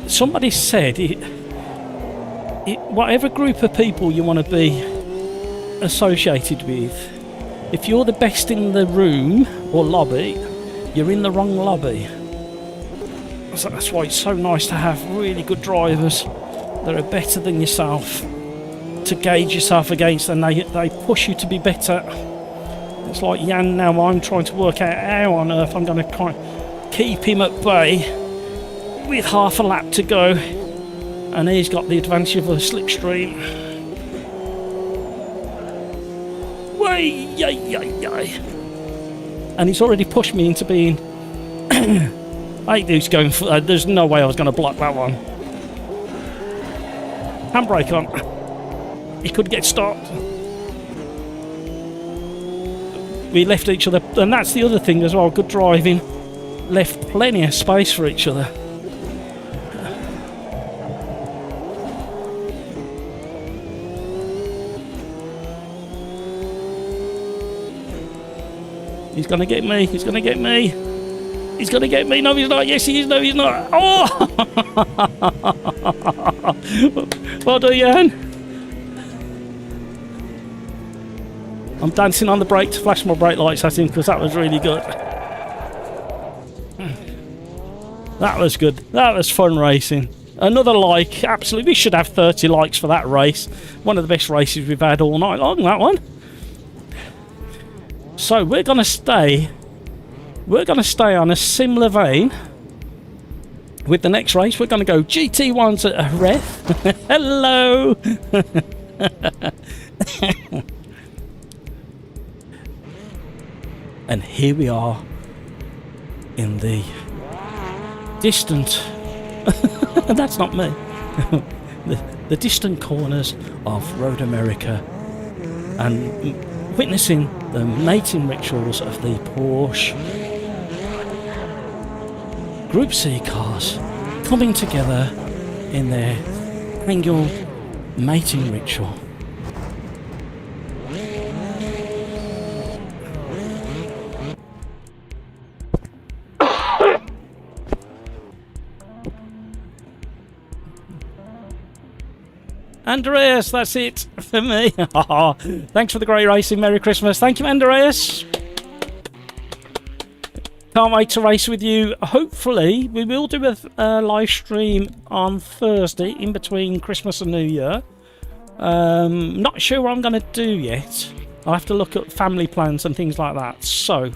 Somebody said whatever group of people you want to be associated with, if you're the best in the room or lobby, you're in the wrong lobby. So that's why it's so nice to have really good drivers that are better than yourself to gauge yourself against, and they push you to be better. It's like Jan now. I'm trying to work out how on earth I'm going to keep him at bay with half a lap to go, and he's got the advantage of a slipstream. Way, yay, yay, yay. And he's already pushed me into being. I think he's going for. There's no way I was going to block that one. Handbrake on. He could get stopped. We left each other, and that's the other thing as well. Good driving, left plenty of space for each other. He's gonna get me. He's gonna get me. He's gonna get me. No, he's not. Yes, he is. No, he's not. Oh! Well done, Jan. I'm dancing on the brake to flash my brake lights at him because that was really good. That was good. That was fun racing. Another like. Absolutely, we should have 30 likes for that race. One of the best races we've had all night long, that one. So we're gonna stay on a similar vein with the next race. We're gonna go GT1s at Jerez. Hello. And here we are in the distant that's not me. the distant corners of Road America, and witnessing the mating rituals of the Porsche Group C cars coming together in their annual mating ritual. Andreas, that's it for me. Thanks for the great racing. Merry Christmas. Thank you, Andreas. Can't wait to race with you. Hopefully, we will do a live stream on Thursday in between Christmas and New Year. Not sure what I'm going to do yet. I'll have to look at family plans and things like that. So,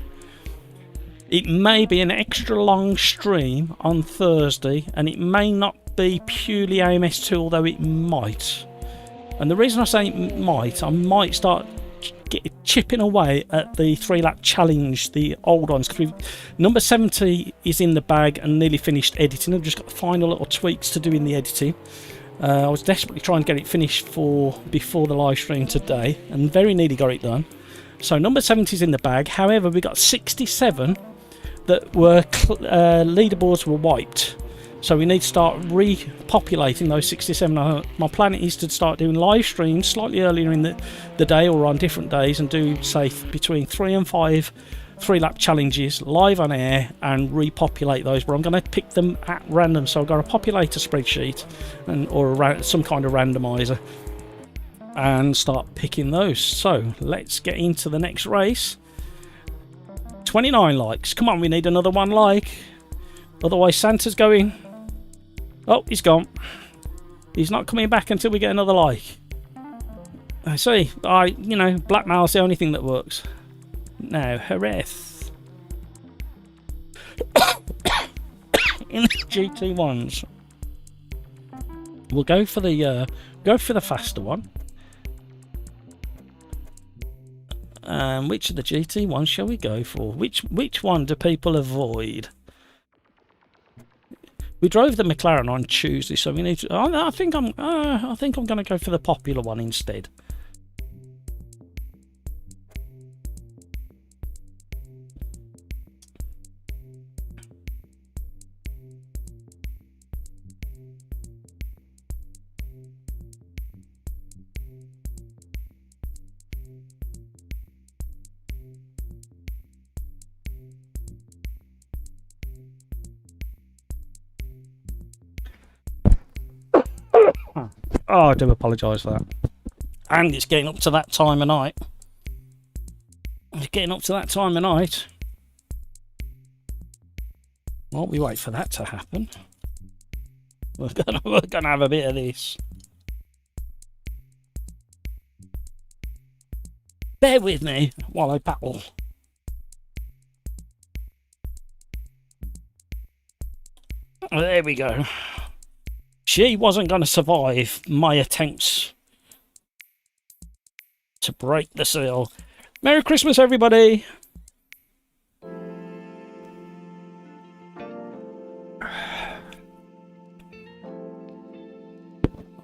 it may be an extra long stream on Thursday, and it may not be purely AMS2, although it might. And the reason I say it might, I might start chipping away at the 3-lap challenge, the old ones. Number 70 is in the bag and nearly finished editing. I've just got the final little tweaks to do in the editing. I was desperately trying to get it finished before the live stream today, and very nearly got it done. So number 70 is in the bag. However, we got 67 that were leaderboards were wiped. So we need to start repopulating those 67. My plan is to start doing live streams slightly earlier in the day or on different days, and do, say, between 3 and 5 3-lap challenges live on air and repopulate those. But I'm going to pick them at random. So I've got a populator spreadsheet or some kind of randomizer and start picking those. So let's get into the next race. 29 likes. Come on, we need another one like. Otherwise Santa's going. Oh, he's gone. He's not coming back until we get another like. I see. Blackmail's the only thing that works. Now, Jerez. In the GT1s. We'll go for the faster one. Which of the GT1s shall we go for? Which one do people avoid? We drove the McLaren on Tuesday, so we need to. I think I'm going to go for the popular one instead. Oh, I do apologise for that. And it's getting up to that time of night. It's getting up to that time of night. While we wait for that to happen, we're gonna have a bit of this. Bear with me while I battle. There we go. She wasn't going to survive my attempts to break the seal. Merry Christmas, everybody!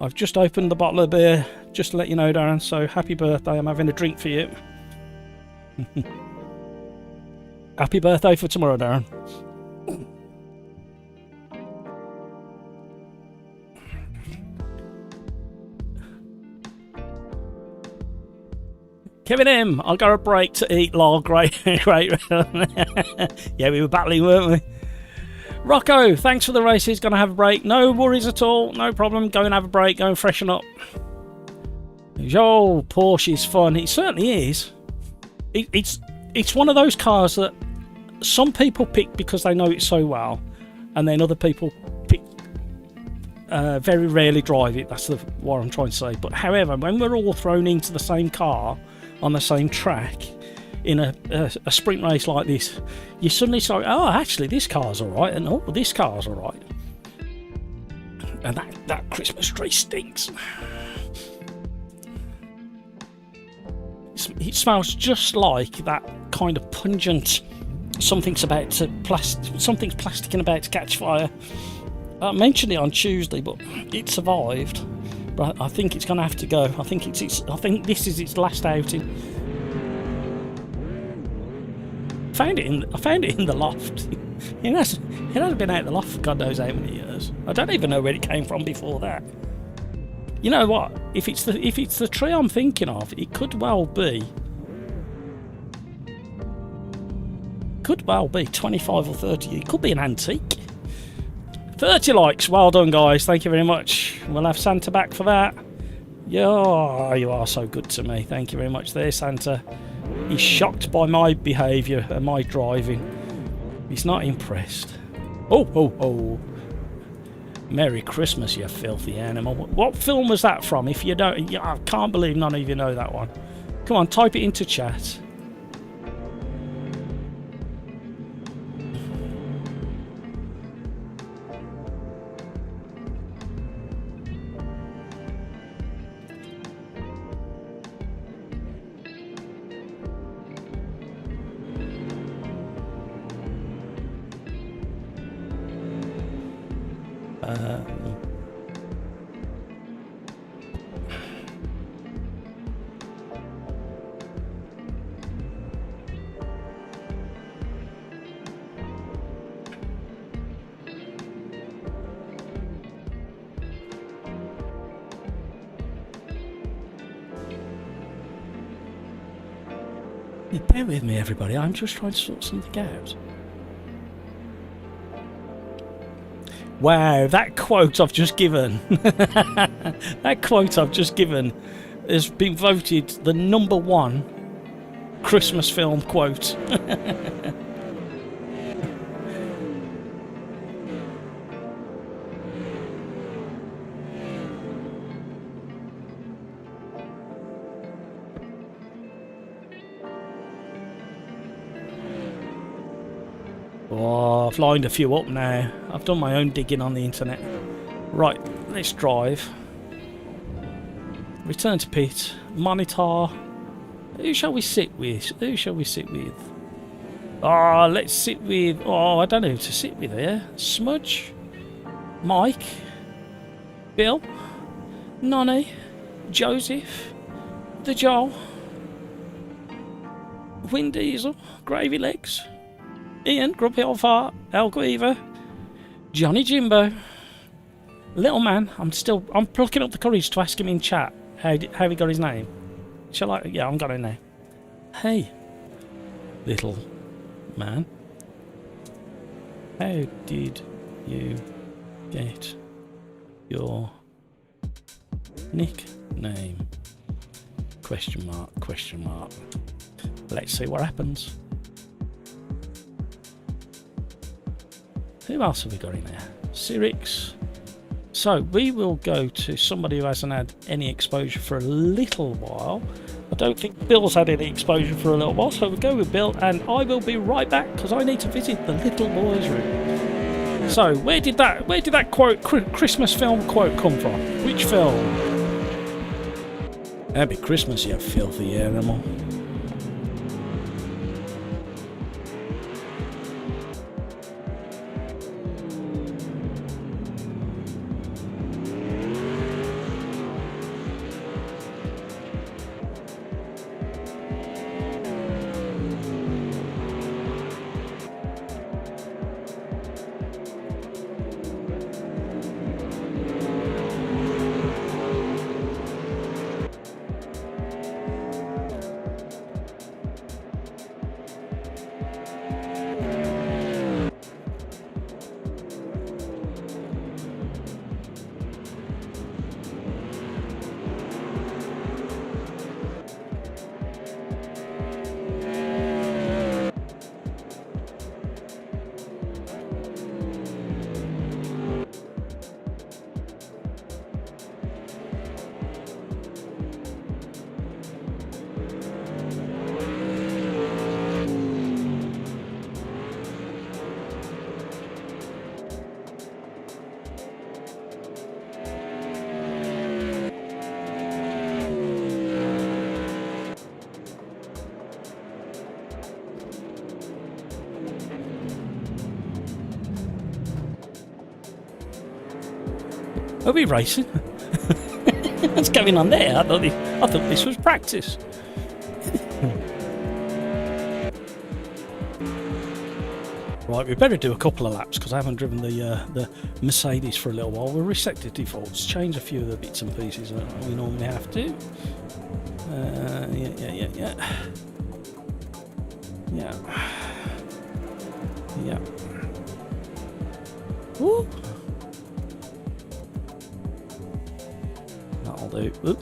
I've just opened the bottle of beer, just to let you know, Darren, so happy birthday. I'm having a drink for you. Happy birthday for tomorrow, Darren. Kevin M, I'll go a break to eat lol. Great. Yeah, we were battling, weren't we? Rocco, thanks for the races. Gonna have a break. No worries at all. No problem. Go and have a break. Go and freshen up. Oh, Porsche is fun. It certainly is. It's one of those cars that some people pick because they know it so well, and then other people pick very rarely drive it. That's what I'm trying to say. But however, when we're all thrown into the same car on the same track in a sprint race like this, you suddenly say, oh, actually this car's alright, and oh, this car's alright, and that Christmas tree stinks. It smells just like that kind of pungent something's plastic and about to catch fire. I mentioned it on Tuesday, but it survived. But I think it's going to have to go. I think this is its last outing. I found it in the loft. It hasn't been out the loft for God knows how many years. I don't even know where it came from before that. You know what? If it's the tree I'm thinking of, it could well be 25 or 30. It could be an antique. 30 likes. Well done, guys. Thank you very much. We'll have Santa back for that. Yeah, you are so good to me. Thank you very much there, Santa. He's shocked by my behaviour and my driving. He's not impressed. Oh. Merry Christmas, you filthy animal. What film was that from? If you don't... I can't believe none of you know that one. Come on, type it into chat. Bear with me, everybody. I'm just trying to sort something out. Wow, that quote I've just given, has been voted the #1 Christmas film quote. Oh, I've lined a few up now. I've done my own digging on the internet. Right, let's drive. Return to pit. Monitor. Who shall we sit with? Oh, let's sit with... Oh, I don't know who to sit with here. Smudge. Mike. Bill. Nonny. Joseph. The Joel. Vin Diesel. Gravy Legs. Ian, Grumpy Old Fart, El Guiva, Johnny Jimbo, Little Man. I'm plucking up the courage to ask him in chat how he got his name. Shall I? Yeah, I'm got it now. Hey, little man, how did you get your Nickname. Question mark, question mark. Let's see what happens. Who else have we got in there? Sirix. So we will go to somebody who hasn't had any exposure for a little while. I don't think Bill's had any exposure for a little while, so we'll go with Bill, and I will be right back because I need to visit the little boy's room. So where did that quote, Christmas film quote, come from? Which film? Happy Christmas, you filthy animal. Are we racing? What's going on there? I thought this was practice. Right, we better do a couple of laps because I haven't driven the Mercedes for a little while. We'll reset the defaults, change a few of the bits and pieces that we normally have to. Yeah. Woo! That'll do. Oop.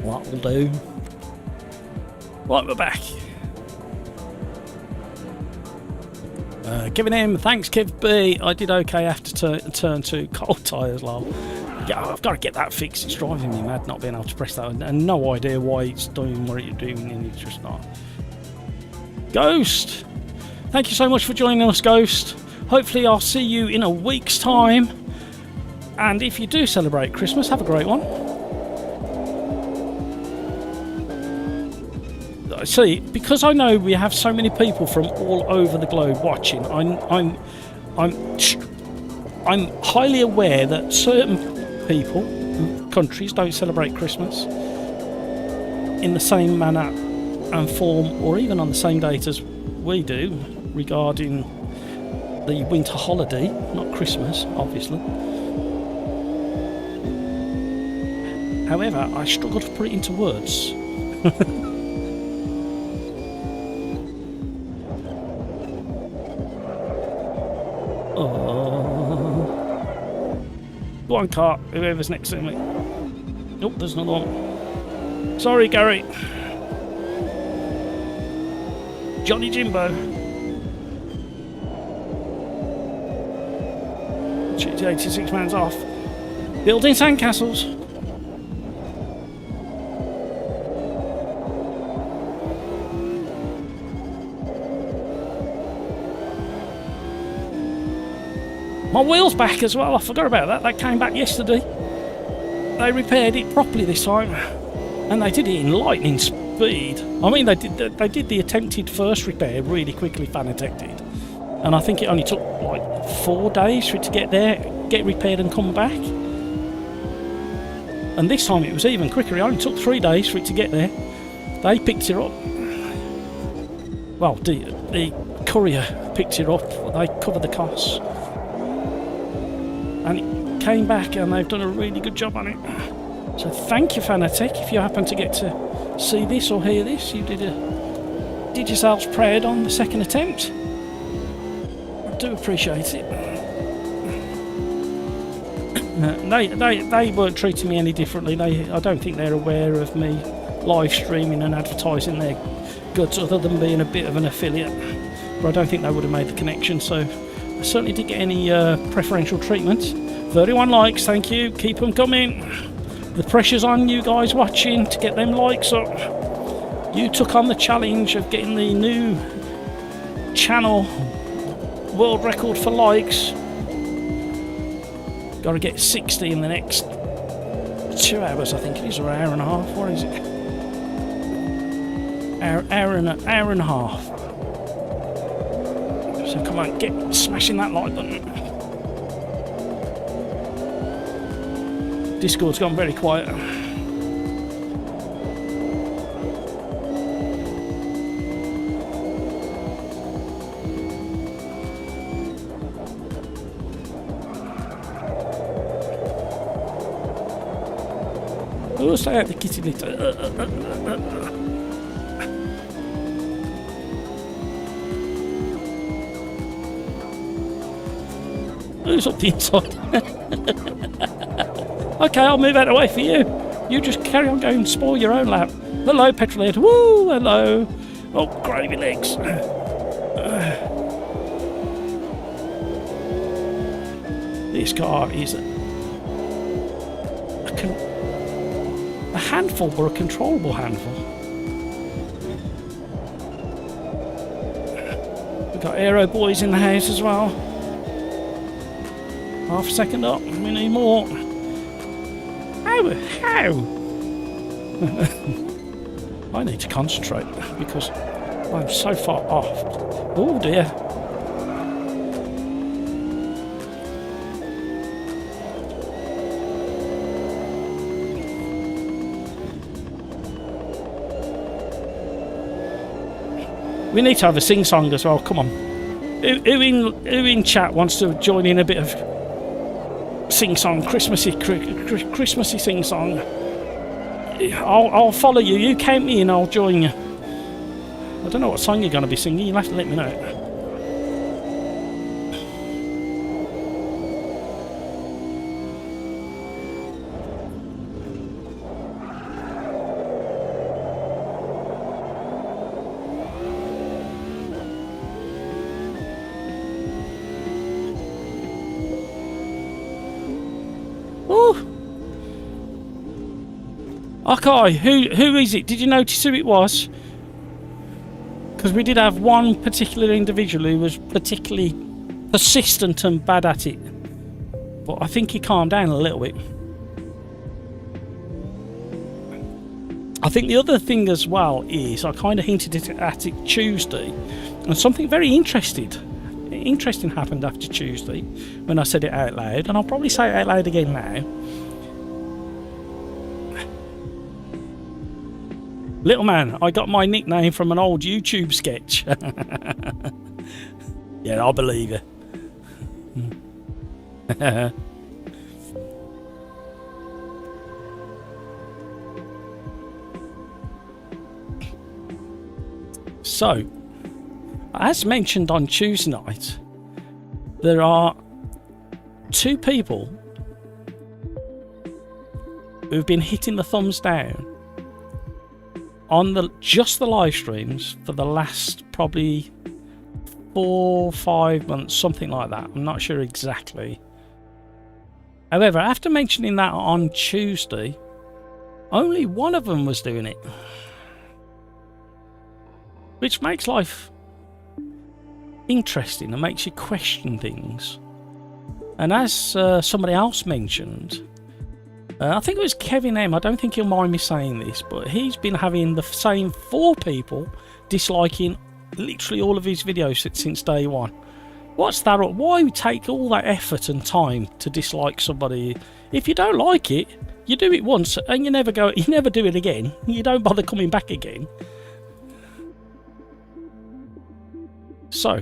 That'll do. Right, we're back. Giving him thanks, Kev B. I did okay after turn 2 cold tyres, lol. Yeah, I've got to get that fixed. It's driving me mad not being able to press that, and no idea why it's doing what it's doing, and it's just not. Ghost, thank you so much for joining us, Ghost. Hopefully I'll see you in a week's time, and if you do celebrate Christmas, have a great one. See, because I know we have so many people from all over the globe watching, I'm highly aware that certain people, countries, don't celebrate Christmas in the same manner and form, or even on the same date as we do, regarding the winter holiday, not Christmas, obviously. However, I struggle to put it into words. Go on, car, whoever's next to me. Nope, there's another one. Sorry, Gary. Johnny Jimbo. 86 man's off. Building sandcastles. My wheel's back as well. I forgot about that. That came back yesterday. They repaired it properly this time, and they did it in lightning speed. I mean, they did the attempted first repair really quickly. Fanatec did, and I think it only took like 4 days for it to get there, get repaired, and come back. And this time it was even quicker. It only took 3 days for it to get there. They picked it up. Well, the courier picked it up. They covered the costs. And it came back, and they've done a really good job on it. So thank you, Fanatec. If you happen to get to see this or hear this, you did yourselves proud on the second attempt. I do appreciate it. They weren't treating me any differently. I don't think they're aware of me live streaming and advertising their goods other than being a bit of an affiliate. But I don't think they would have made the connection, so I certainly didn't get any preferential treatment. 31 likes, thank you, keep them coming. The pressure's on you guys watching to get them likes up. You took on the challenge of getting the new channel world record for likes. Got to get 60 in the next 2 hours, I think it is, or hour and a half. What is it? Hour and a half. So come on, get smashing that like button. Discord's gone very quiet. Oh, stay out the kitty litter. Who's up the inside? Okay, I'll move out of the way for you. You just carry on going and spoil your own lap. Hello, Petrolhead. Woo, hello. Oh, gravy legs. This car is a handful, or a controllable handful. We've got Aero Boys in the house as well. Half a second up, we need more. How? I need to concentrate because I'm so far off. Oh dear. We need to have a sing-song as well, come on. Who in chat wants to join in a bit of sing-song, Christmassy sing-song? I'll follow you, you count me in, I'll join you. I don't know what song you're going to be singing, you'll have to let me know. Okay, who is it? Did you notice who it was? Because we did have one particular individual who was particularly persistent and bad at it. But I think he calmed down a little bit. I think the other thing as well is, I kind of hinted at it Tuesday, and something very interesting happened after Tuesday when I said it out loud, and I'll probably say it out loud again now. Little man, I got my nickname from an old YouTube sketch. Yeah, I believe it. So, as mentioned on Tuesday night, there are 2 people who've been hitting the thumbs down on just the live streams for the last probably 4 or 5 months, something like that. I'm not sure exactly. However, after mentioning that on Tuesday, only one of them was doing it, which makes life interesting and makes you question things. And as somebody else mentioned, I think it was Kevin M. I don't think he'll mind me saying this, but he's been having the same 4 people disliking literally all of his videos since day one. What's that? Why take all that effort and time to dislike somebody? If you don't like it, you do it once and you never do it again. You don't bother coming back again. So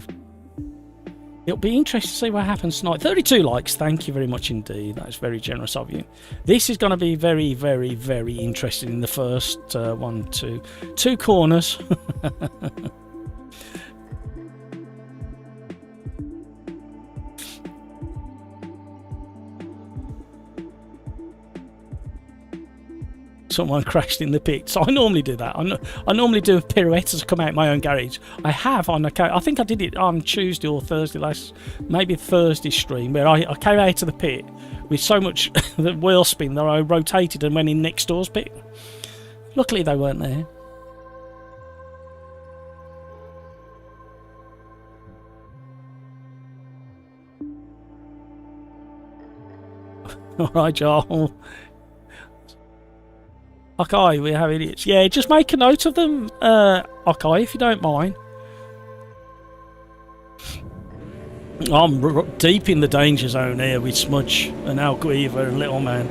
it'll be interesting to see what happens tonight. 32 likes, thank you very much indeed. That's very generous of you. This is going to be very, very, very interesting in the first 2 corners. someone crashed in the pit. So I normally do that. I normally do a pirouette as I come out my own garage. I have on I think I did it on Tuesday or Thursday maybe Thursday stream, where I came out of the pit with so much the wheel spin that I rotated and went in next door's pit. Luckily they weren't there. Alright, Joel. Okay, we have idiots. Yeah, just make a note of them, okay, if you don't mind. I'm deep in the danger zone here with Smudge and Alguiva and Little Man.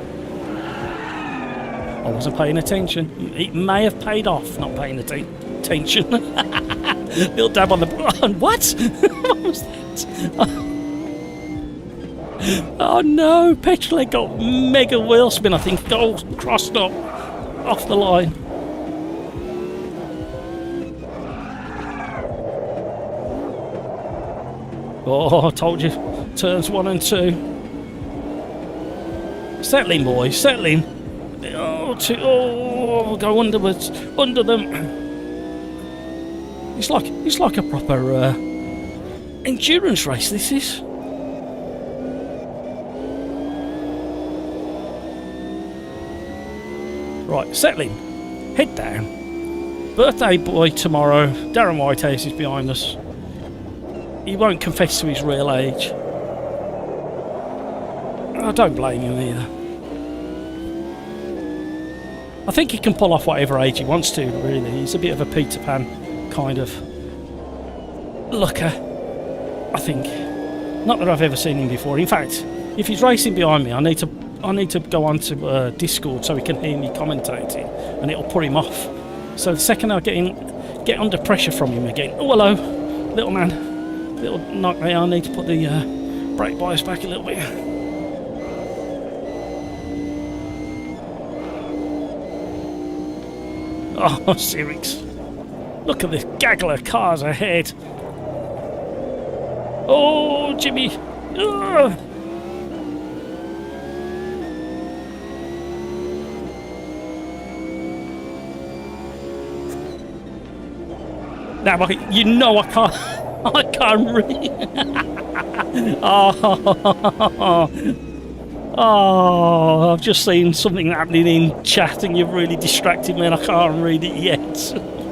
I wasn't paying attention. It may have paid off not paying attention. Little dab on the... What? What was that? Oh no, Petrol got mega wheel spin, I think. Got all crossed up off the line. Oh, I told you. Turns 1 and 2. Settling, boys, settling. Oh, we'll go underwards, under them. It's like a proper endurance race, this is. Right, settling. Head down. Birthday boy tomorrow. Darren Whitehouse is behind us. He won't confess to his real age. I don't blame him either. I think he can pull off whatever age he wants to, really. He's a bit of a Peter Pan kind of looker, I think. Not that I've ever seen him before. In fact, if he's racing behind me, I need to go on to Discord so he can hear me commentating, and it'll put him off. So the second I get under pressure from him again, oh hello, little man, little knock me, I need to put the brake bias back a little bit. Oh, Sirix, look at this gaggle of cars ahead. Oh, Jimmy. Ugh. Now, you know I can't. I can't read. Oh, I've just seen something happening in chat, and you've really distracted me, and I can't read it yet.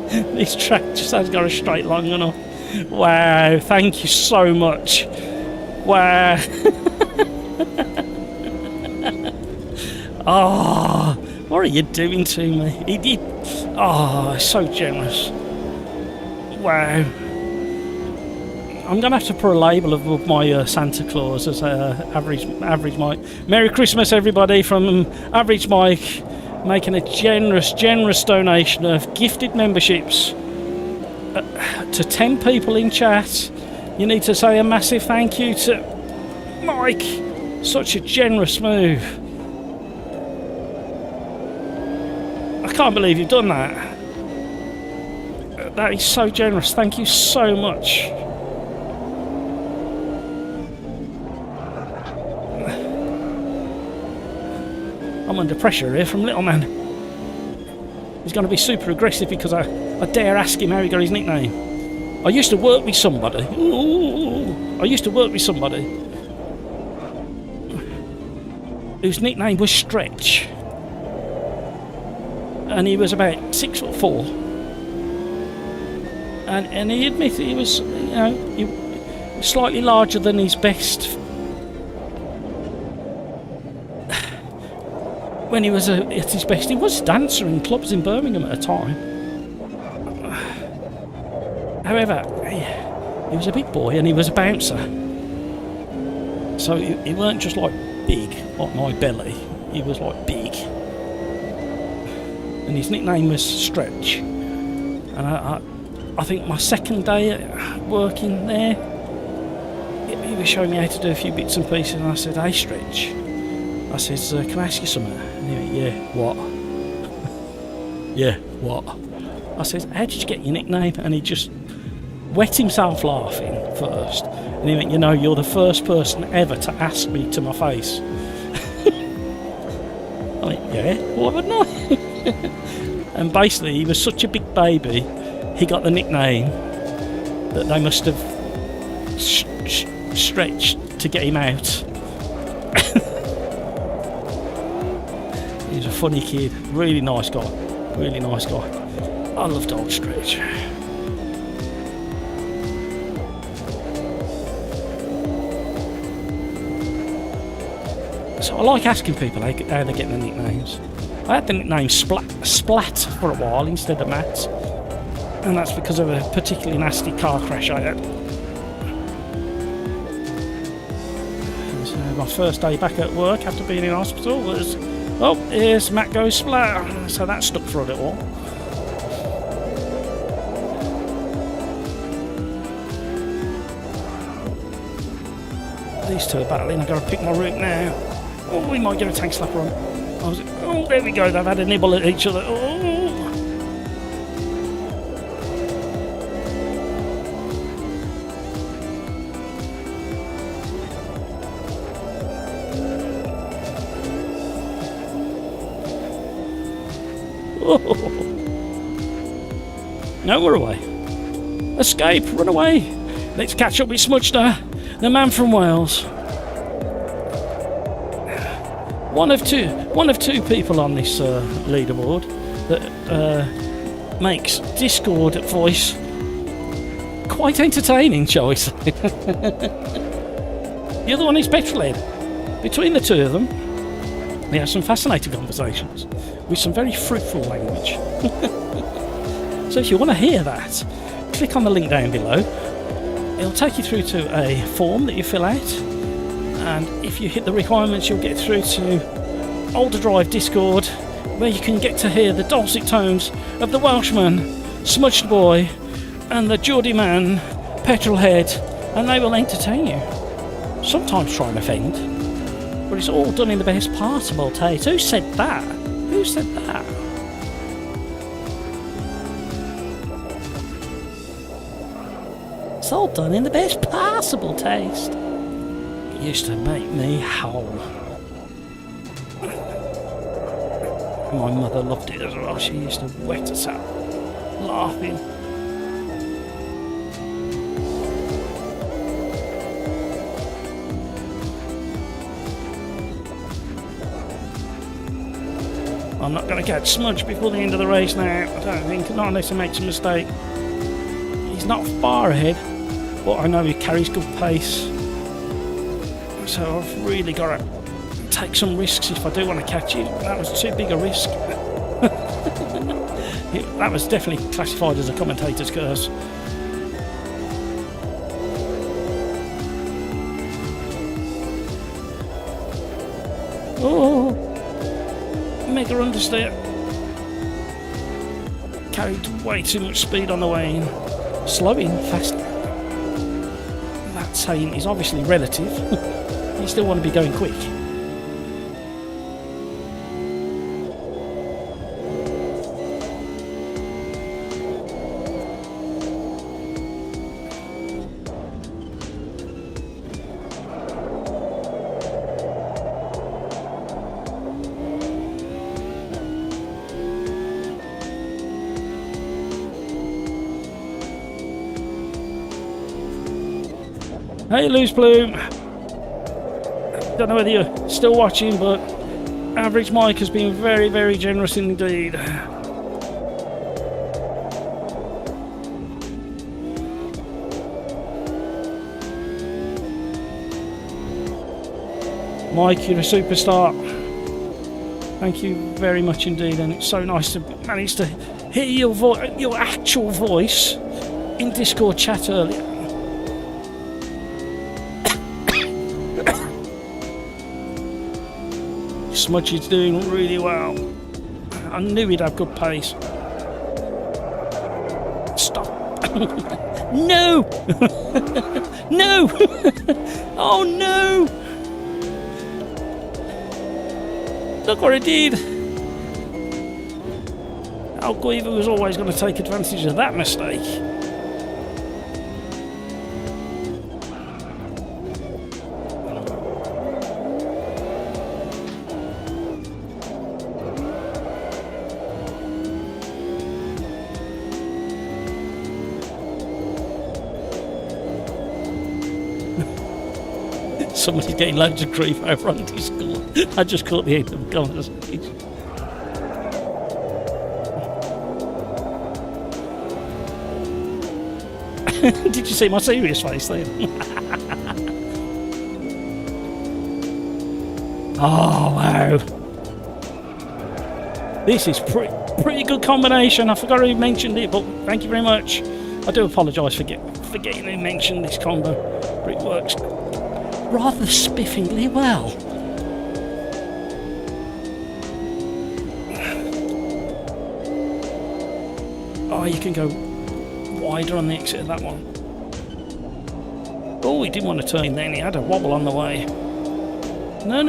This track just hasn't got a straight long enough. Wow! Thank you so much. Wow. Oh, what are you doing to me? He did. Oh, so generous. Wow. I'm going to have to put a label of my Santa Claus as Average Mike. Merry Christmas, everybody, from Average Mike, making a generous donation of gifted memberships to 10 people in chat. You need to say a massive thank you to Mike. Such a generous move. I can't believe you've done that. That is so generous. Thank you so much. I'm under pressure here from Little Man. He's going to be super aggressive because I dare ask him how he got his nickname. I used to work with somebody. I used to work with somebody whose nickname was Stretch. And he was about 6'4". And he admitted he was, he was slightly larger than his best when he was at his best. He was a dancer in clubs in Birmingham at a time. However, he was a big boy and he was a bouncer. So he weren't just like big, like my belly. He was like big. And his nickname was Stretch. And I think my second day working there, he was showing me how to do a few bits and pieces, and I said, "Hey, Stretch," I said, "Can I ask you something?" And he went, "Yeah, what?" "Yeah, what?" I said, "How did you get your nickname?" And he just wet himself laughing first, and he went, "You're the first person ever to ask me to my face." I went, "Yeah, why wouldn't I?" And basically, he was such a big baby, he got the nickname that they must have stretched to get him out. He's a funny kid, really nice guy, really nice guy. I loved old Stretch. So I like asking people how they get their nicknames. I had the nickname Splat for a while instead of Matt, and that's because of a particularly nasty car crash I had. So my first day back at work after being in hospital was, oh, here's Matt goes Splat. So that stuck for a little while. These two are battling. I've got to pick my route now. Oh, we might get a tank slapper on. Oh, there we go. They've had a nibble at each other. Oh. No, we're away. Escape, run away. Let's catch up with Smudgster, the man from Wales. One of two people on this leaderboard that makes Discord voice quite entertaining, shall we say. The other one is Petrolhead. Between the two of them, they have some fascinating conversations with some very fruitful language. So if you want to hear that, click on the link down below. It'll take you through to a form that you fill out, and if you hit the requirements, you'll get through to OlderDrive Discord, where you can get to hear the dulcet tones of the Welshman, Smudged Boy, and the Geordie man, Petrolhead, and they will entertain you. Sometimes try and offend, but it's all done in the best possible taste. Who said that? Who said that? It's all done in the best possible taste. It used to make me howl. My mother loved it as well. She used to wet us out laughing. I'm not going to catch Smudge before the end of the race now. I don't think, not unless he makes a mistake. He's not far ahead, but I know he carries good pace. So I've really got to take some risks if I do want to catch it. That was too big a risk. That was definitely classified as a commentator's curse. Oh, mega understeer. Carried way too much speed on the way in. Slowing fast. That saying is obviously relative. You still want to be going quick. Hey, Loose Plume. Don't know whether you're still watching, but Average Mike has been very, very generous indeed. Mike, you're a superstar. Thank you very much indeed, and it's so nice to manage to hear your actual voice in Discord chat earlier. Smudge is doing really well. I knew he'd have good pace. Stop. No! No! Oh no! Look what I did! Al Guiva was always going to take advantage of that mistake. Somebody's getting loads of grief over on Discord. I just caught the end of the conversation. Did you see my serious face then? Oh, wow. This is pretty good combination. I forgot who mentioned it, but thank you very much. I do apologise for forgetting to mention this combo, but it works rather spiffingly well. Oh, you can go wider on the exit of that one. Oh, he didn't want to turn in then. He had a wobble on the way. No.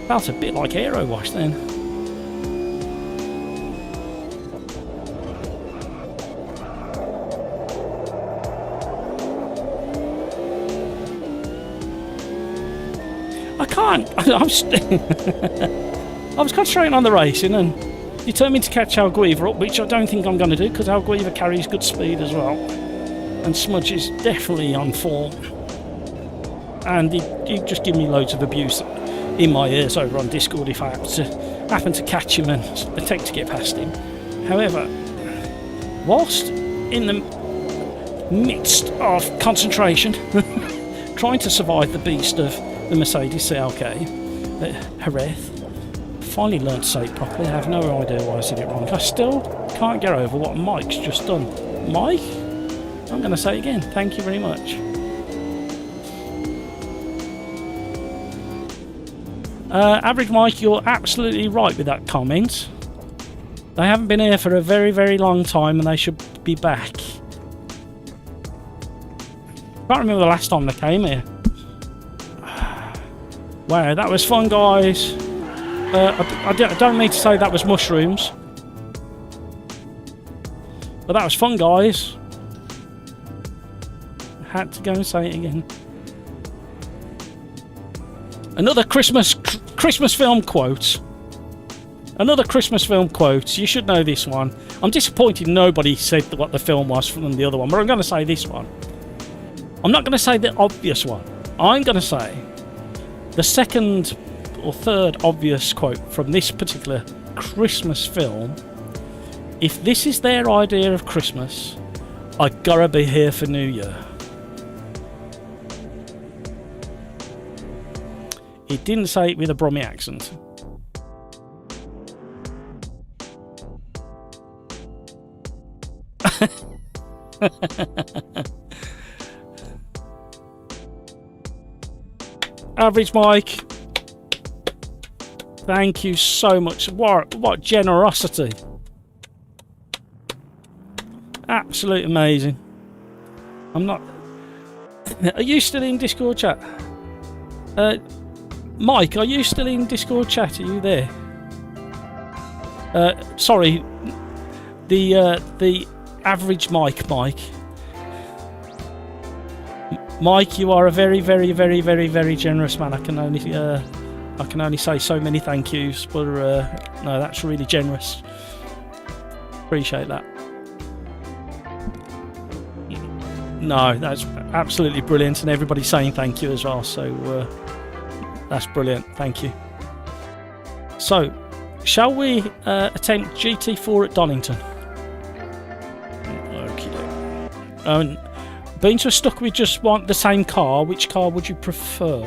Felt a bit like aero wash then. I can't. I was concentrating on the racing and determined to catch Alguiva up, which I don't think I'm going to do because Alguiva carries good speed as well. And Smudge is definitely on form. And he just give me loads of abuse in my ears over on Discord if I happen to catch him and attempt to get past him. However, whilst in the midst of concentration, trying to survive the beast of the Mercedes CLK at Jerez, finally learned to say it properly. I have no idea why I said it wrong. I still can't get over what Mike's just done. Mike? I'm going to say it again. Thank you very much. Average Mike, you're absolutely right with that comment. They haven't been here for a very, very long time and they should be back. Can't remember the last time they came here. Wow, that was fun, guys. I don't mean to say that was mushrooms. But that was fun, guys. Had to go and say it again. Another Christmas film quote. Another Christmas film quote. You should know this one. I'm disappointed nobody said what the film was from the other one, but I'm going to say this one. I'm not going to say the obvious one. I'm going to say the second or third obvious quote from this particular Christmas film. If this is their idea of Christmas, I gotta be here for New Year. He didn't say it with a Brummy accent. Average Mike, thank you so much. What generosity. Absolutely amazing. I'm not... Are you still in Discord chat? Mike, are you still in Discord chat? Are you there? Sorry, the average Mike. Mike, you are a very, very, very, very, very generous man. I can only say so many thank yous, but no, that's really generous. Appreciate that. No, that's absolutely brilliant, and everybody's saying thank you as well. So that's brilliant. Thank you. So, shall we attempt GT4 at Donington? Okay. Being so stuck with just the same car, which car would you prefer?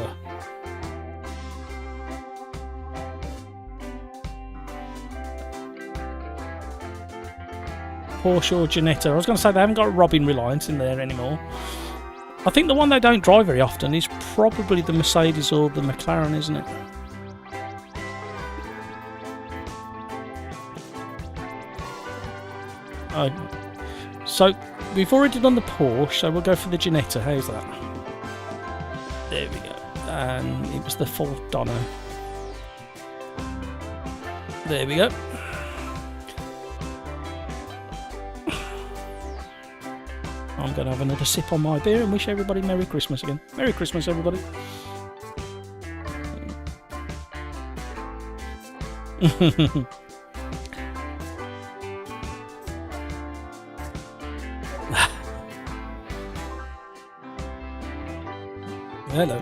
Porsche or Ginetta? I was going to say they haven't got a Robin Reliance in there anymore. I think the one they don't drive very often is probably the Mercedes or the McLaren, isn't it? So we've already done the Porsche, so we'll go for the Ginetta. How's that? There we go. And it was the Ford Donna. There we go. I'm going to have another sip on my beer and wish everybody Merry Christmas again. Merry Christmas, everybody. Hello.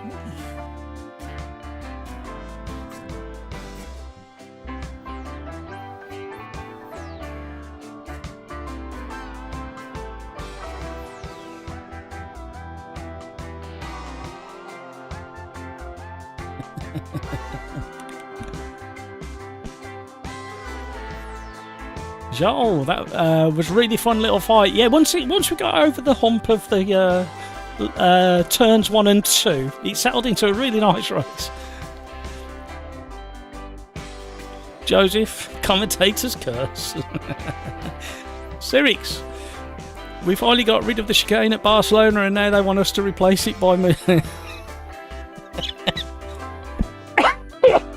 Oh, that was really fun little fight. Yeah, once we got over the hump of the turns 1 and 2, it settled into a really nice race. Joseph, commentator's curse. Sirix, we finally got rid of the chicane at Barcelona, and now they want us to replace it by me.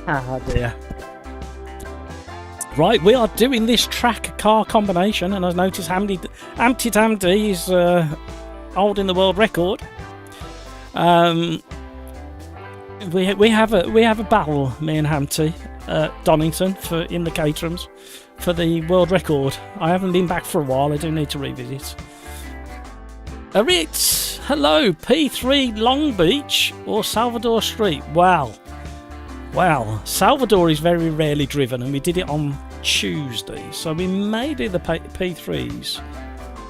Ah dear. Right, we are doing this track car combination, and I've noticed Ampty Tamty is holding the world record. We have a battle, me and Hampty, Donington in the Caterhams for the world record. I haven't been back for a while. I do need to revisit. Ritz, hello, P3 Long Beach or Salvador Street? Wow, Salvador is very rarely driven, and we did it on Tuesday, so we may do the P3s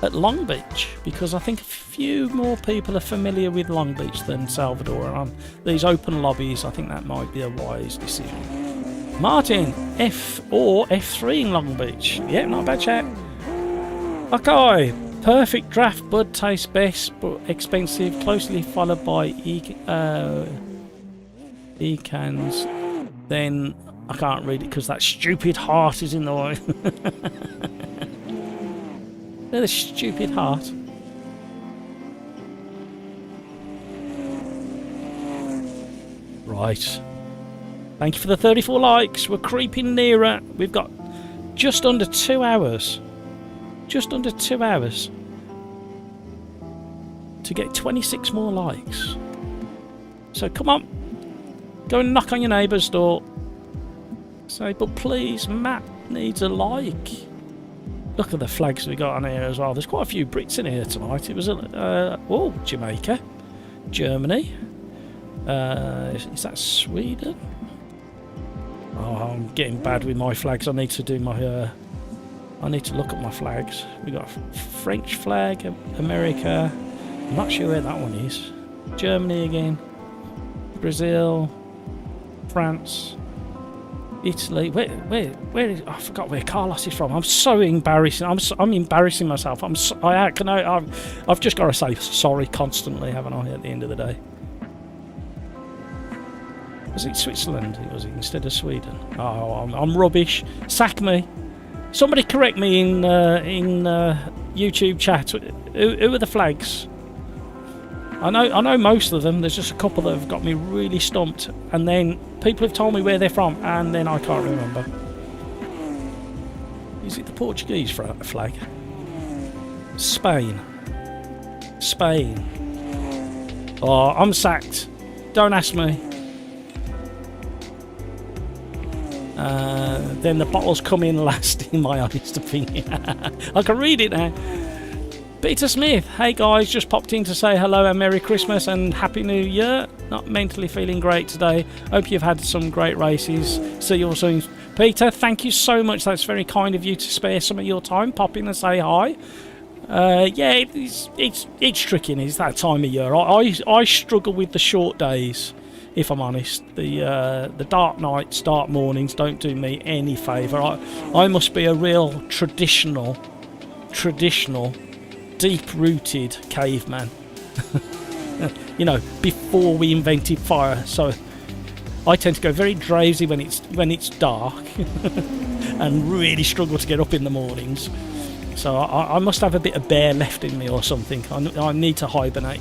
at Long Beach, because I think a few more people are familiar with Long Beach than Salvador, and on these open lobbies I think that might be a wise decision. Martin, F or F3 in Long Beach. Yeah, not a bad chat. Okay, perfect draft bud tastes best but expensive, closely followed by Ecans. Then I can't read it because that stupid heart is in the way. There's a stupid heart. Right. Thank you for the 34 likes. We're creeping nearer. We've got just under 2 hours. Just under 2 hours to get 26 more likes. So come on. Go and knock on your neighbour's door. Say, but please, Matt needs a like. Look at the flags we got on here as well. There's quite a few Brits in here tonight. It was Jamaica, Germany. Is that Sweden? Oh, I'm getting bad with my flags. I need to do my. I need to look at my flags. We got a French flag, America. I'm not sure where that one is. Germany again. Brazil. France, Italy. Where is? I forgot where Carlos is from. I'm so embarrassing. I'm embarrassing myself. I've just got to say sorry constantly, haven't I? At the end of the day, was it Switzerland? Was it instead of Sweden? Oh, I'm rubbish. Sack me. Somebody correct me in YouTube chat. Who are the flags? I know most of them. There's just a couple that have got me really stumped, and then people have told me where they're from, and then I can't remember. Is it the Portuguese flag? Spain. Oh, I'm sacked. Don't ask me. Then the bottles come in last, in my honest opinion. I can read it now. Peter Smith, hey guys, just popped in to say hello and Merry Christmas and Happy New Year. Not mentally feeling great today. Hope you've had some great races. See you all soon. Peter, thank you so much. That's very kind of you to spare some of your time. Pop in and say hi. Yeah, it's tricky. It's that time of year. I struggle with the short days, if I'm honest. The dark nights, dark mornings don't do me any favour. I must be a real traditional, deep-rooted caveman. You know, before we invented fire. So I tend to go very drowsy when it's dark and really struggle to get up in the mornings. So I must have a bit of bear left in me or something. I need to hibernate.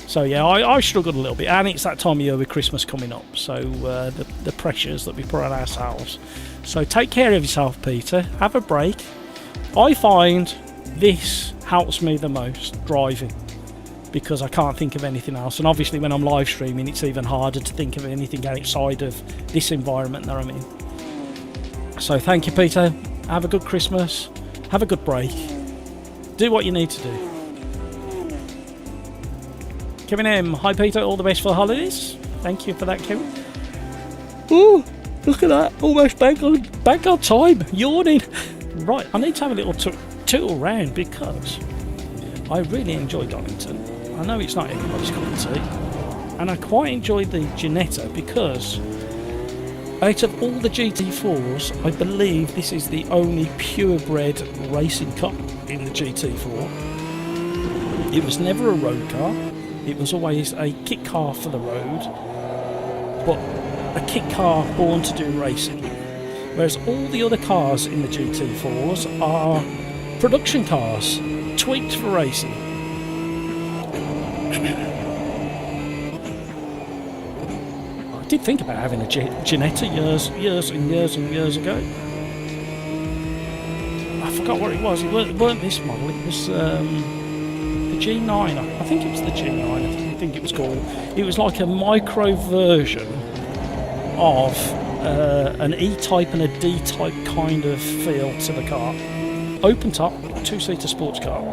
So yeah, I struggled a little bit, and it's that time of year with Christmas coming up, so the pressures that we put on ourselves. So take care of yourself, Peter. Have a break. I find this helps me the most, driving, because I can't think of anything else, and obviously when I'm live streaming it's even harder to think of anything outside of this environment that I'm in. So thank you, Peter. Have a good Christmas, have a good break, do what you need to do. Kevin M. Hi, Peter. All the best for the holidays. Thank you for that, Kevin. Ooh, look at that. Almost back on time. Yawning. Right, I need to have a little tool round because I really enjoy Donington. I know it's not everybody's cup of tea. And I quite enjoyed the Ginetta because out of all the GT4s, I believe this is the only purebred racing car in the GT4. It was never a road car. It was always a kit car for the road, but a kit car born to do racing. Whereas all the other cars in the GT4s are production cars, tweaked for racing. I did think about having a Ginetta years ago. I forgot what it was. It weren't this model. It was the G9. I think it was the G9. I think it was called. It was like a micro version of an E-Type and a D-Type kind of feel to the car. Open top, 2-seater sports car.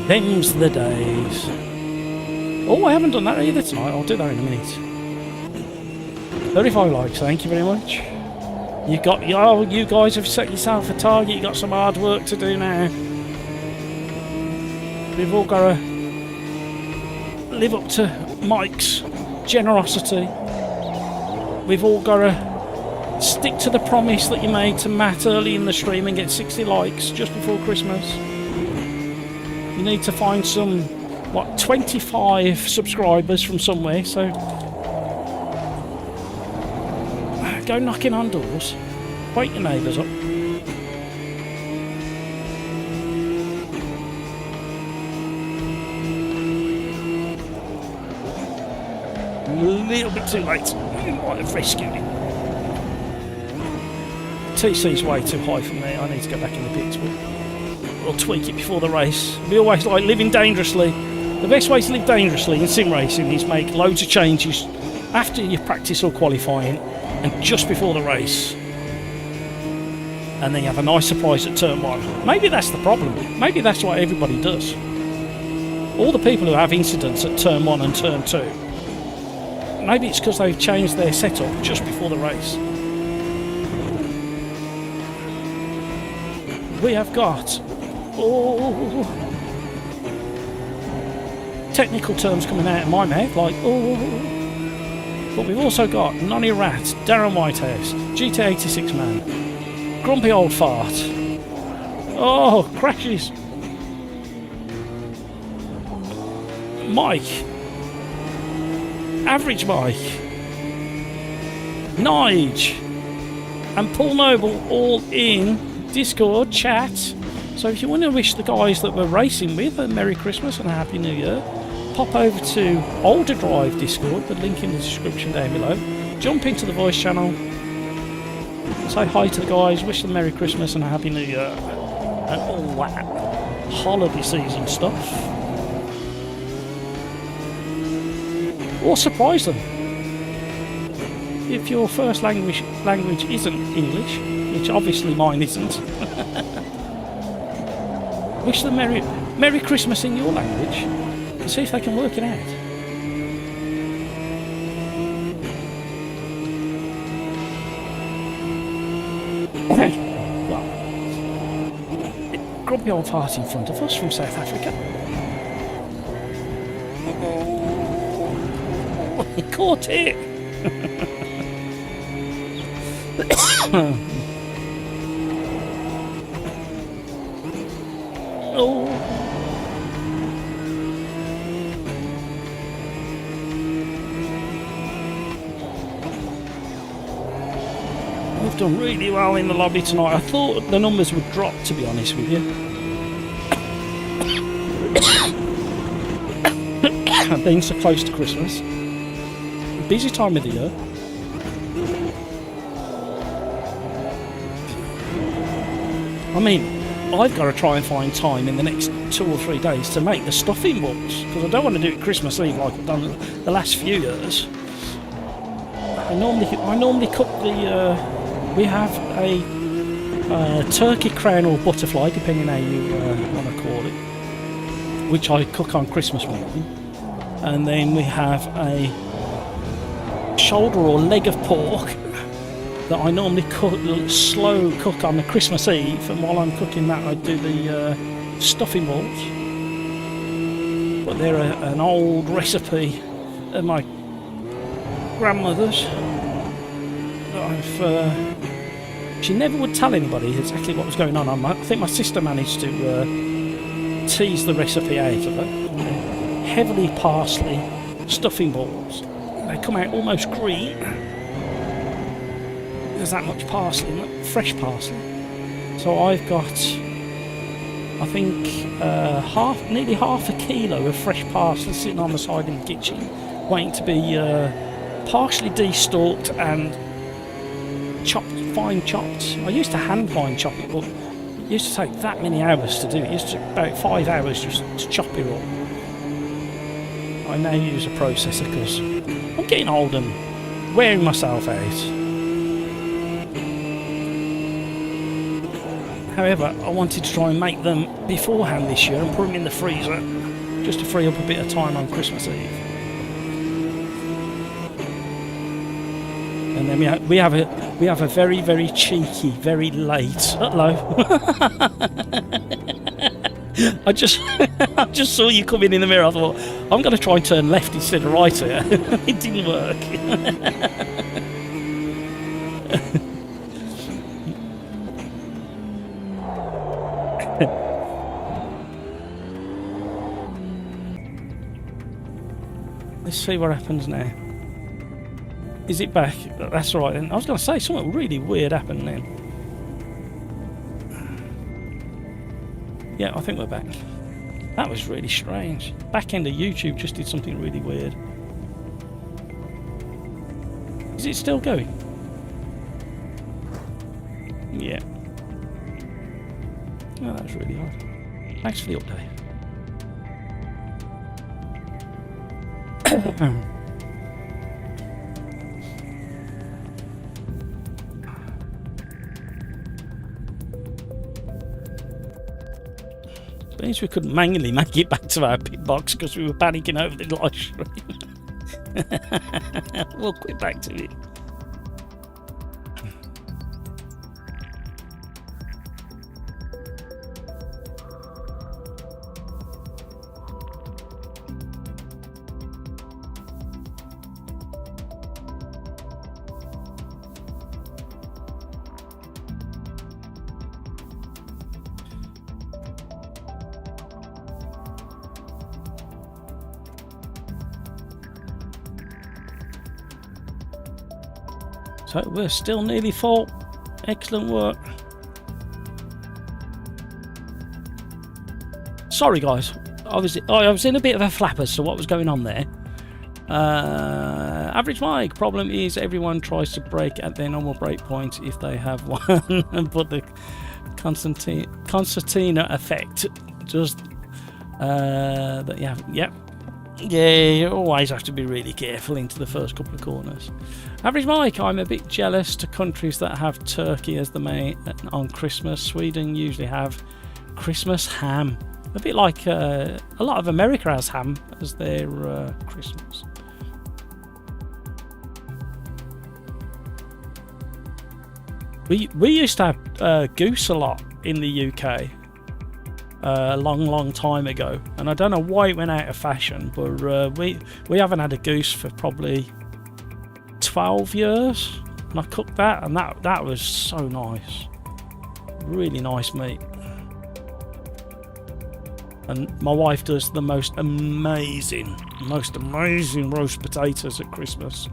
Them's the days. Oh, I haven't done that either tonight. I'll do that in a minute. 35 likes, thank you very much. You guys have set yourself a target. You got some hard work to do now. We've all got to live up to Mike's generosity. We've all got to stick to the promise that you made to Matt early in the stream and get 60 likes just before Christmas. You need to find some, 25 subscribers from somewhere, so go knocking on doors, wake your neighbours up. A little bit too late, you might have rescued it. TC's way too high for me, I need to go back in the pits. We'll tweak it before the race. We always like living dangerously. The best way to live dangerously in sim racing is make loads of changes after you practice or qualifying and just before the race. And then you have a nice surprise at turn 1. Maybe that's the problem. Maybe that's what everybody does. All the people who have incidents at turn 1 and turn 2. Maybe it's because they've changed their setup just before the race. We have got technical terms coming out of my mouth, like but we've also got Nonny Rat, Darren Whitehouse, GT86 Man, Grumpy Old Fart, crashes, Mike, Average Mike, Nige, and Paul Noble all in Discord chat. So if you want to wish the guys that we're racing with a Merry Christmas and a Happy New Year, pop over to OlderDrive Discord, the link in the description down below. Jump into the voice channel, say hi to the guys, wish them Merry Christmas and a Happy New Year, and all that holiday season stuff. Or surprise them. If your first language isn't English, which obviously mine isn't, wish them Merry Christmas in your language and see if they can work it out. Well, grumpy old fart in front of us from South Africa. He caught it! Oh. We've done really well in the lobby tonight. I thought the numbers would drop, to be honest with you. Being so close to Christmas. Busy time of the year. I mean, I've got to try and find time in the next 2 or 3 days to make the stuffing books, because I don't want to do it Christmas Eve like I've done the last few years. I normally cook the. We have a turkey crown or butterfly, depending how you want to call it, which I cook on Christmas morning. And then we have a shoulder or leg of pork that I normally slow cook on the Christmas Eve, and while I'm cooking that I do the stuffing balls. But they're an old recipe of my grandmother's. She never would tell anybody exactly what was going on. I think my sister managed to tease the recipe out of it. Heavily parsley stuffing balls. They come out almost green. There's that much parsley, fresh parsley. So I've got, I think, nearly half a kilo of fresh parsley sitting on the side in the kitchen, waiting to be partially de-stalked and chopped, fine chopped. I used to hand fine chop it, but it used to take that many hours to do it. It used to take about 5 hours just to chop it all. I now use a processor because I'm getting old and wearing myself out. However, I wanted to try and make them beforehand this year and put them in the freezer just to free up a bit of time on Christmas Eve. And then we have a very, very cheeky, very late. Hello. I just saw you coming in the mirror. I thought I'm going to try and turn left instead of right here. It didn't work. Let's see what happens now. Is it back? That's right then. I was going to say something really weird happened then. Yeah, I think we're back. That was really strange. Back end of YouTube just did something really weird. Is it still going? Yeah. Oh, that was really odd. Thanks for the update. It means we couldn't manually make it back to our pit box because we were panicking over the live stream. We'll quit back to it. So we're still nearly full. Excellent work. Sorry guys, I was in a bit of a flap as to what was going on there. Average mic problem is everyone tries to brake at their normal brake point if they have one, but the concertina effect just that you have. Yep. Yeah, you always have to be really careful into the first couple of corners. Average Mike, I'm a bit jealous to countries that have turkey as the main on Christmas. Sweden usually have Christmas ham. A bit like a lot of America has ham as their Christmas. We used to have goose a lot in the UK. A long time ago, and I don't know why it went out of fashion, but we haven't had a goose for probably 12 years, and I cooked that, and that was so nice, really nice meat. And my wife does the most amazing roast potatoes at Christmas.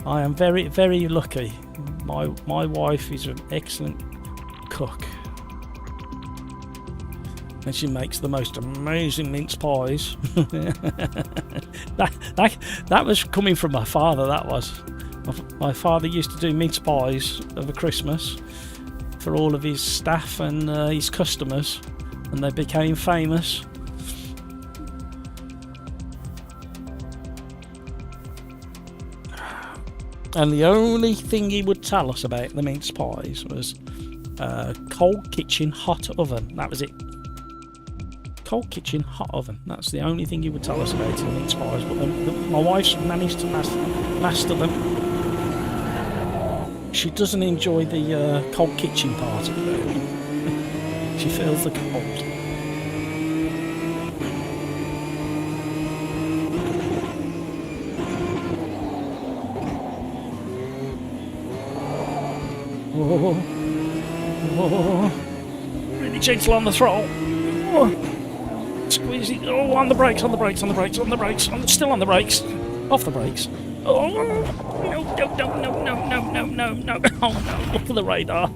I am very, very lucky. My wife is an excellent cook, and she makes the most amazing mince pies. that was coming from my father. That was my father used to do mince pies over Christmas for all of his staff and his customers, and they became famous. And the only thing he would tell us about the mince pies was cold kitchen, hot oven. That was it. Cold kitchen, hot oven. That's the only thing he would tell us about the mince pies. But my wife's managed to master them. She doesn't enjoy the cold kitchen part of it. She feels the cold. Whoa. Whoa. Really gentle on the throttle. Whoa. Squeeze it. Oh, on the brakes, on the brakes, on the brakes, on the brakes. Still on the brakes. Off the brakes. Oh, no, no, no, no, no, no, no, no, no. Oh, no. Look at the radar.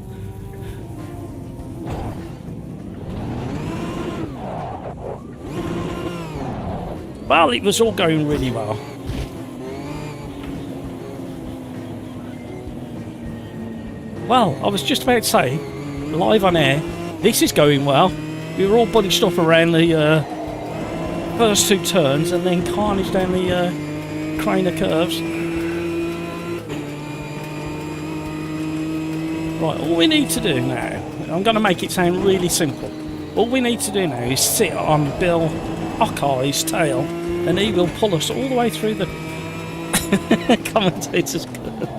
Well, it was all going really well. Well, I was just about to say, live on air, this is going well. We were all bunched up around the first two turns and then carnage down the Craner curves. Right, all we need to do now, I'm going to make it sound really simple. All we need to do now is sit on Bill Ockey's tail and he will pull us all the way through the commentator's curve.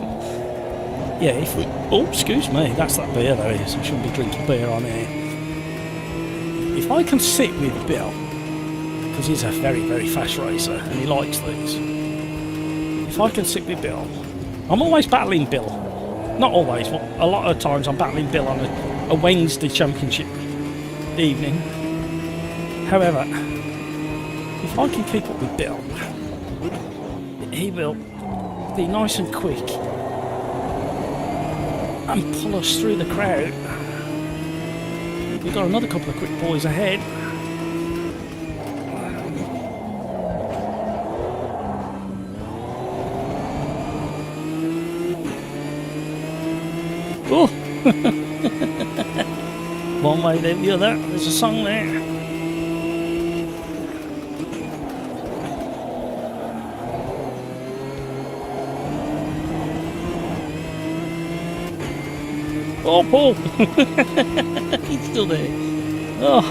Yeah, if we... Oh, excuse me, that's that beer there is. I shouldn't be drinking beer on here. If I can sit with Bill, because he's a very, very fast racer and he likes these. If I can sit with Bill, I'm always battling Bill. Not always, but a lot of times I'm battling Bill on a Wednesday championship evening. However, if I can keep up with Bill, he will be nice and quick and pull us through the crowd. We've got another couple of quick boys ahead. Oh! One way, then the other. There's a song there. Oh, Paul! He's still there. Oh.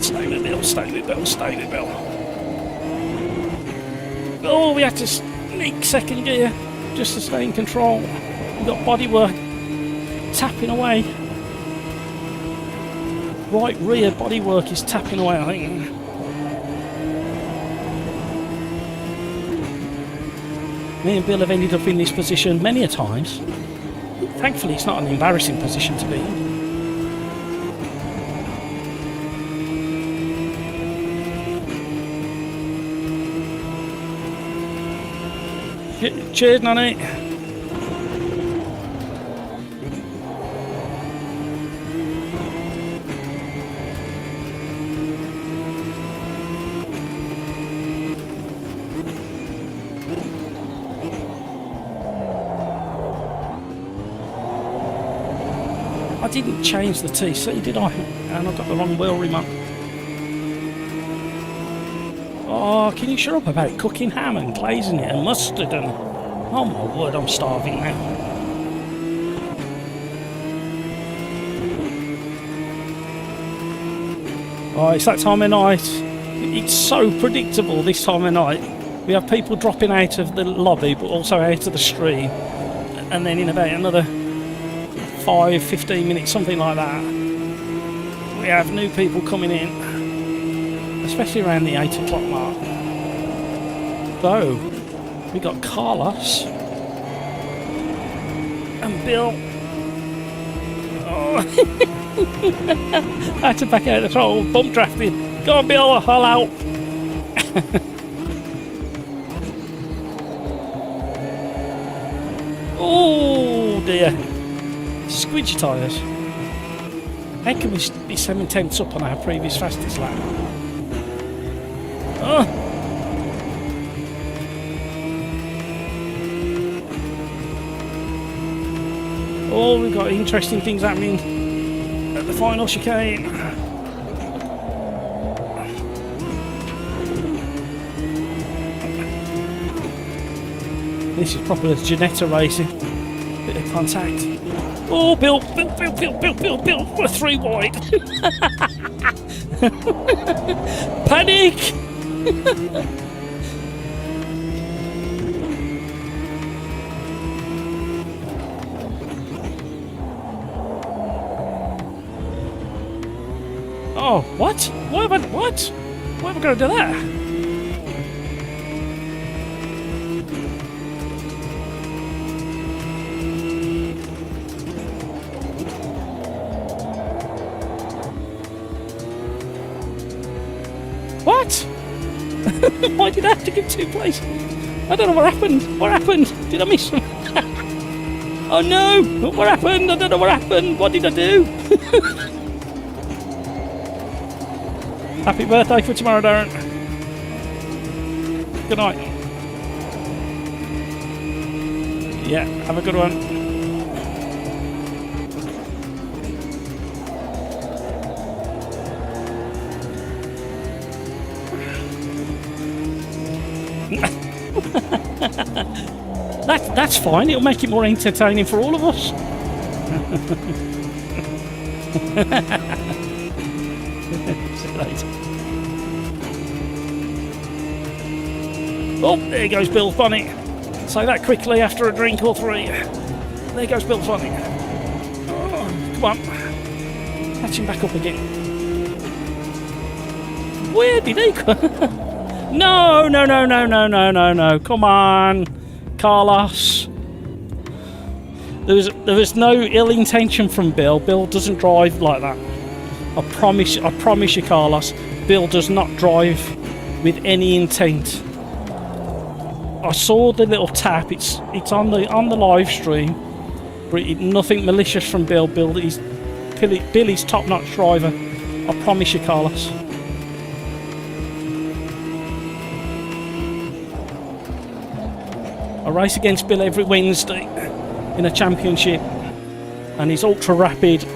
Stay with Bill, stay with Bill, stay with Bill. Oh, we had to sneak second gear just to stay in control. We've got bodywork tapping away. Right rear bodywork is tapping away, I think. Me and Bill have ended up in this position many a times. Thankfully, it's not an embarrassing position to be in. Cheers, Nanny. I didn't change the TC, did I? And I got the wrong wheel remote. Oh, can you shut up about cooking ham and glazing it and mustard and... Oh my word, I'm starving now. Oh, it's that time of night. It's so predictable this time of night. We have people dropping out of the lobby, but also out of the stream. And then in about another 5-15 minutes, something like that, we have new people coming in, especially around the 8 o'clock mark. So we got Carlos and Bill. Oh. I had to back out of the throttle, bump drafting. Go on, Bill, I'll out. Oh dear. Squidgy tyres. How can we be 7/10 up on our previous fastest lap? Oh. Oh, we've got interesting things happening at the final chicane. This is proper Janetta racing. Bit of contact. Oh, Bill, we're 3 wide. Panic! Oh, what? Why have I got to do that? What? Why did I have to give 2 places? I don't know what happened. What happened? Did I miss something? Oh no! What happened? I don't know what happened. What did I do? Happy birthday for tomorrow, Darren. Good night. Yeah, have a good one. That's fine. It'll make it more entertaining for all of us. See you later. Oh, there goes Bill's Bonnet. Say that quickly after a drink or 3. There goes Bill's Bonnet. Oh, come on. Catch him back up again. Where did he go? No. Come on, Carlos. There was no ill intention from Bill. Bill doesn't drive like that. I promise you, Carlos. Bill does not drive with any intent. I saw the little tap. It's on the live stream, but nothing malicious from Bill. Billy's top-notch driver. I promise you, Carlos. I race against Bill every Wednesday in a championship, and he's ultra rapid.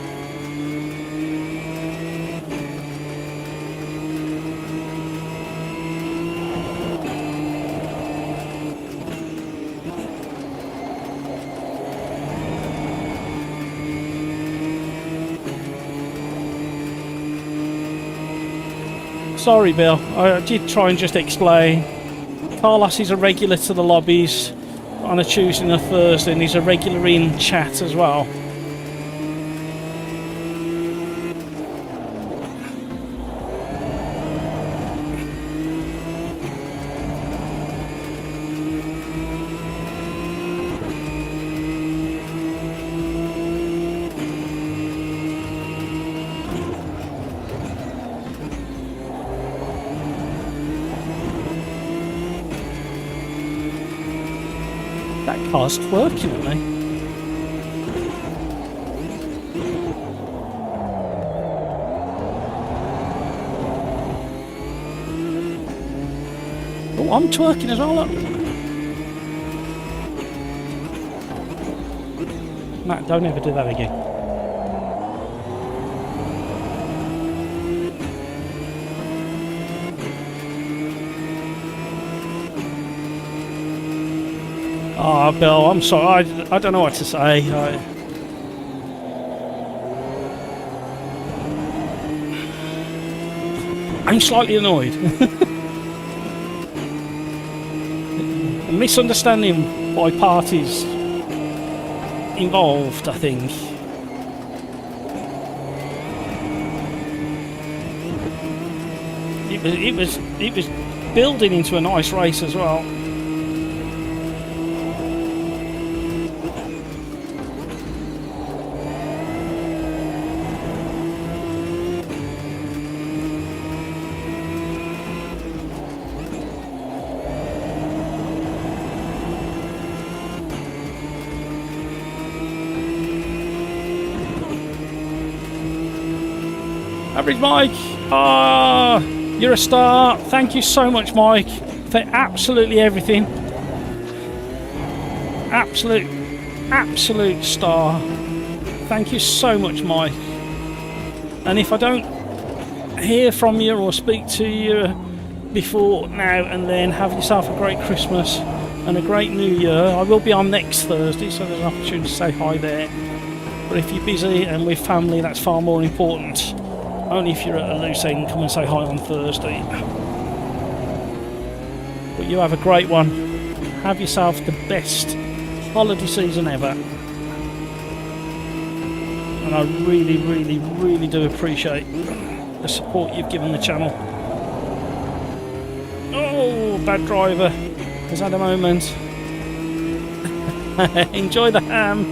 Sorry, Bill. I did try and just explain. Carlos is a regular to the lobbies on a Tuesday and a Thursday, and he's a regular in chat as well. That car's twerking at me. Oh, I'm twerking as well, look. Matt, don't ever do that again. Oh, Bill, I'm sorry. I don't know what to say. I'm slightly annoyed. A misunderstanding by parties involved, I think. It was building into a nice race as well. Average Mike, you're a star. Thank you so much, Mike, for absolutely everything. Absolute star. Thank you so much, Mike. And if I don't hear from you or speak to you before now and then, have yourself a great Christmas. and a great new year. I will be on next Thursday, so there's an opportunity to say hi there. But if you're busy and with family, that's far more important. Only if you're at a loose end, come and say hi on Thursday. But you have a great one. Have yourself the best holiday season ever. And I really, really, really do appreciate the support you've given the channel. Oh, bad driver has had a moment. Enjoy the ham.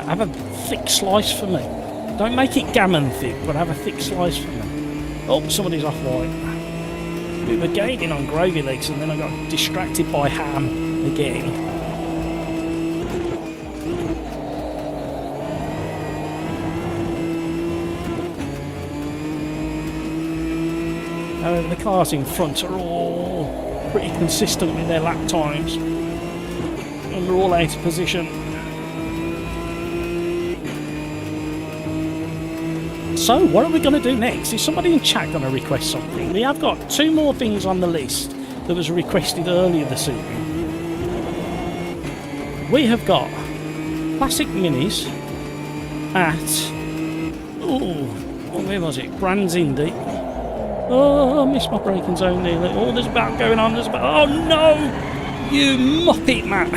Have a thick slice for me. Don't make it gammon thick, but have a thick slice for me. Oh, somebody's off white. We were gaining on gravy legs and then I got distracted by ham again. The cars in front are all pretty consistent with their lap times and they're all out of position. So what are we going to do next? Is somebody in chat going to request something? We have got 2 more things on the list that was requested earlier this evening. We have got classic minis at, where was it? Brands Indy. Oh, I missed my braking zone nearly. Oh, there's a battle going on. There's a battle. Oh no! You Muppet Matt!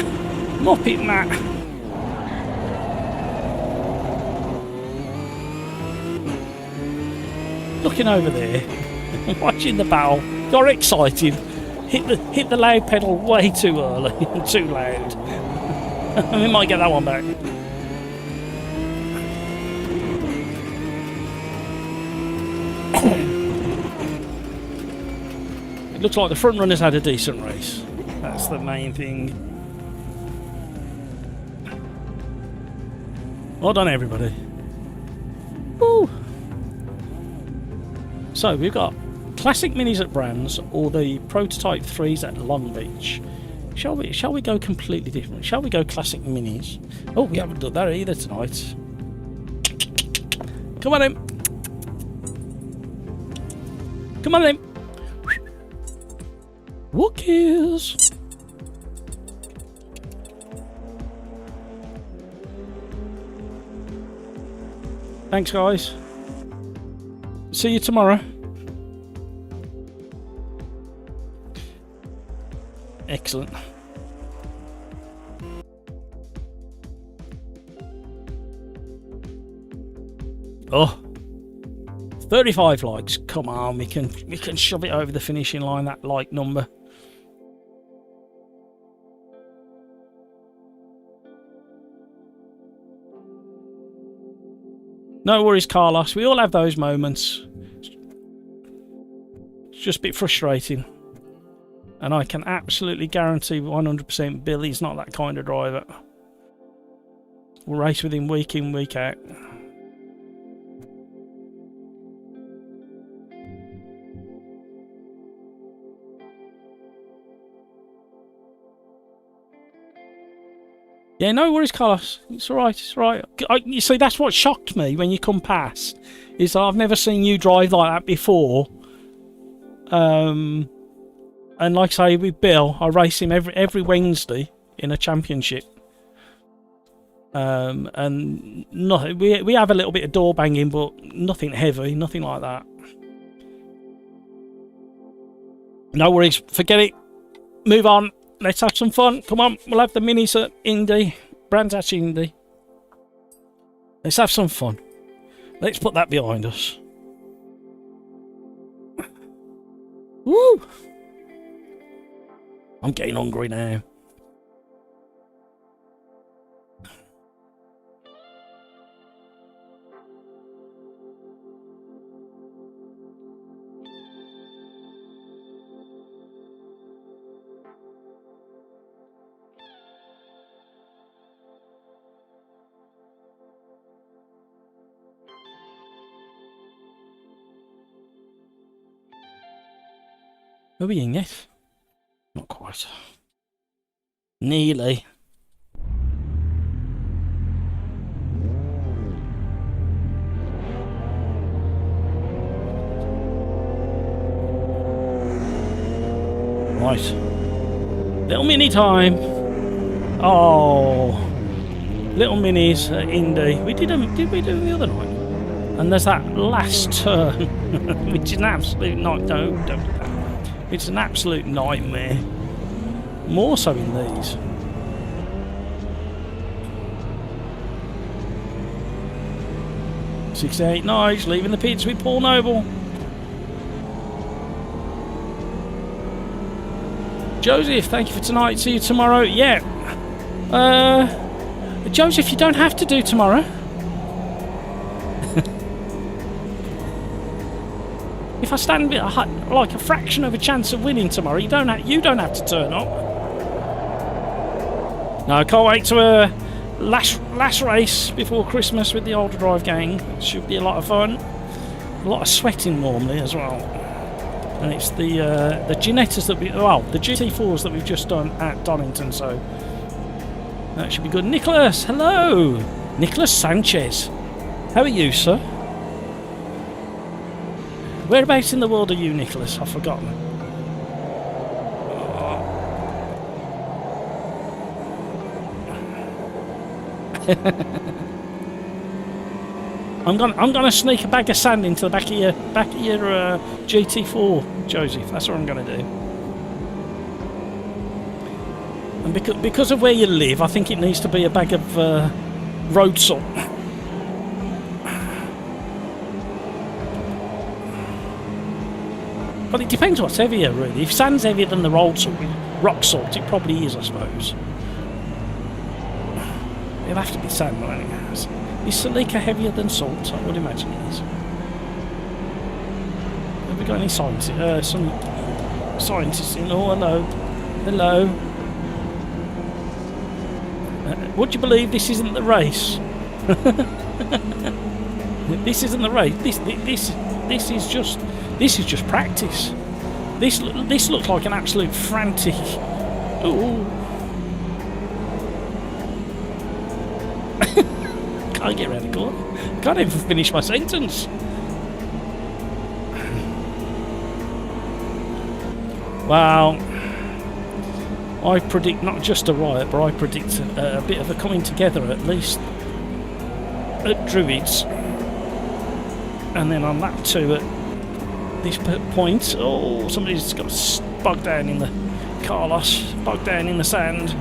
Muppet Matt! Looking over there, watching the battle, got excited, hit the loud pedal way too early and too loud. We might get that one back. It looks like the front runners had a decent race. That's the main thing. Well done, everybody. Woo! So we've got classic minis at Brands or the prototype 3s at Long Beach. Shall we go completely different? Shall we go classic minis? Oh, we haven't done that either tonight. Come on in. Come on in. Wookies. Thanks, guys. See you tomorrow. Excellent. Oh, 35 likes. Come on, we can shove it over the finishing line, that like number. No worries, Carlos. We all have those moments. It's just a bit frustrating. And I can absolutely guarantee 100% Billy's not that kind of driver. We'll race with him week in, week out. Yeah, no worries, Carlos. It's alright, it's alright. You see, that's what shocked me when you come past. Is that I've never seen you drive like that before. And like I say, with Bill, I race him every Wednesday in a championship. And nothing, we have a little bit of door banging, but nothing heavy, nothing like that. No worries, forget it. Move on. Let's have some fun. Come on, we'll have the minis at Indy. Brands at Indy. Let's have some fun. Let's put that behind us. Woo! I'm getting hungry now. Are we in yet? Not quite. Nearly. Right. Little mini time. Oh. Little minis at Indy. Did we do them the other night? And there's that last turn, which is an absolute don't do that. It's an absolute nightmare. More so in these. .68 nice, leaving the pits with Paul Noble. Joseph, thank you for tonight. See you tomorrow. Yeah. Joseph, you don't have to do tomorrow. If I stand like a fraction of a chance of winning tomorrow, you don't have to turn up. No, I can't wait to last race before Christmas with the OlderDrive gang. Should be a lot of fun. A lot of sweating normally as well. And it's the Ginettas that the GT4s that we've just done at Donington, so that should be good. Nicholas, hello! Nicholas Sanchez. How are you, sir? Whereabouts in the world are you, Nicholas? I've forgotten. I'm gonna sneak a bag of sand into the back of your GT4, Joseph. That's what I'm gonna do. And because of where you live, I think it needs to be a bag of road salt. Well, it depends what's heavier, really. If sand's heavier than the road salt, rock salt, it probably is, I suppose. It'll have to be sand, won't it? Is silica heavier than salt? I would imagine it is. Have we got any scientists? Some scientists in? Oh, hello. Hello. Would you believe this isn't the race? This isn't the race. This is just practice. This looks like an absolute frantic. Ooh. Can't get around the corner. Can't even finish my sentence. Well, I predict not just a riot, but I predict a bit of a coming together at least at Druids, and then on lap 2 at this point. Oh, somebody's got bogged down in the Carlos, bogged down in the sand.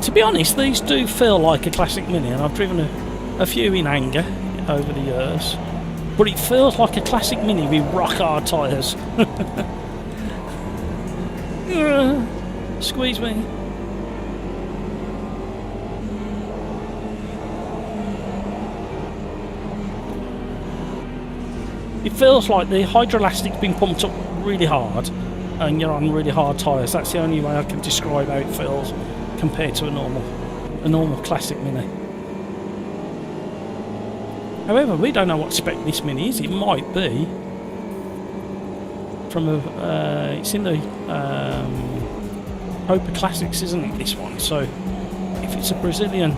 To be honest, these do feel like a classic Mini, and I've driven a few in anger over the years, but it feels like a classic Mini with rock hard tyres. Squeeze me. It feels like the hydroelastic's been pumped up really hard and you're on really hard tyres. That's the only way I can describe how it feels compared to a normal classic Mini. However, we don't know what spec this Mini is. It might be from it's in the Copa Classics, isn't it, this one? So if it's a Brazilian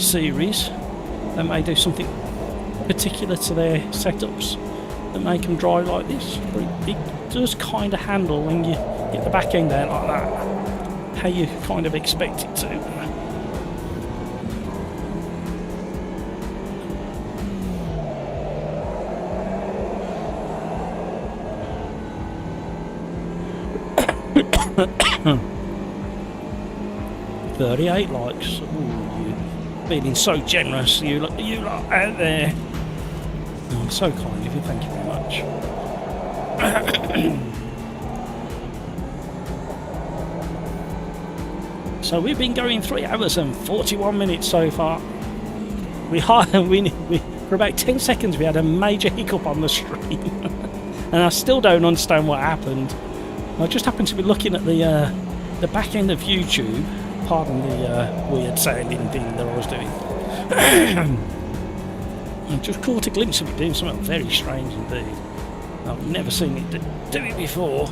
series, they may do something particular to their setups that make them drive like this. But it does kind of handle when you get the back end out like that, how you kind of expect it to. $38 likes. Ooh, you're feeling so generous, you lot out there. Oh, so kind of you, thank you very much. So we've been going 3 hours and 41 minutes so far. For about 10 seconds we had a major hiccup on the stream. And I still don't understand what happened. I just happened to be looking at the back end of YouTube. Pardon the weird sounding thing that I was doing. I just caught a glimpse of it doing something very strange indeed. I've never seen it do it before.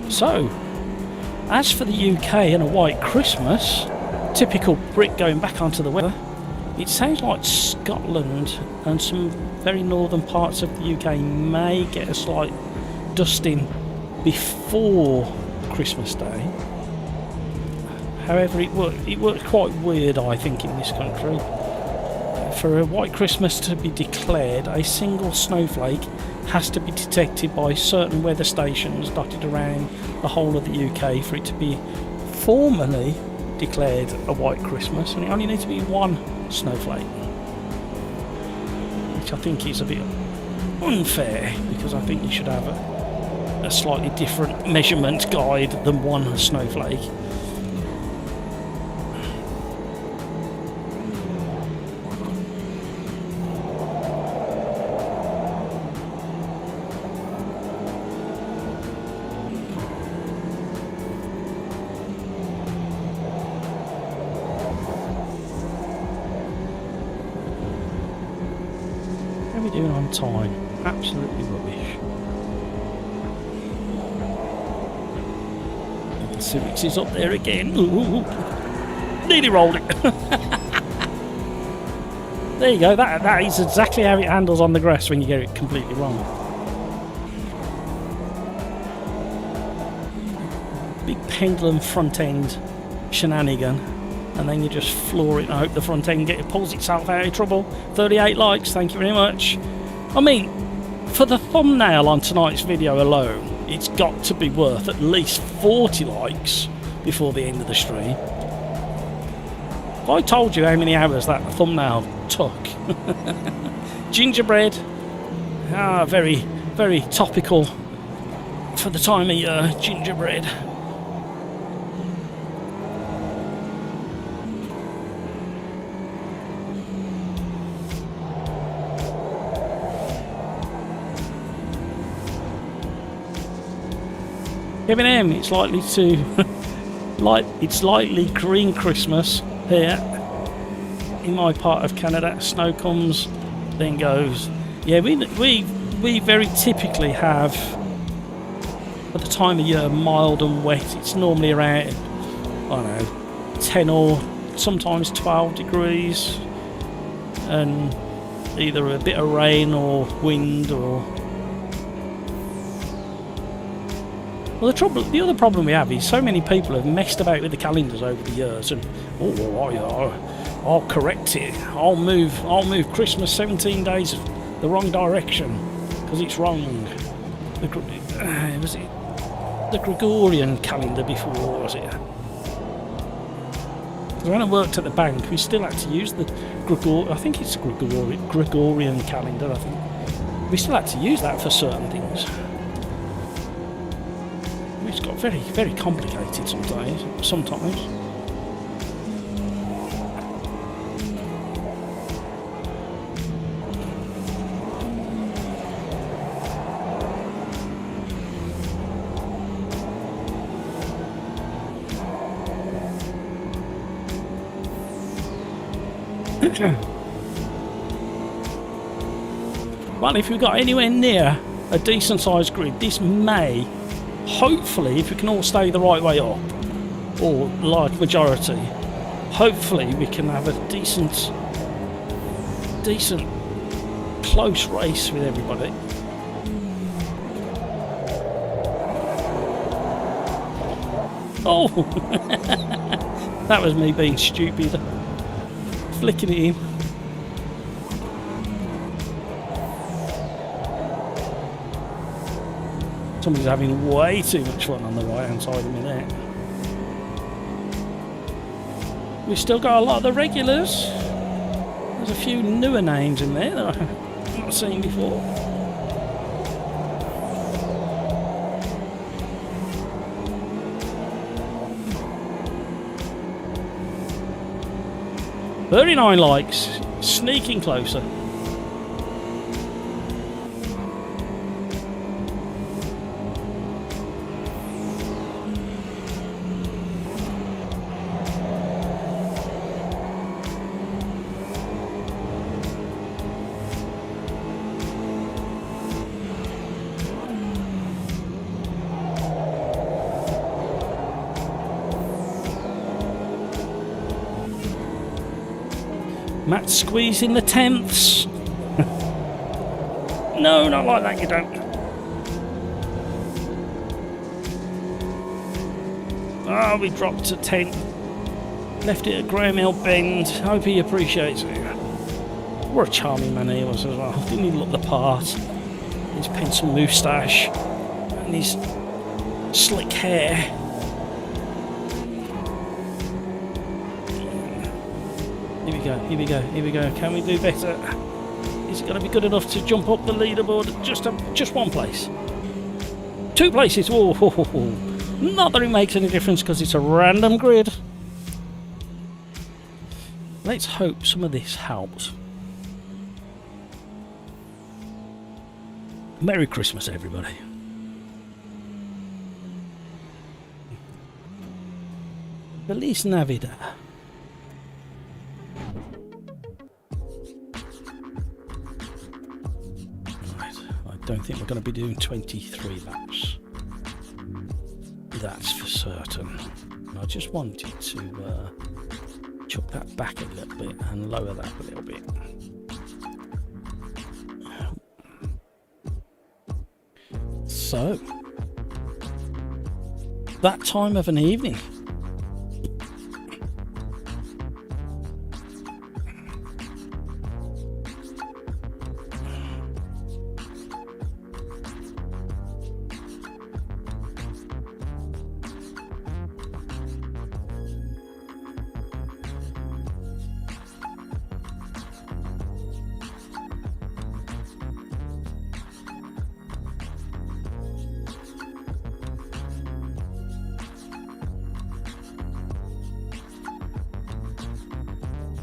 So, as for the UK and a white Christmas, Typical Brit going back onto the weather. It sounds like Scotland and some very northern parts of the UK may get a slight dusting before Christmas Day. However, it worked quite weird, I think, in this country. For a white Christmas to be declared, a single snowflake has to be detected by certain weather stations dotted around the whole of the UK for it to be formally declared a white Christmas, and it only needs to be one snowflake, which I think is a bit unfair, because I think you should have a slightly different measurement guide than one snowflake. How are we doing on time? Absolutely rubbish. The Civics is up there again. Ooh, nearly rolled it. There you go. That is exactly how it handles on the grass when you get it completely wrong. Big pendulum front end shenanigan, and then you just floor it and hope the front end pulls itself out of trouble. 38 likes, thank you very much. I mean, for the thumbnail on tonight's video alone, it's got to be worth at least 40 likes before the end of the stream. If I told you how many hours that thumbnail took. Gingerbread, very, very topical for the time of year, gingerbread. Kevin M, it's likely to it's likely green Christmas here in my part of Canada. Snow comes, then goes. Yeah, we very typically have, at the time of year, mild and wet. It's normally around, I don't know, 10 or sometimes 12 degrees, and either a bit of rain or wind or. Well, the other problem we have is so many people have messed about with the calendars over the years, and I'll correct it. I'll move Christmas 17 days the wrong direction because it's wrong. Was it the Gregorian calendar before? Was it? When I worked at the bank, we still had to use the I think it's Gregorian calendar. I think we still had to use that for certain things. It's got very, very complicated sometimes. Well, if we've got anywhere near a decent sized grid, this may, hopefully, if we can all stay the right way up, or large majority, hopefully we can have a decent close race with everybody. Oh, that was me being stupid, flicking it in. Somebody's having way too much fun on the right hand side of me there. We've still got a lot of the regulars. There's a few newer names in there that I've not seen before. "39 likes, sneaking closer." Matt's squeezing the 10ths. No, not like that, you don't. Oh, we dropped to 10th. Left it at Graham Hill Bend. Hope he appreciates it. What a charming man he was as well. Didn't he look the part? His pencil moustache and his slick hair. Here we go, here we go, here we go. Can we do better? Is it going to be good enough to jump up the leaderboard? Just one place. 2 places. Whoa. Not that it makes any difference because it's a random grid. Let's hope some of this helps. Merry Christmas, everybody. Feliz Navidad. Right, I don't think we're going to be doing 23 laps. That's for certain. I just wanted to chuck that back a little bit and lower that a little bit. So, that time of an evening.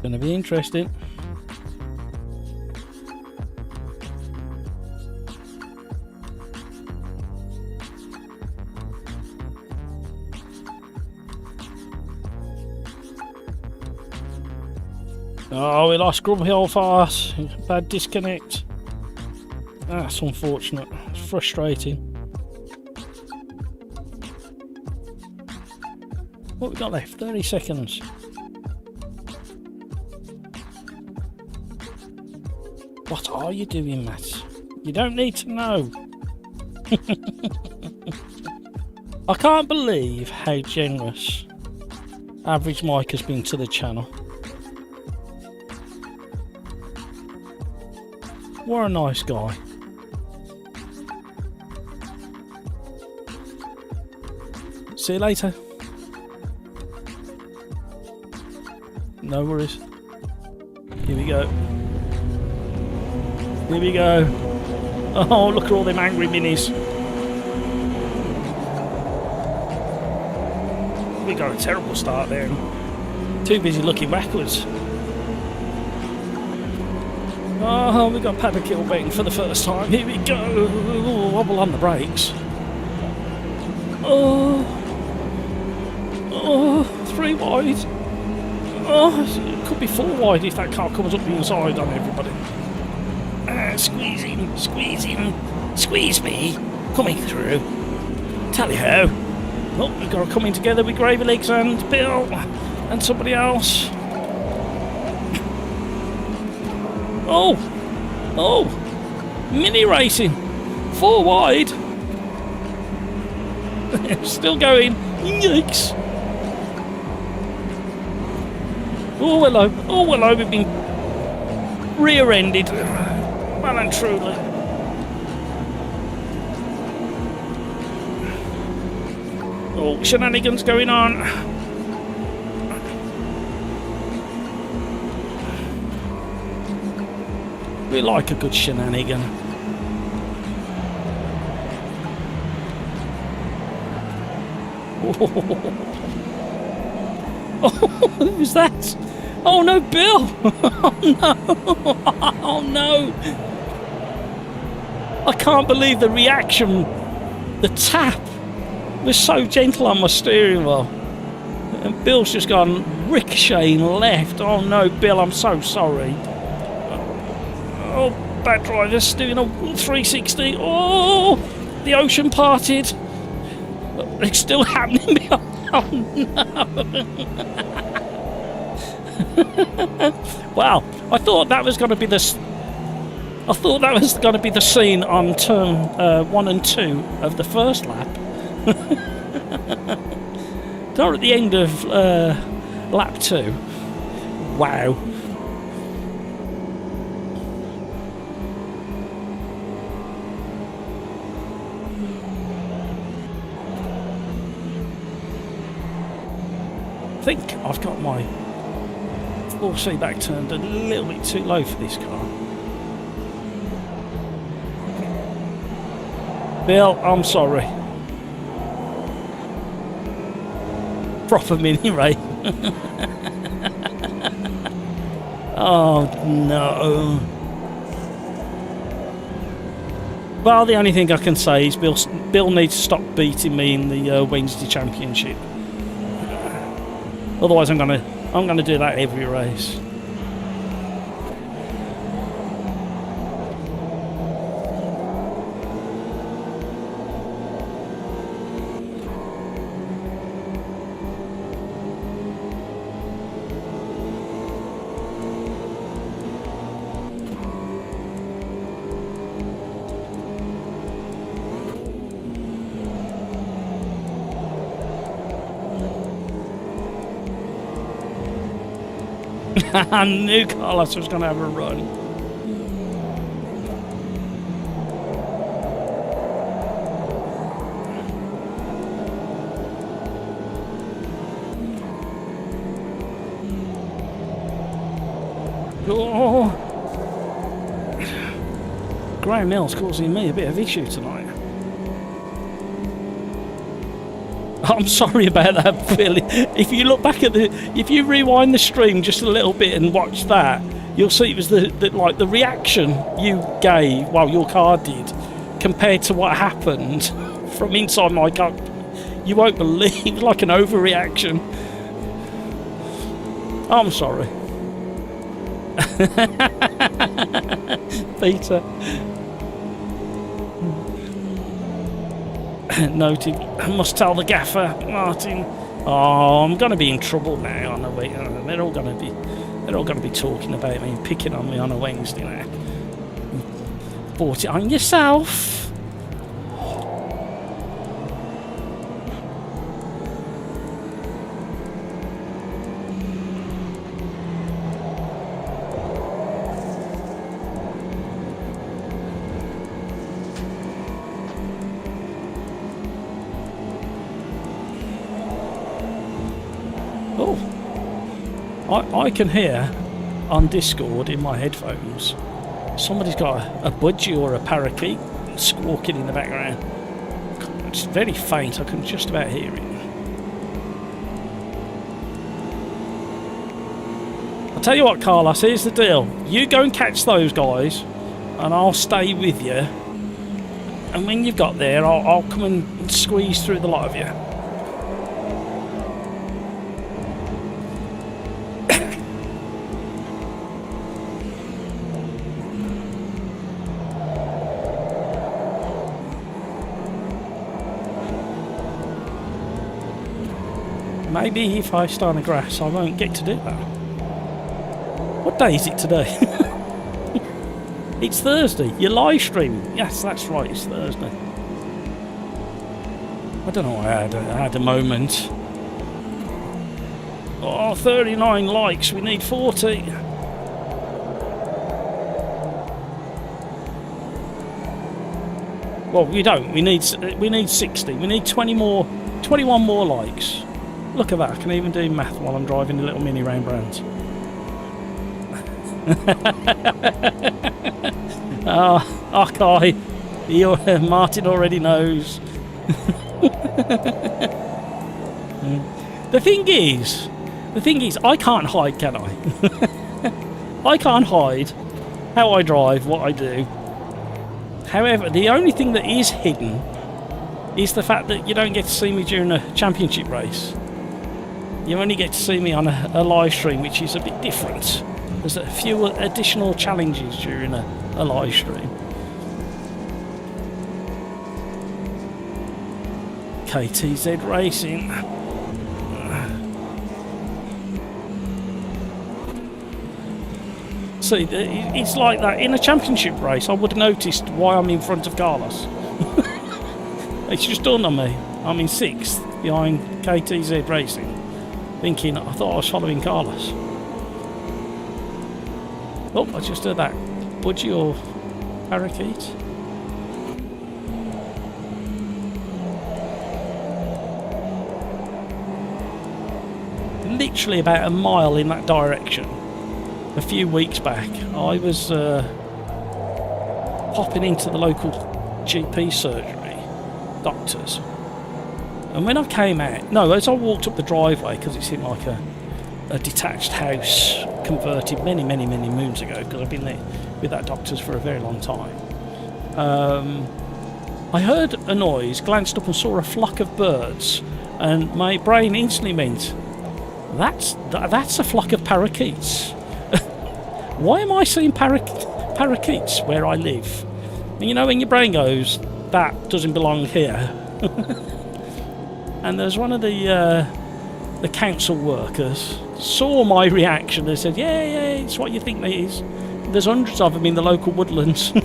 Going to be interesting. Oh, we lost Grub Hill fast. Bad disconnect. That's unfortunate. It's frustrating. What we got left? 30 seconds. What are you doing, Matt? You don't need to know. I can't believe how generous Average Mike has been to the channel. What a nice guy. See you later. No worries. Here we go. Here we go. Oh, look at all them angry minis. We got a terrible start there. Too busy looking backwards. Oh, we got Paddock Hill Bend for the first time. Here we go. Ooh, wobble on the brakes. Oh, 3 wide. Oh, it could be 4 wide if that car comes up the inside on everybody. Squeeze in, squeeze me, coming through. Tally ho. Oh, we've got to come in together with Gravy Legs and Bill and somebody else. Oh, mini racing, 4 wide. Still going. Yikes. Oh, hello, we've been rear-ended. Well and truly. Oh, shenanigans going on. We like a good shenanigan. Oh, who's that? Oh no, Bill! Oh no! Oh no! I can't believe the reaction. The tap was so gentle on my steering wheel. And Bill's just gone ricocheting left. Oh no, Bill, I'm so sorry. Oh, bad driver's doing a 360. Oh, the ocean parted. It's still happening. Oh no. Wow, I thought that was going to be the scene on turn 1 and 2 of the first lap. They're at the end of lap 2. Wow. I think I've got my 4C back turned a little bit too low for this car. Bill, I'm sorry. Proper mini race. Oh no. Well, the only thing I can say is Bill needs to stop beating me in the Wednesday Championship. Otherwise, I'm gonna do that every race. I knew Carlos was going to have a run. Oh. Graham Mill's causing me a bit of issue tonight. I'm sorry about that, Phil. If you look back at if you rewind the stream just a little bit and watch that, you'll see it was the reaction you gave, well, your car did, compared to what happened from inside my car. You won't believe, it was like an overreaction. I'm sorry. Peter. Noted. I must tell the gaffer, Martin. Oh, I'm going to be in trouble now on the way. They're all going to be talking about me and picking on me on a Wednesday now. Bought it on yourself. I can hear on Discord in my headphones somebody's got a budgie or a parakeet squawking in the background. It's very faint, I can just about hear it. I'll tell you what, Carlos, here's the deal. You go and catch those guys and I'll stay with you, and when you've got there I'll come and squeeze through the lot of you. Maybe if I start on the grass, I won't get to do that. What day is it today? It's Thursday. You're live streaming. Yes, that's right. It's Thursday. I don't know why I had a moment. Oh, 39 likes. We need 40. Well, we don't. We need 60. We need 21 more likes. Look at that, I can even do math while I'm driving the little mini round Brands. Okay, Martin already knows. The thing is, I can't hide, can I? I can't hide how I drive, what I do. However, the only thing that is hidden is the fact that you don't get to see me during a championship race. You only get to see me on a live stream, which is a bit different. There's a few additional challenges during a live stream. KTZ Racing. See, it's like that. In a championship race, I would have noticed why I'm in front of Carlos. It's just dawned on me. I'm in 6th behind KTZ Racing, thinking I thought I was following Carlos. Oh, I just heard that. Budgie or parakeet? Literally about a mile in that direction. A few weeks back, I was popping into the local GP surgery, doctors, and when I came out, no, as I walked up the driveway, because it's in like a detached house converted many moons ago, because I've been there with that doctor's for a very long time. I heard a noise, glanced up and saw a flock of birds, and my brain instantly went, that's a flock of parakeets. Why am I seeing parakeets where I live? And you know when your brain goes, that doesn't belong here. And there's one of the council workers saw my reaction and said, yeah, it's what you think it is. There's hundreds of them in the local woodlands.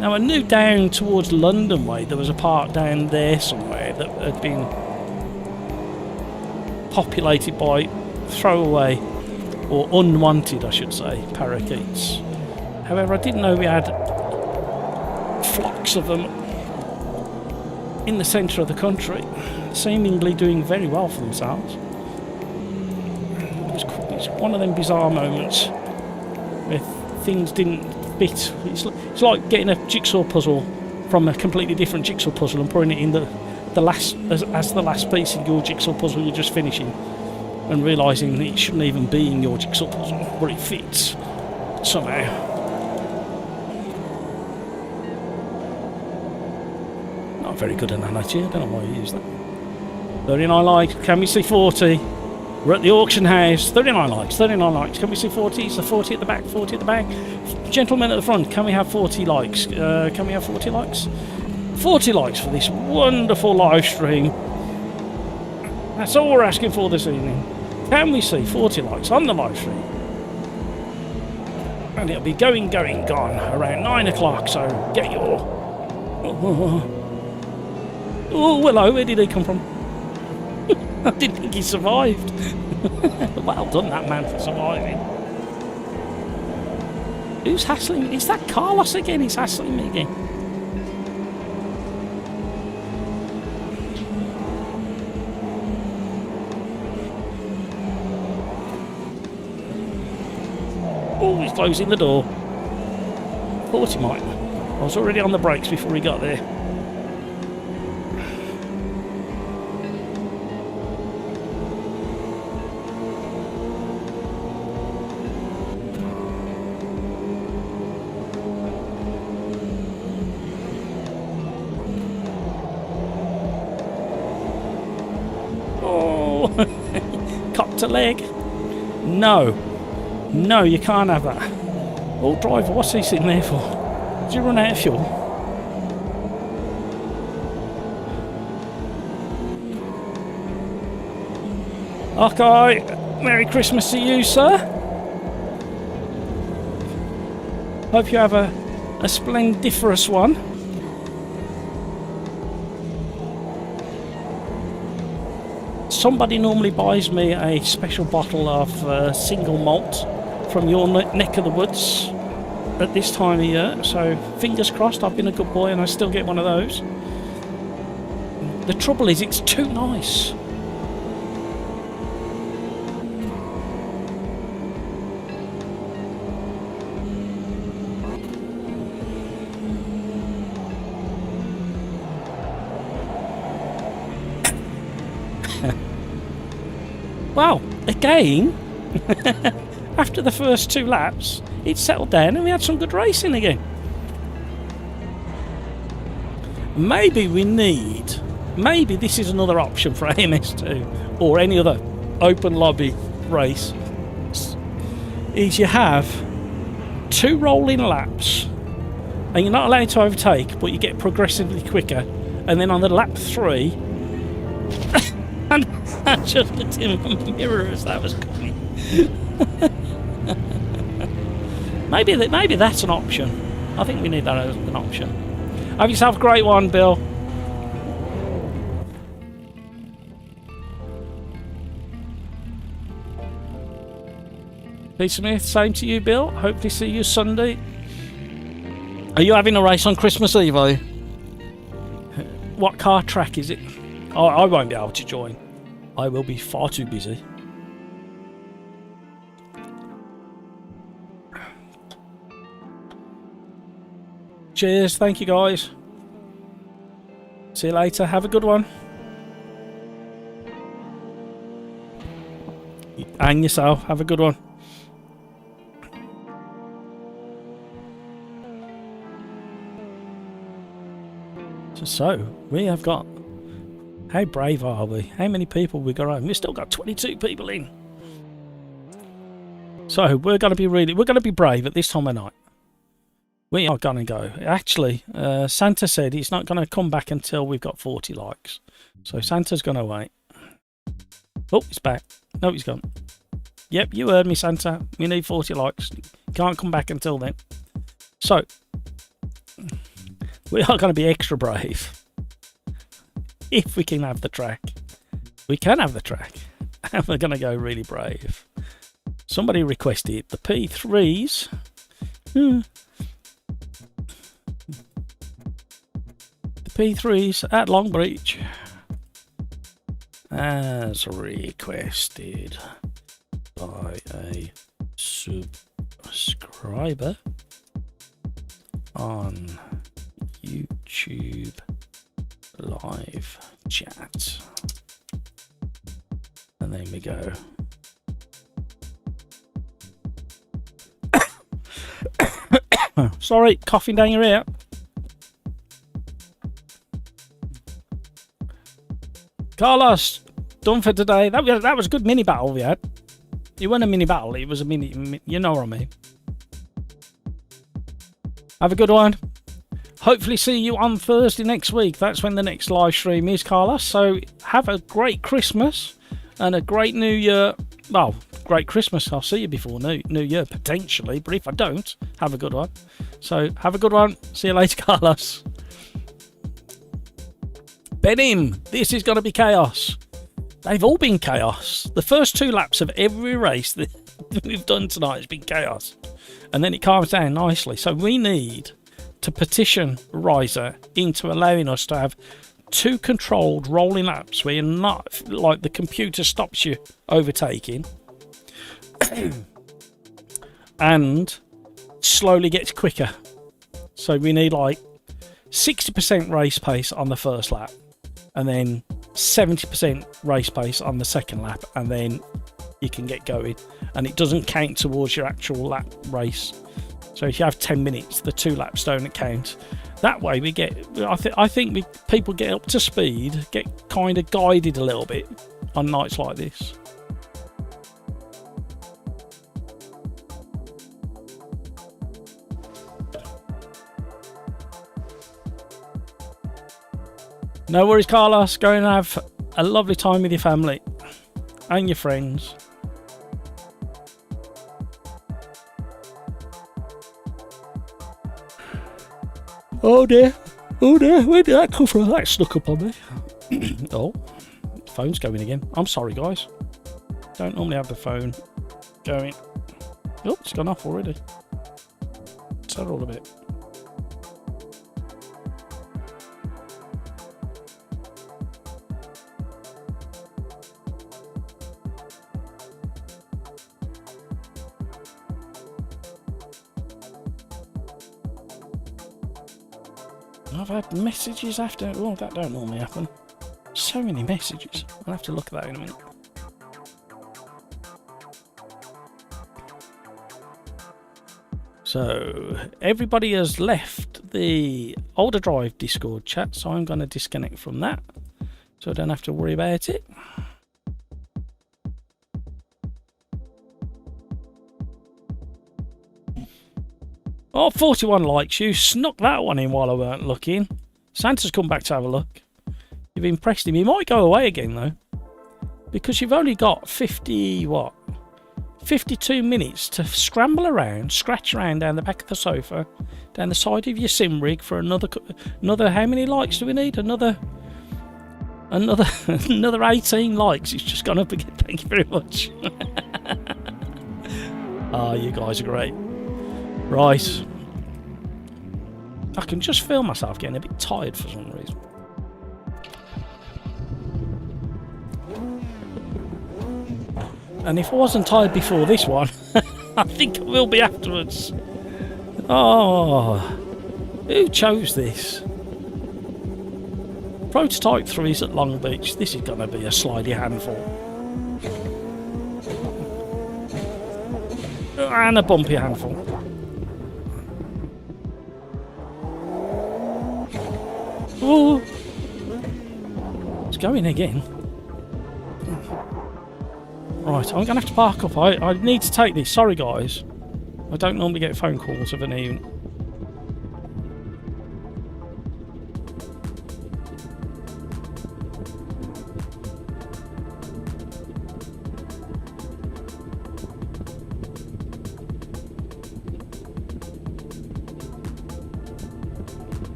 Now I knew down towards London way there was a park down there somewhere that had been populated by throwaway, or unwanted I should say, parakeets. However, I didn't know we had flocks of them in the centre of the country, seemingly doing very well for themselves. It's one of them bizarre moments where things didn't fit. It's like getting a jigsaw puzzle from a completely different jigsaw puzzle and putting it in the last as the last piece of your jigsaw puzzle you're just finishing, and realising that it shouldn't even be in your jigsaw puzzle, but it fits somehow. Not a very good analogy, I don't know why you use that. 39 likes, can we see 40? We're at the auction house, 39 likes, can we see 40? It's the 40 at the back, 40 at the back. Gentlemen at the front, can we have 40 likes? Can we have 40 likes? 40 likes for this wonderful live stream. That's all we're asking for this evening. Can we see 40 likes on the live stream? And it'll be gone around 9 o'clock, so get your... Oh, hello, where did he come from? I didn't think he survived. Well done, that man, for surviving. Who's hassling? Is that Carlos again? He's hassling me again. Oh, he's closing the door. Thought he might. I was already on the brakes before he got there. Oh, cocked a leg. No, you can't have that. Oh, driver, what's he sitting there for? Did you run out of fuel? Okay, Merry Christmas to you, sir. Hope you have a splendiferous one. Somebody normally buys me a special bottle of single malt from your neck of the woods at this time of year, so fingers crossed. I've been a good boy and I still get one of those. The trouble is it's too nice. Well, again, after the first 2 laps, it settled down and we had some good racing again. Maybe this is another option for AMS2 or any other open lobby race, is you have 2 rolling laps and you're not allowed to overtake, but you get progressively quicker, and then on the lap 3 and I just looked in the mirror as that was coming. Maybe that's an option. I think we need that as an option. Have yourself a great one, Bill. Pete Smith, same to you, Bill. Hopefully see you Sunday. Are you having a race on Christmas Eve, are you? What car track is it? Oh, I won't be able to join. I will be far too busy. Cheers, thank you guys. See you later, have a good one. And yourself, have a good one. So, we have got... How brave are we? How many people we got on? We've still got 22 people in. So, we're going to be brave at this time of night. We are going to go. Actually, Santa said he's not going to come back until we've got 40 likes. So Santa's going to wait. Oh, he's back. No, he's gone. Yep, you heard me, Santa. We need 40 likes. Can't come back until then. So, we are going to be extra brave. If we can have the track. We can have the track. And we're going to go really brave. Somebody requested the P3s. P3s at Longbreach as requested by a subscriber on YouTube live chat. And then we go. Sorry, coughing down your ear. Carlos, done for today. That was a good mini battle we had. It wasn't a mini battle, it was a mini, you know what I mean. Have a good one. Hopefully see you on Thursday next week. That's when the next live stream is, Carlos. So have a great Christmas and a great New Year. Well, great Christmas. I'll see you before New Year, potentially. But if I don't, have a good one. So have a good one. See you later, Carlos. Benim, this is going to be chaos. They've all been chaos. The first 2 laps of every race that we've done tonight has been chaos. And then it calms down nicely. So we need to petition Riser into allowing us to have 2 controlled rolling laps where you're not, like the computer stops you overtaking and slowly gets quicker. So we need like 60% race pace on the first lap. And then 70% race pace on the second lap, and then you can get going. And it doesn't count towards your actual lap race. So if you have 10 minutes, the 2 laps don't count. That way we get, I think people get up to speed, get kind of guided a little bit on nights like this. No worries, Carlos. Go and have a lovely time with your family and your friends. Oh dear. Oh dear. Where did that come from? That snuck up on me. Oh, the phone's going again. I'm sorry, guys. Don't normally have the phone going. Oh, it's gone off already. Settle all a bit. I've had messages after. Oh, that don't normally happen. So many messages. I'll have to look at that in a minute. So, everybody has left the OlderDrive Discord chat, so I'm going to disconnect from that. So I don't have to worry about it. Oh, 41 likes. You snuck that one in while I weren't looking. Santa's come back to have a look. You've impressed him. He might go away again, though. Because you've only got 50, what? 52 minutes to scramble around, scratch around down the back of the sofa, down the side of your sim rig for another. How many likes do we need? Another 18 likes. It's just gone up again. Thank you very much. Ah, you guys are great. Right. I can just feel myself getting a bit tired for some reason. And if I wasn't tired before this one, I think I will be afterwards. Oh, who chose this? Prototype 3's at Long Beach. This is going to be a slidey handful. And a bumpy handful. Oh, it's going again. Right, I'm going to have to park up. I need to take this. Sorry, guys. I don't normally get phone calls of an evening.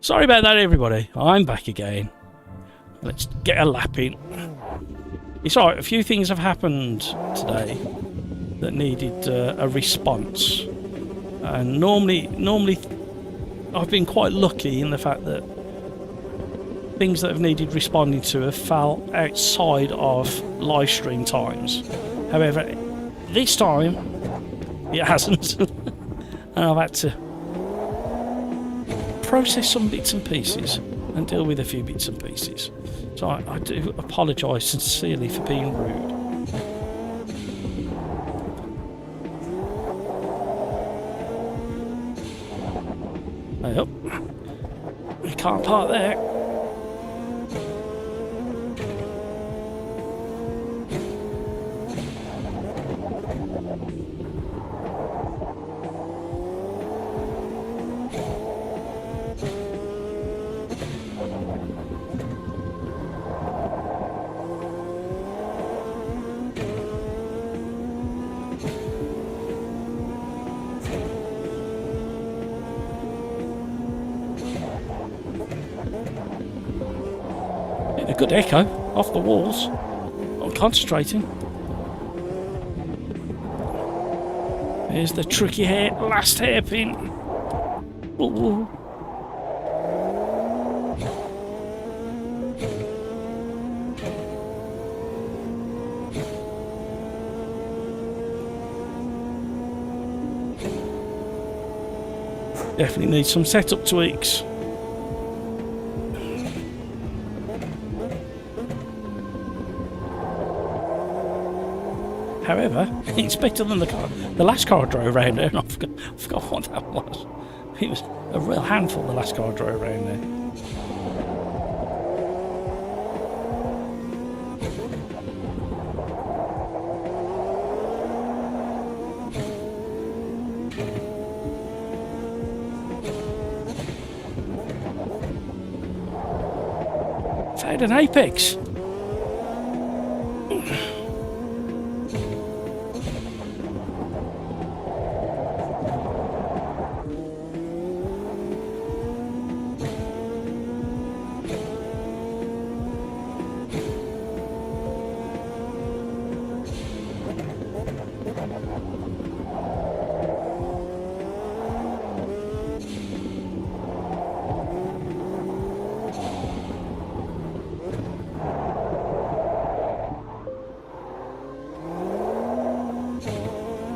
Sorry about that, everybody. I'm back again. Let's get a lap in. It's alright, a few things have happened today that needed a response. And normally I've been quite lucky in the fact that things that have needed responding to have fell outside of live stream times. However, this time it hasn't. And I've had to process some bits and pieces and deal with a few bits and pieces. So I do apologise sincerely for being rude. Yep. You can't park there. Good echo off the walls. I'm concentrating. Here's the tricky last hairpin. Ooh. Definitely need some setup tweaks. However, it's better than the last car I drove around there, and I forgot what that was. It was a real handful, the last car I drove around there. Found an apex.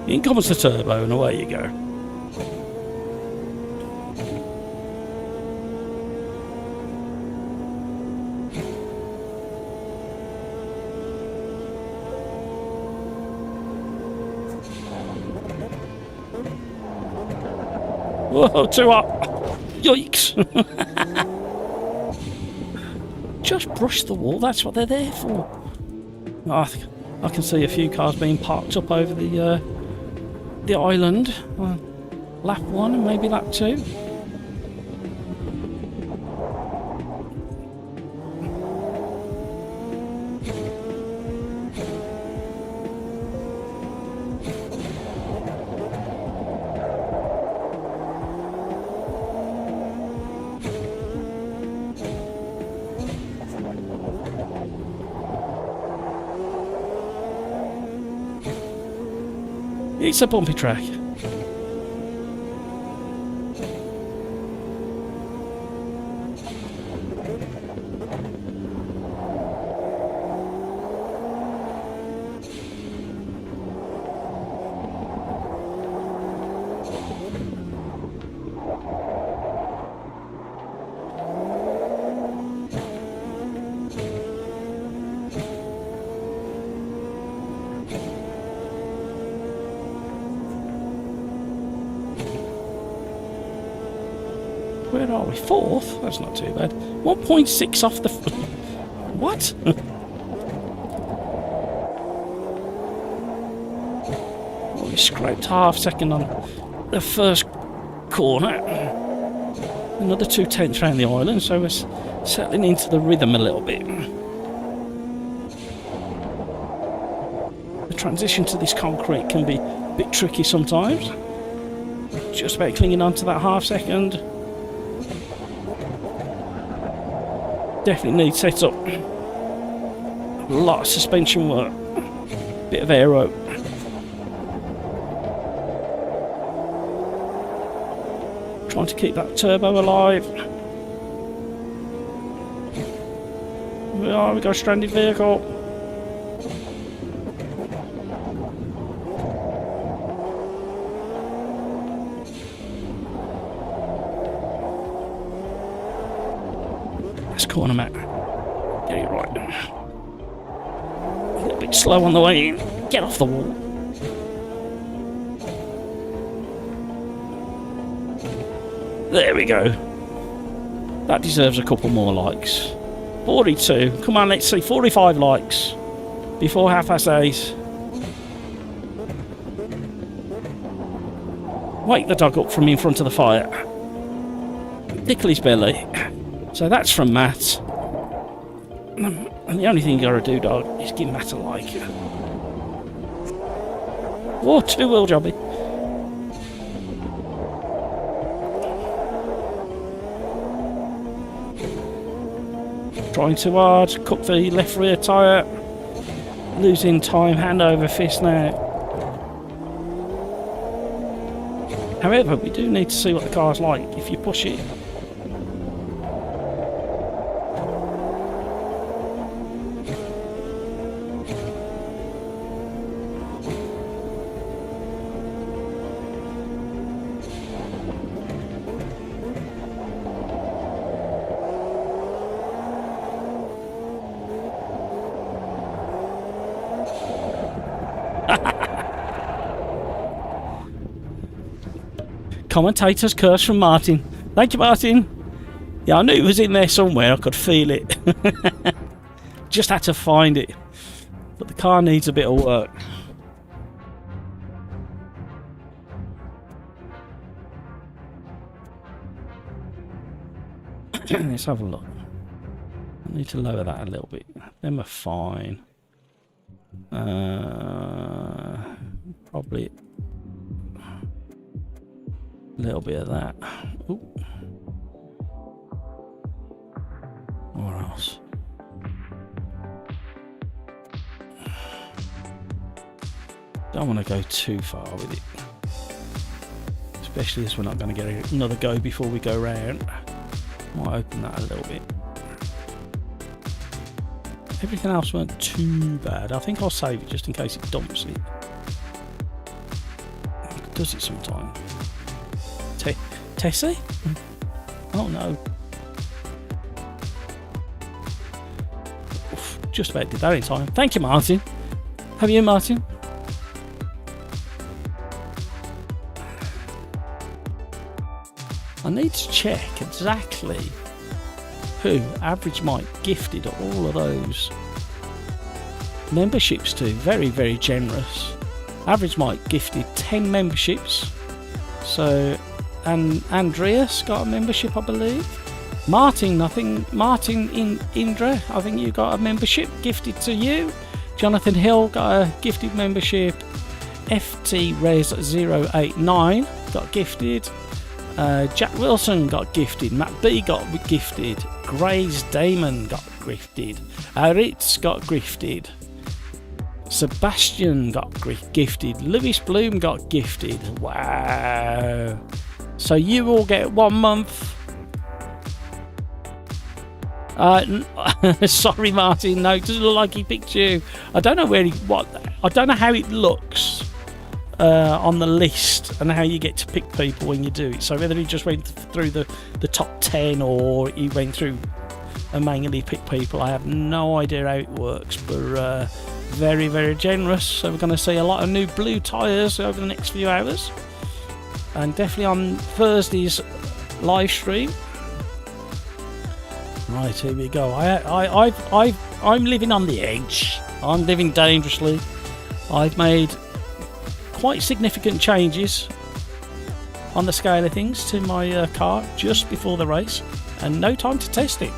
In comes the turbo and away you go. Whoa, too hot. Yikes. Just brush the wall, that's what they're there for. Oh, I can see a few cars being parked up over the island. Lap 1 and maybe lap 2. It's a bumpy track. Where are we? 4th? That's not too bad. 1.6 off the... What? Well, we scraped half second on the first corner. Another 2/10 around the island, so we're settling into the rhythm a little bit. The transition to this concrete can be a bit tricky sometimes. Just about clinging on to that half second. Definitely need setup. A lot of suspension work. Bit of aero. Trying to keep that turbo alive. We got a stranded vehicle. Corner map. Get it right. A little bit slow on the way in. Get off the wall. There we go. That deserves a couple more likes. 42. Come on, let's see. 45 likes before 8:30. Wake the dog up from in front of the fire. Tickle his belly. So that's from Matt. And the only thing you gotta do, dog, is give Matt a like. Whoa, 2-wheel jobby. Trying too hard, cook the left rear tyre. losing time hand over fist now. However, we do need to see what the car's like if you push it. Commentator's curse from Martin. Thank you, Martin. Yeah, I knew it was in there somewhere. I could feel it. Just had to find it. But the car needs a bit of work. Let's have a look. I need to lower that a little bit. Them are fine. Probably a little bit of that. Ooh. What else? Don't want to go too far with it, especially as we're not going to get another go before we go round. Might open that a little bit. Everything else weren't too bad. I think I'll save it just in case it dumps it. It does it sometimes. Tessie? Oh no. Oof, just about did that in time. Thank you, Martin. Have you, Martin? I need to check exactly who Average Mike gifted all of those memberships to. Very, very generous. Average Mike gifted 10 memberships. So, and Andreas got a membership, I believe. Martin, I think Martin Indra, I think you got a membership gifted to you. Jonathan Hill got a gifted membership. FT Res 089 got gifted. Jack Wilson got gifted. Matt B got gifted. Grays Damon got gifted. Ritz got gifted. Sebastian got gifted. Lewis Bloom got gifted. Wow. So you all get 1 month. Sorry, Martin. No, it doesn't look like he picked you. I don't know where I don't know how it looks on the list and how you get to pick people when you do it. So whether he just went through the top 10 or he went through and manually picked people, I have no idea how it works. But very, very generous. So we're going to see a lot of new blue tyres over the next few hours. And definitely on Thursday's live stream. Right, here we go. I'm living on the edge. I'm living dangerously. I've made quite significant changes on the scale of things to my car just before the race, and no time to test it.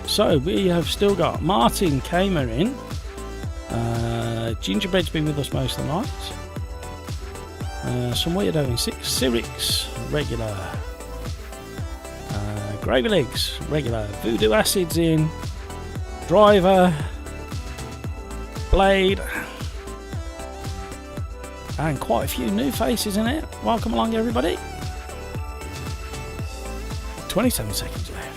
So we have still got Martin Kamer in. Gingerbread's been with us most of the night. Some weirdo in 6. Cyrix, regular. Gravy Legs, regular. Voodoo Acid's in. Driver. Blade. And quite a few new faces in it. Welcome along, everybody. 27 seconds left.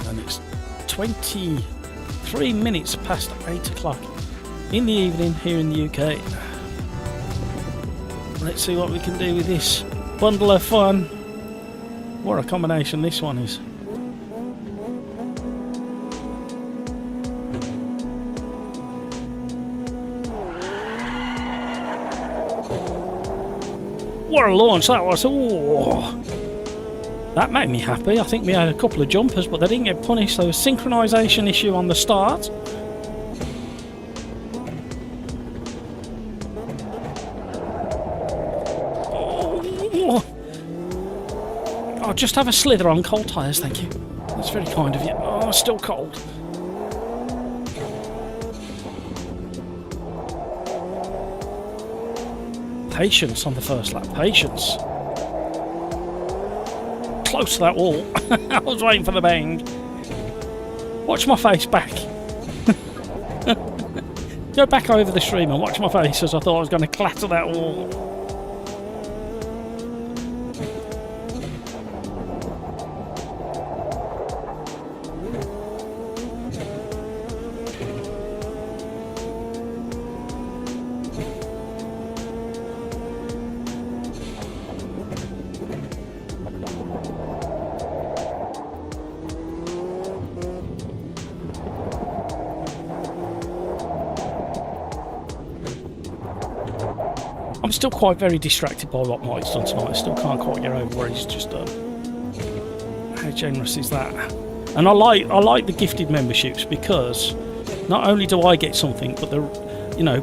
And it's 23 minutes past 8 o'clock in the evening here in the UK. Let's see what we can do with this bundle of fun. What a combination this one is. What a launch that was. Ooh. That made me happy. I think we had a couple of jumpers, but they didn't get punished. There was a synchronisation issue on the start. Oh, I'll just have a slither on cold tyres, thank you. That's very kind of you. Oh, still cold. Patience on the first lap. Patience. Close to that wall. I was waiting for the bang. Watch my face back. Go back over the stream and watch my face as I thought I was going to clatter that wall. I'm still quite very distracted by what Mike's done tonight. I still can't quite get over where he's just done. How generous is that? And I like the gifted memberships because not only do I get something, but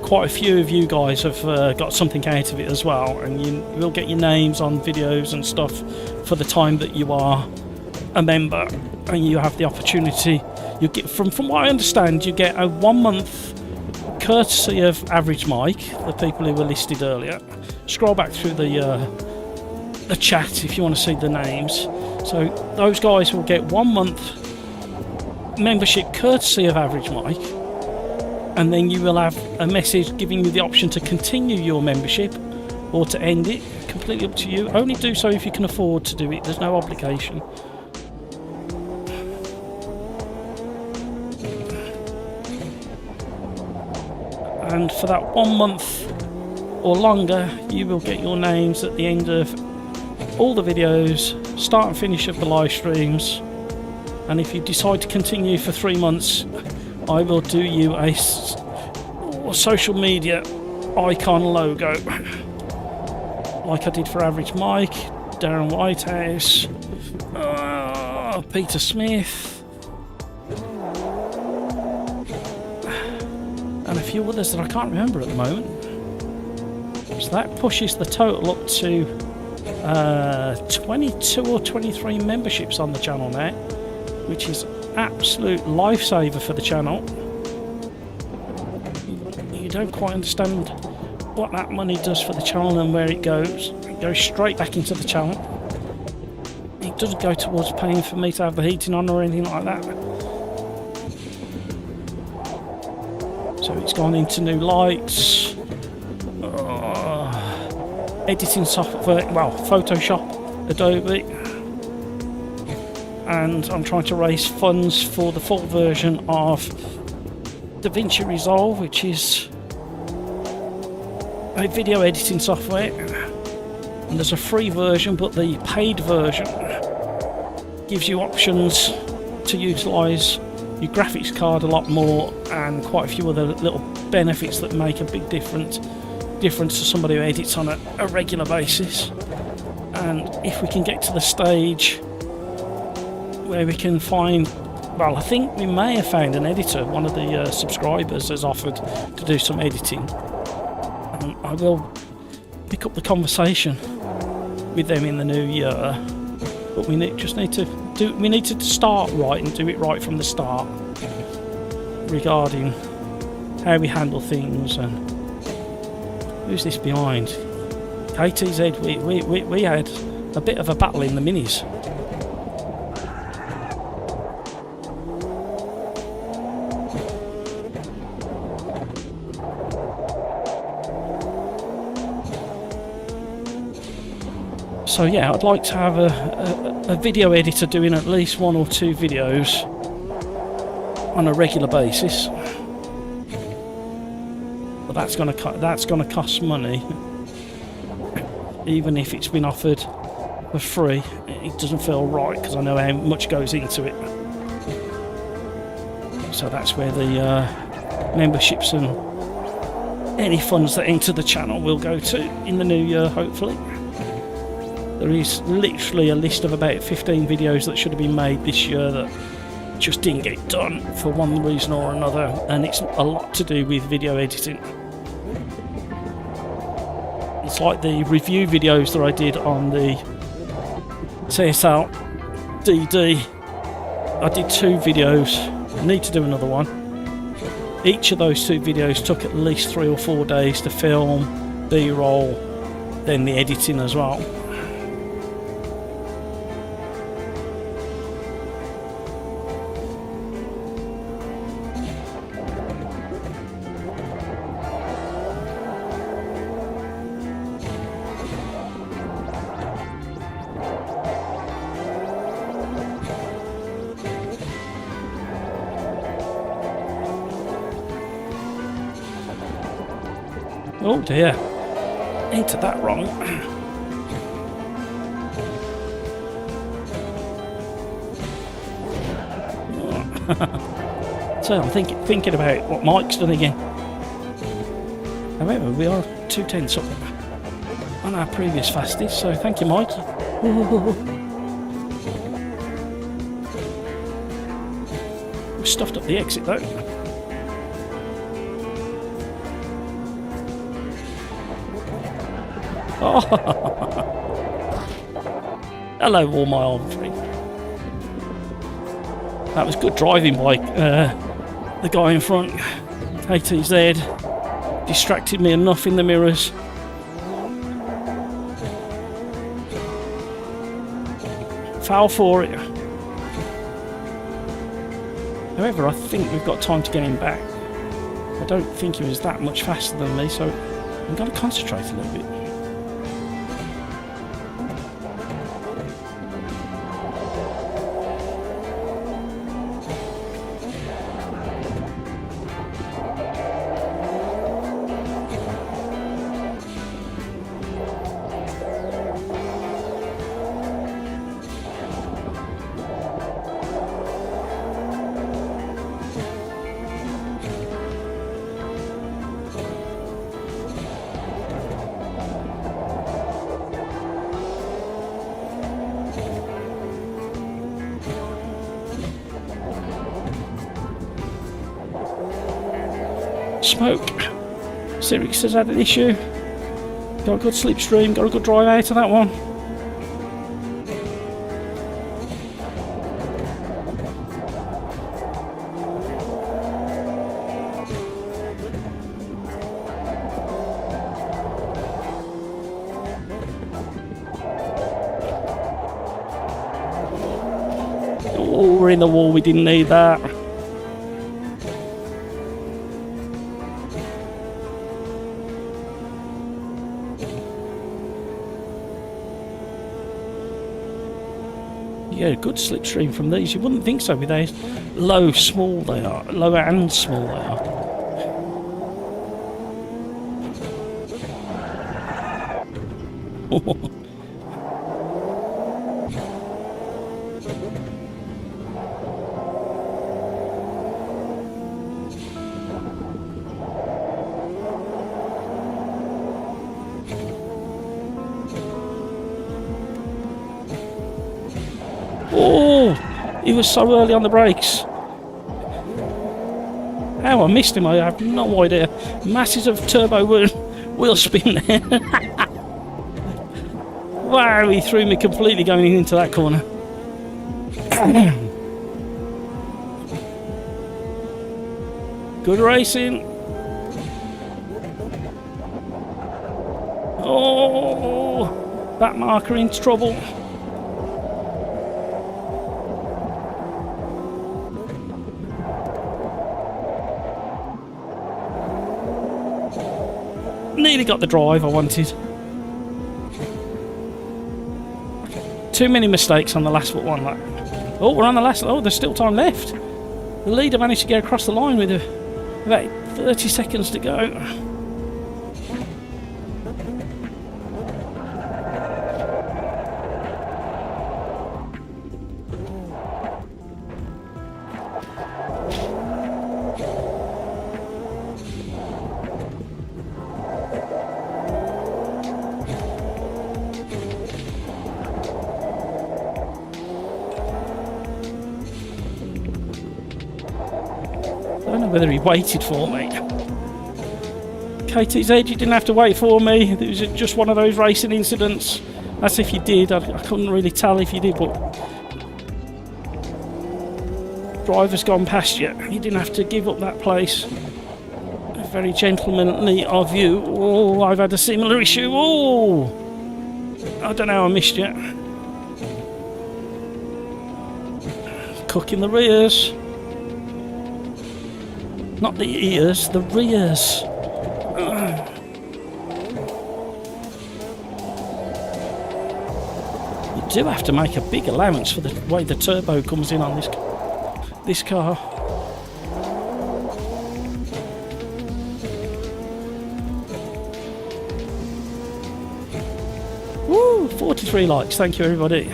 quite a few of you guys have got something out of it as well, and you will get your names on videos and stuff for the time that you are a member, and you have the opportunity. You get from what I understand, you get a 1 month courtesy of Average Mike, the people who were listed earlier. Scroll back through the chat if you want to see the names. So those guys will get 1 month membership courtesy of Average Mike, and then you will have a message giving you the option to continue your membership or to end it. Completely up to you. Only do so if you can afford to do it. There's no obligation. And for that 1 month or longer, you will get your names at the end of all the videos, start and finish of the live streams. And if you decide to continue for 3 months, I will do you a social media icon logo, like I did for Average Mike, Darren Whitehouse, Peter Smith, and a few others that I can't remember at the moment. So that pushes the total up to 22 or 23 memberships on the channel now, which is absolute lifesaver for the channel. You don't quite understand what that money does for the channel and where it goes. It goes straight back into the channel. It doesn't go towards paying for me to have the heating on or anything like that. So it's gone into new lights, editing software, well, Photoshop, Adobe, and I'm trying to raise funds for the full version of DaVinci Resolve, which is a video editing software. And there's a free version, but the paid version gives you options to utilise your graphics card a lot more, and quite a few other little benefits that make a big difference to somebody who edits on a regular basis. And if we can get to the stage where we can find, well, I think we may have found an editor. One of the subscribers has offered to do some editing, and I will pick up the conversation with them in the new year. But we need to start right and do it right from the start regarding how we handle things. And who's this behind? KTZ. We had a bit of a battle in the minis. So yeah, I'd like to have a video editor doing at least 1 or 2 videos on a regular basis. But that's going to cost money. Even if it's been offered for free, it doesn't feel right because I know how much goes into it. So that's where the memberships and any funds that enter the channel will go to in the new year, hopefully. There is literally a list of about 15 videos that should have been made this year that just didn't get done for one reason or another, and it's a lot to do with video editing. It's like the review videos that I did on the TSRA DD. I did 2 videos, I need to do another one. Each of those 2 videos took at least 3 or 4 days to film, B-roll, then the editing as well. Oh dear, entered that wrong. So I'm thinking about what Mike's done again. However, we are 2/10 up on our previous fastest, so thank you, Mike. We've stuffed up the exit though. Oh. Hello, all my old friends. That was good driving by the guy in front. ATZ distracted me enough in the mirrors. Foul for it. However, I think we've got time to get him back. I don't think he was that much faster than me, so I'm going to concentrate a little bit. Smoke. Sirix has had an issue. Got a good slipstream, got a good drive out of that one. Oh, we're in the wall, we didn't need that. Yeah, good slipstream from these. You wouldn't think so with how low, small they are. Low and small they are. Oh, he was so early on the brakes. How I missed him, I have no idea. Massive turbo wheel spin there. Wow, he threw me completely going into that corner. Good racing. Oh, back marker in trouble. Nearly got the drive I wanted. Too many mistakes on the last one. Like, oh, we're on the last. Oh, there's still time left. The leader managed to get across the line with about 30 seconds to go. don't know whether he waited for me. KTZ, you didn't have to wait for me. It was just one of those racing incidents. As if you did. I couldn't really tell if you did, but driver's gone past you. You didn't have to give up that place. Very gentlemanly of you. Oh, I've had a similar issue. Oh, I don't know how I missed you. Cooking the rears. Not the ears, the rears. You do have to make a big allowance for the way the turbo comes in on this car. Woo! 43 likes, thank you everybody.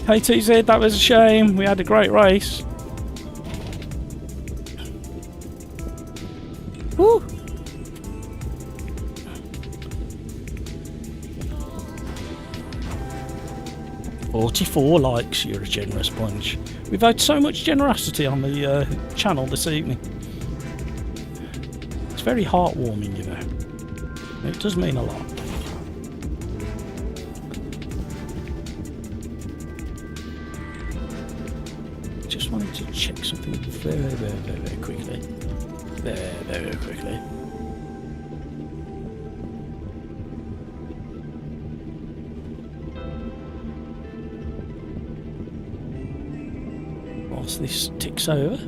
KTZ, that was a shame. We had a great race. Woo! "44 likes, you're a generous bunch." We've had so much generosity on the channel this evening. It's very heartwarming, you know. It does mean a lot. Just wanted to check something very quickly. Very quickly. Whilst this ticks over.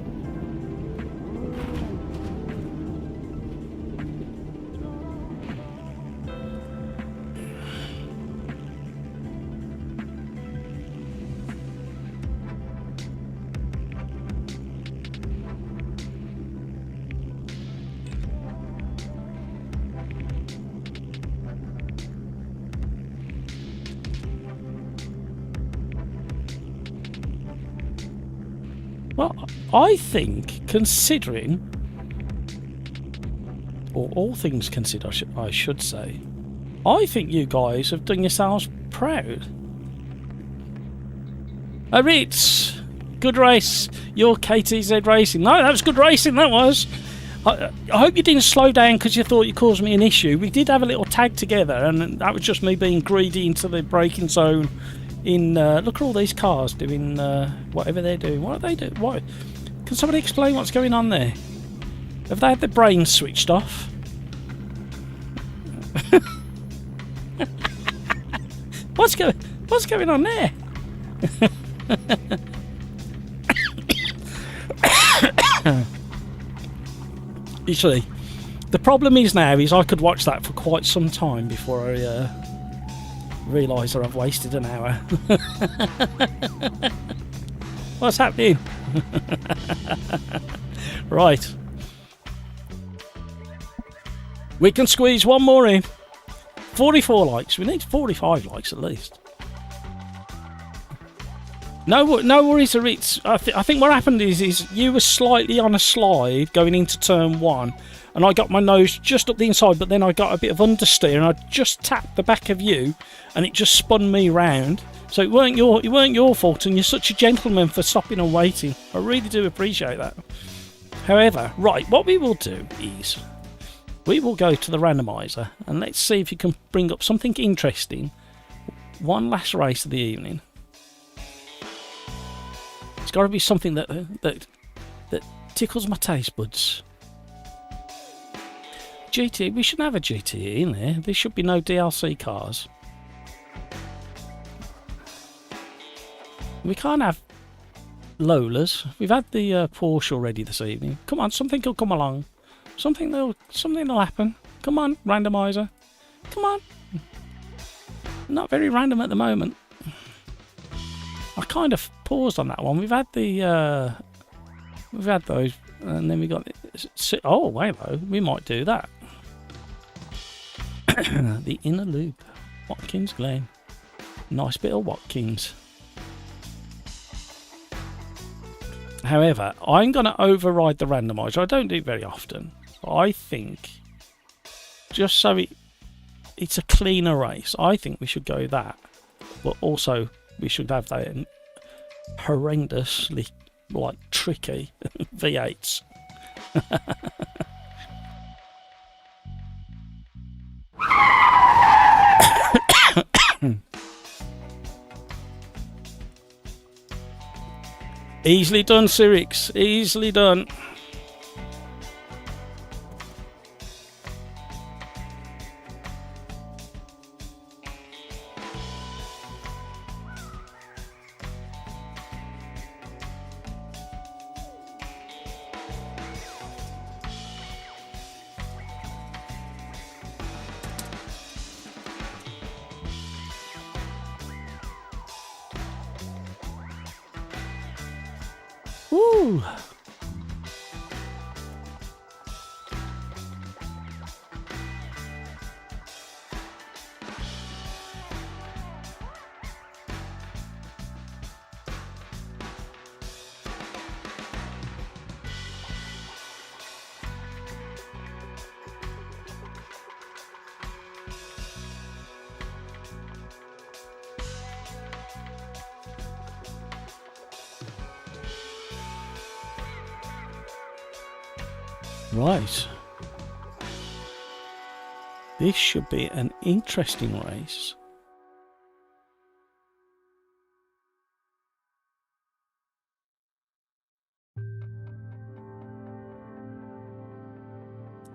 Well, I think, considering, or all things considered, I should say, I think you guys have done yourselves proud. Ritz, good race. You're KTZ Racing. No, that was good racing, that was. I hope you didn't slow down because you thought you caused me an issue. We did have a little tag together, and that was just me being greedy into the braking zone. Look at all these cars doing whatever they're doing. What are they doing? What? Can somebody explain what's going on there? Have they had their brains switched off? What's going on there? Usually, the problem is now is I could watch that for quite some time before I realise that I've wasted an hour. What's happening? Right. We can squeeze one more in. 44 likes. We need 45 likes at least. No worries, Ritz. I think what happened is you were slightly on a slide going into turn one, and I got my nose just up the inside, but then I got a bit of understeer, and I just tapped the back of you, and it just spun me round. So it weren't your fault, and you're such a gentleman for stopping and waiting. I really do appreciate that. However, right, what we will do is we will go to the randomizer, and let's see if you can bring up something interesting. One last race of the evening. It's got to be something that tickles my taste buds. GT, we shouldn't have a GT in there. There should be no DLC cars. We can't have Lolas. We've had the Porsche already this evening. Come on, something will come along. Something will happen. Come on, randomizer. Come on. Not very random at the moment. I kind of paused on that one. We've had those, and then we got. Oh, wait though, we might do that. The inner loop, Watkins Glen. Nice bit of Watkins. However, I'm going to override the randomizer. I don't do it very often. But I think, just so it's a cleaner race, I think we should go that. But also, we should have that horrendously, like, tricky V8s. Easily done, Cyrix. Easily done. Woo! Right. This should be an interesting race.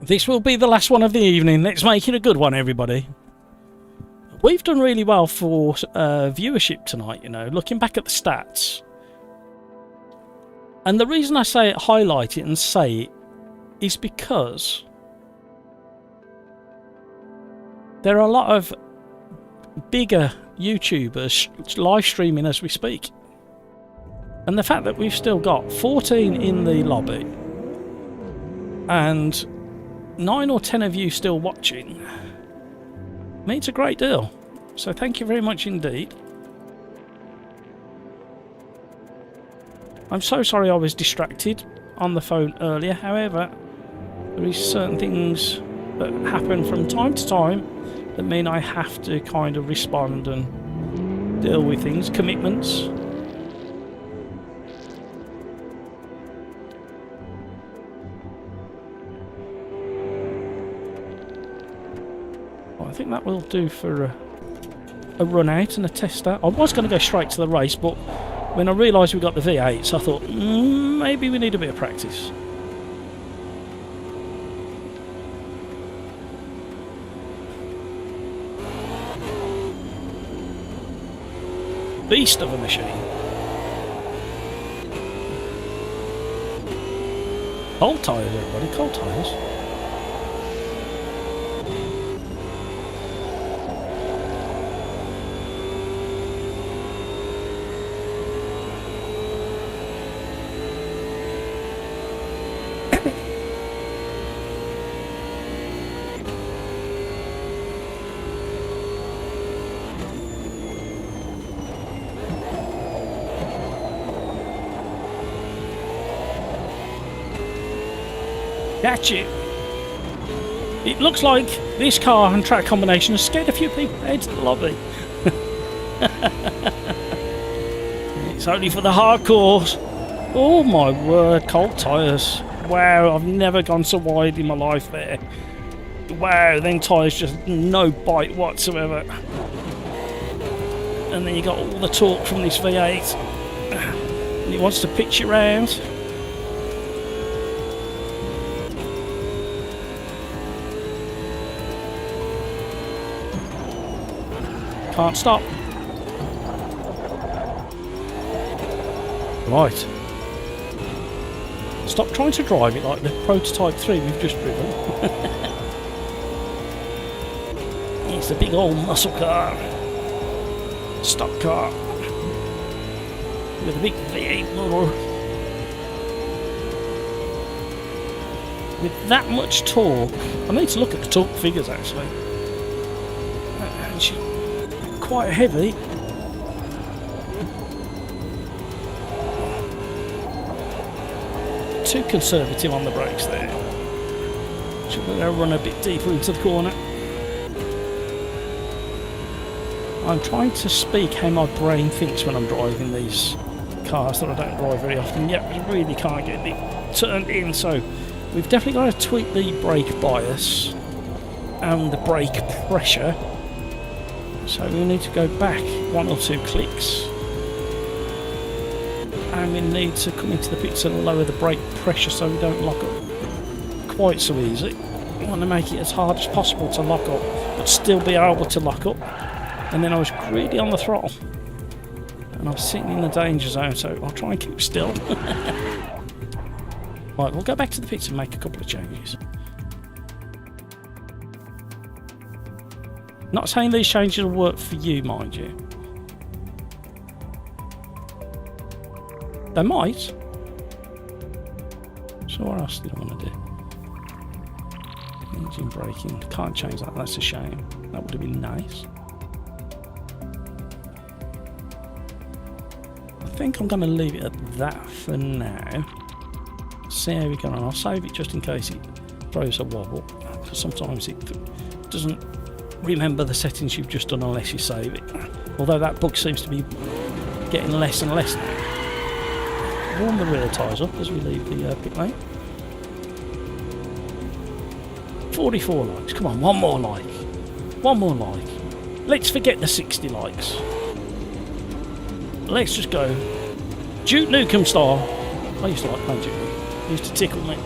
This will be the last one of the evening. Let's make it a good one, everybody. We've done really well for viewership tonight, you know, looking back at the stats. And the reason I say it, highlight it and say it, is because there are a lot of bigger YouTubers live streaming as we speak. And the fact that we've still got 14 in the lobby and 9 or 10 of you still watching means a great deal. So thank you very much indeed. I'm so sorry I was distracted on the phone earlier. However, there is certain things that happen from time to time that mean I have to kind of respond and deal with things, commitments. Well, I think that will do for a run out and a tester. I was going to go straight to the race, but when I realised we got the V8s, I thought maybe we need a bit of practice. Beast of a machine. Cold tyres, everybody, cold tyres. Catch it. It looks like this car and track combination has scared a few people out of the lobby. It's only for the hardcores. Oh my word, cold tyres. Wow, I've never gone so wide in my life there. Wow, then tyres just no bite whatsoever. And then you got all the torque from this V8. And it wants to pitch you around. Can't stop. Right. Stop trying to drive it like the Prototype 3 we've just driven. It's a big old muscle car. Stock car. With a big V8 motor. With that much torque. I need to look at the torque figures actually. And she's quite heavy. too conservative on the brakes there. Should we go run a bit deeper into the corner? I'm trying to speak how my brain thinks when I'm driving these cars that I don't drive very often. Yep, we really can't get it turned in, so we've definitely got to tweak the brake bias and the brake pressure. So we need to go back 1 or 2 clicks. And we need to come into the pits and lower the brake pressure so we don't lock up quite so easy. We want to make it as hard as possible to lock up, but still be able to lock up. And then I was greedy on the throttle. And I was sitting in the danger zone, so I'll try and keep still. Right, we'll go back to the pits and make a couple of changes. Not saying these changes will work for you, mind you. They might. So what else did I want to do? Engine braking. Can't change that, that's a shame. That would have been nice. I think I'm going to leave it at that for now. See how we go on. I'll save it just in case it throws a wobble. Because sometimes it doesn't remember the settings you've just done unless you save it. Although that bug seems to be getting less and less now. Warm the rear tyres up as we leave the pit lane. 44 likes. Come on, one more like. One more like. Let's forget the 60 likes. Let's just go Duke Nukem style. I used to like playing Duke Nukem. It used to tickle me.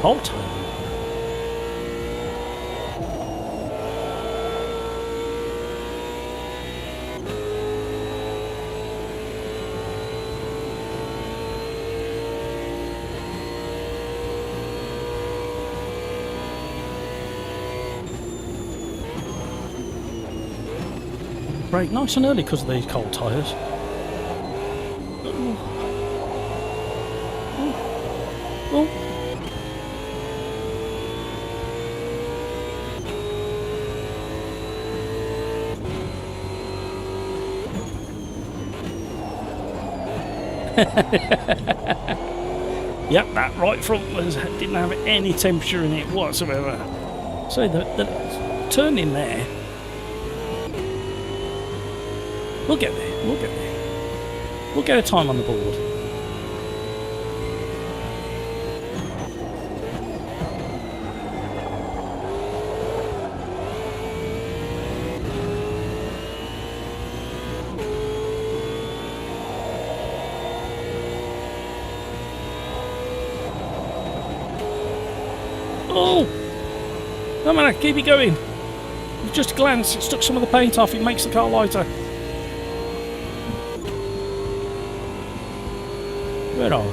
Cold time. Brake nice and early because of these cold tyres. Yep, that right front didn't have any temperature in it whatsoever. So the turn in there. We'll get there, we'll get there. We'll get a time on the board. Oh! No man, keep it going. With just a glance, it took some of the paint off, it makes the car lighter. Where are we?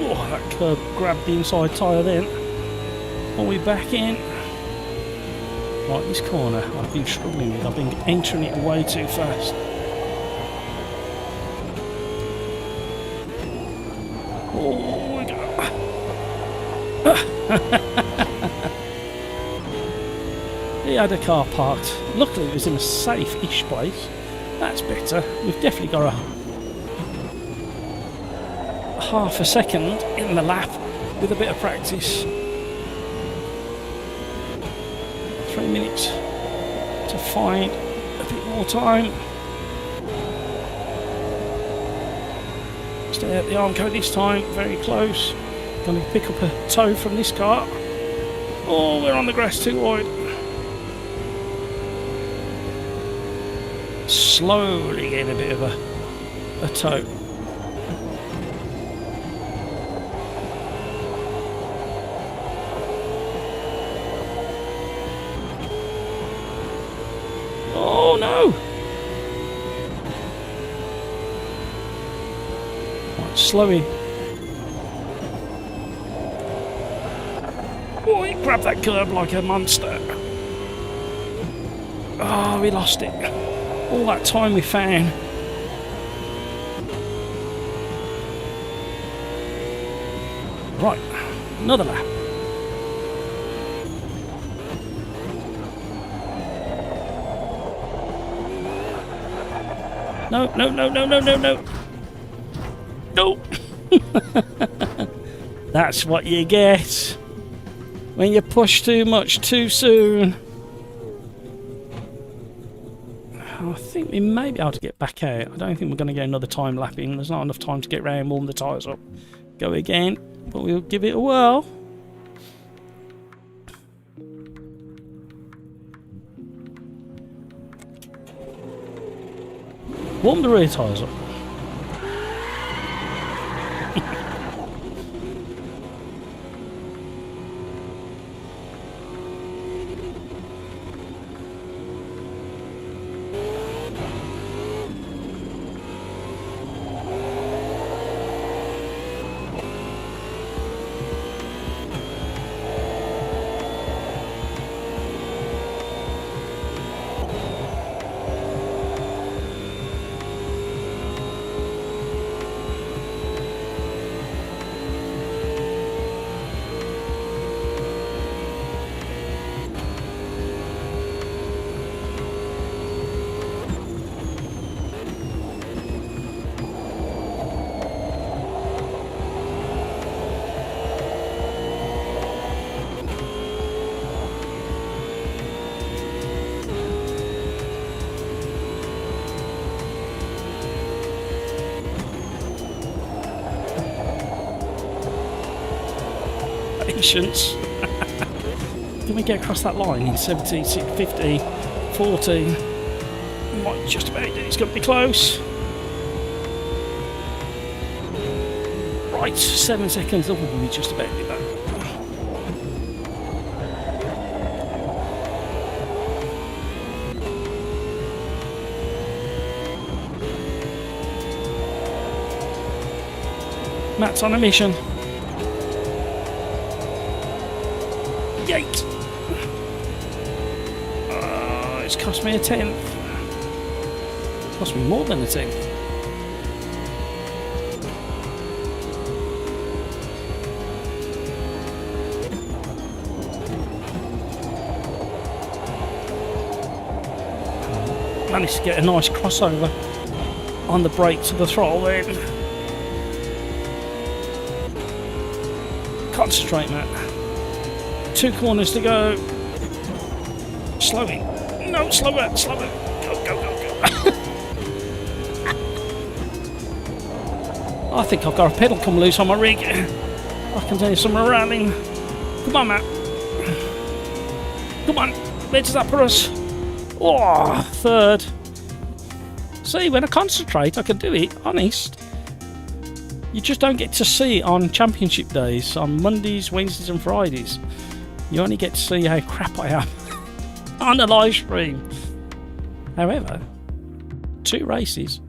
Oh, that curb grabbed the inside tyre then. Are we back in? Right, this corner I've been struggling with. I've been entering it way too fast. Oh, we go. He had a car parked. Luckily it was in a safe-ish place. That's better. We've definitely got a half a second in the lap with a bit of practice. 3 minutes to find a bit more time. Stay at the Armco this time, very close. Going to pick up a toe from this car. Oh, we're on the grass too wide. Slowly getting a bit of a toe. Oh no! Right, slow in. Oh, he grabbed that curb like a monster. Oh, we lost it. All that time we found. Right, another lap. No, no, no, no, no, no, no. No. That's what you get when you push too much too soon. I think we may be able to get back out. I don't think we're going to get another time lapping. There's not enough time to get round, warm the tyres up, go again, but we'll give it a whirl. Warm the rear tyres up. Patience. Can we get across that line in 70, 50, 40? Might just about do. It's going to be close. Right, 7 seconds. Oh, we just about did that. Matt's on a mission. Yate! It's cost me a 10th. It's cost me more than a 10th. Managed to get a nice crossover on the brake to the throttle then. Concentrate, Matt. 2 corners to go. Slowing. No, slower, slower. Go, go, go, go. I think I've got a pedal come loose on my rig. I can do some rallying. Come on, Matt. Come on. Where does that put us? Oh, 3rd. See, when I concentrate, I can do it. Honest. You just don't get to see it on championship days, on Mondays, Wednesdays and Fridays. You only get to see how crap I am on the live stream. However, 2 races,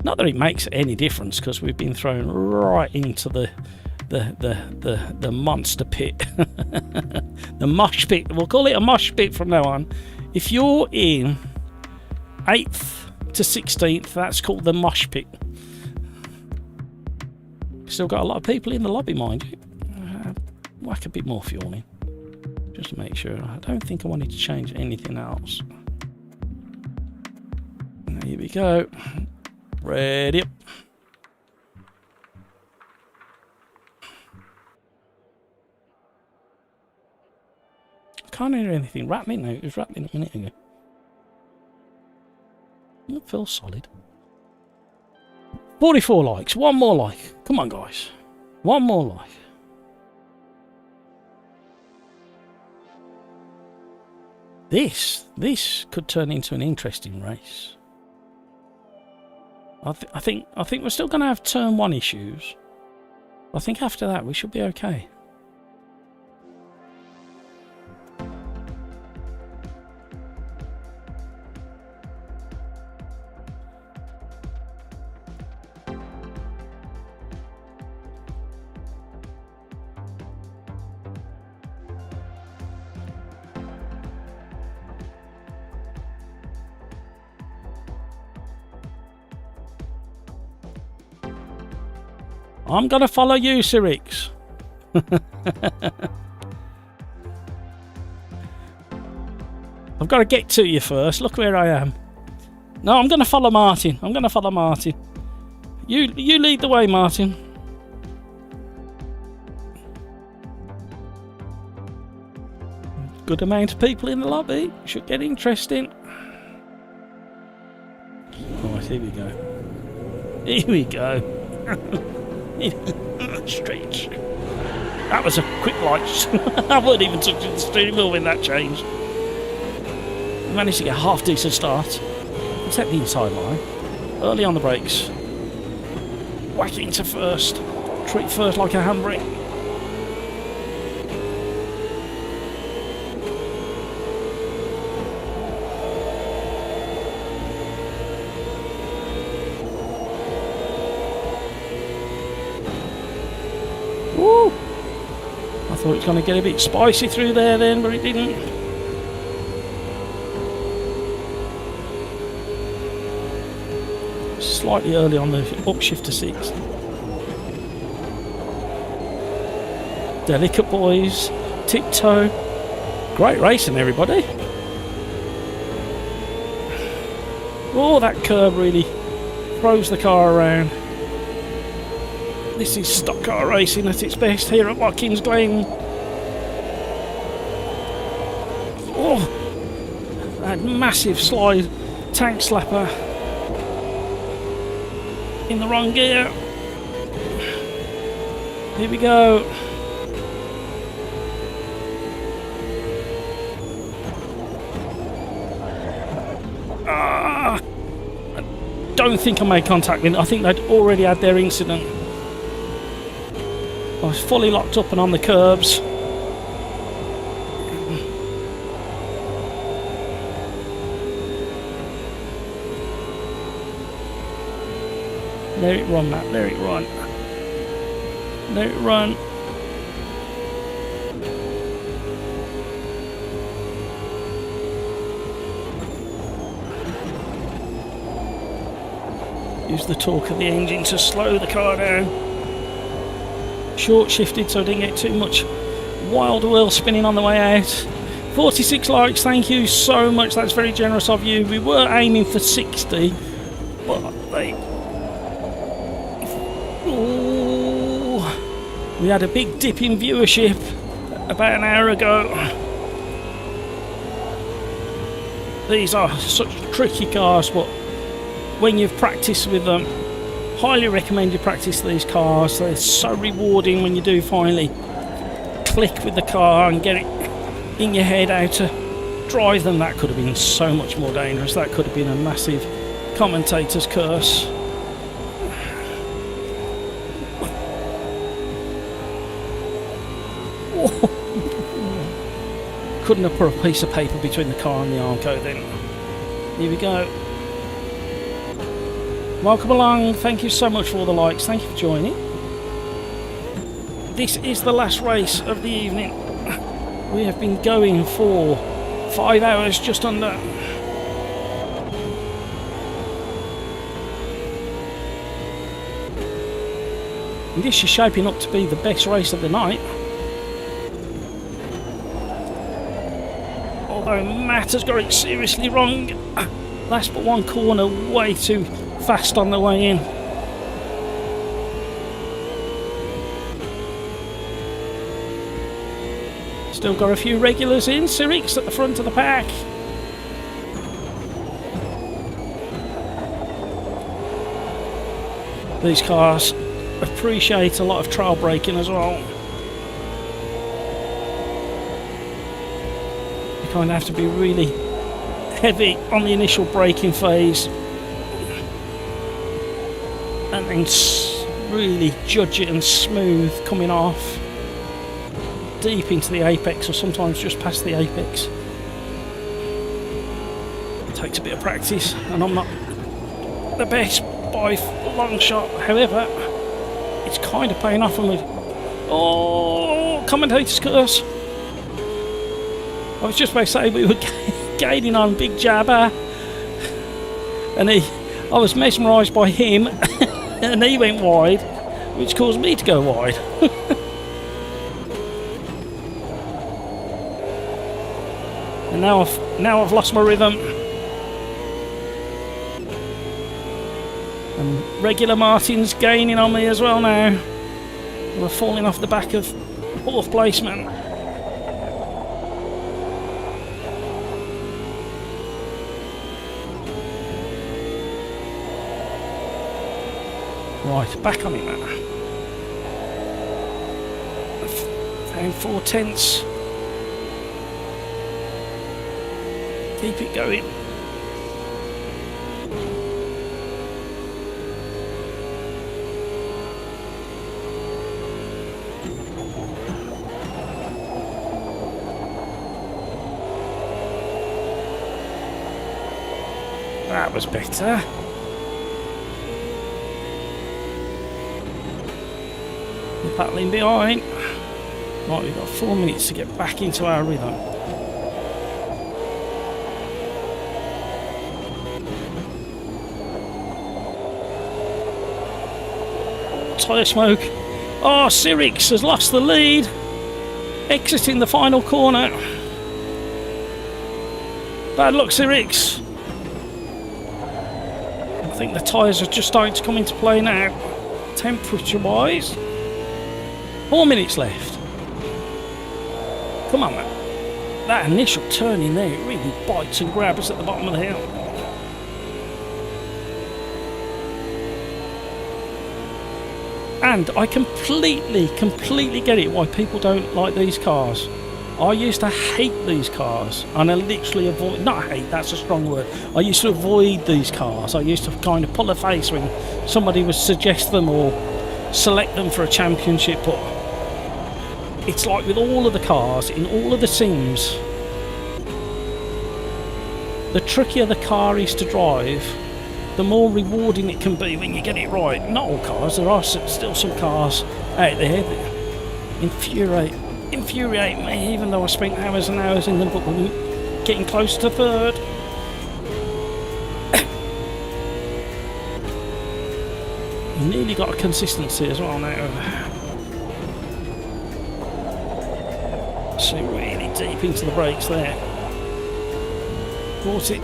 not that it makes any difference because we've been thrown right into the monster pit. The mosh pit. We'll call it a mosh pit from now on. If you're in 8th to 16th, that's called the mosh pit. Still got a lot of people in the lobby, mind you. Whack a bit more fuel in. Just to make sure. I don't think I wanted to change anything else. Here we go. Ready up. I can't hear anything rattling now. It was rattling a minute ago. It feels solid. 44 likes. One more like. Come on, guys. One more like. This could turn into an interesting race. I think we're still going to have turn 1 issues. I think after that we should be okay. I'm going to follow you, Sirix. I've got to get to you first. Look where I am. No, I'm going to follow Martin. I'm going to follow Martin. You lead the way, Martin. Good amount of people in the lobby. Should get interesting. Right, here we go. Here we go. Straight. That was a quick light. I wasn't even touching the steering wheel when that changed. Managed to get a half decent start. Except the inside line. Early on the brakes. Whack it into first. Treat first like a handbrake. Woo! I thought it was going to get a bit spicy through there then, but it didn't. Slightly early on the upshift to 6. Delicate boys, tiptoe. Great racing, everybody. Oh, that curb really throws the car around. This is stock car racing at its best here at Watkins Glen. Oh, that massive slide tank slapper. In the wrong gear. Here we go. I don't think I made contact with it. I think they'd already had their incident. I was fully locked up and on the curbs. Let it run, Matt. Let it run. Let it run. Use the torque of the engine to slow the car down. Short shifted so I didn't get too much wild wheel spinning on the way out. 46 likes, thank you so much. That's very generous of you. We were aiming for 60, but they... We had a big dip in viewership about an hour ago. These are such tricky cars, but when you've practiced with them, highly recommend you practice these cars. They're so rewarding when you do finally click with the car and get it in your head how to drive them. That could have been so much more dangerous. That could have been a massive commentator's curse. Couldn't have put a piece of paper between the car and the Armco then. Here we go. Welcome along. Thank you so much for all the likes. Thank you for joining. This is the last race of the evening. We have been going for 5 hours just under. And this is shaping up to be the best race of the night. Although Matt has got it seriously wrong. Last but one corner, way too fast on the way in. Still got a few regulars in. Sirix at the front of the pack. These cars appreciate a lot of trail braking as well. You kind of have to be really heavy on the initial braking phase and then really judge it and smooth coming off deep into the apex, or sometimes just past the apex. It takes a bit of practice, and I'm not the best by a long shot. However, it's kind of paying off on me. Oh, commentator's curse. I was just about to say we were gaining on Big Jabba, and I was mesmerised by him, and he went wide, which caused me to go wide. And now I've lost my rhythm. And regular Martin's gaining on me as well now. We're falling off the back of 4th placeman. Right, back on it now. Found 4/10. Keep it going. That was better. We're battling behind. Right, we've got 4 minutes to get back into our rhythm. Tyre smoke. Oh, Sirix has lost the lead. Exiting the final corner. Bad luck, Sirix. I think the tyres are just starting to come into play now, temperature-wise. 4 minutes left. Come on, man. That initial turn in there, it really bites and grabs at the bottom of the hill. And I completely get it why people don't like these cars. I used to hate these cars, and I literally avoid, not hate, that's a strong word. I used to avoid these cars. I used to kind of pull a face when somebody would suggest them or select them for a championship, but it's like with all of the cars, in all of the sims, the trickier the car is to drive, the more rewarding it can be when you get it right. Not all cars, there are still some cars out there that infuriate me, even though I spent hours and hours in them, but we're getting close to 3rd. Nearly got a consistency as well now. So really deep into the brakes there. Brought it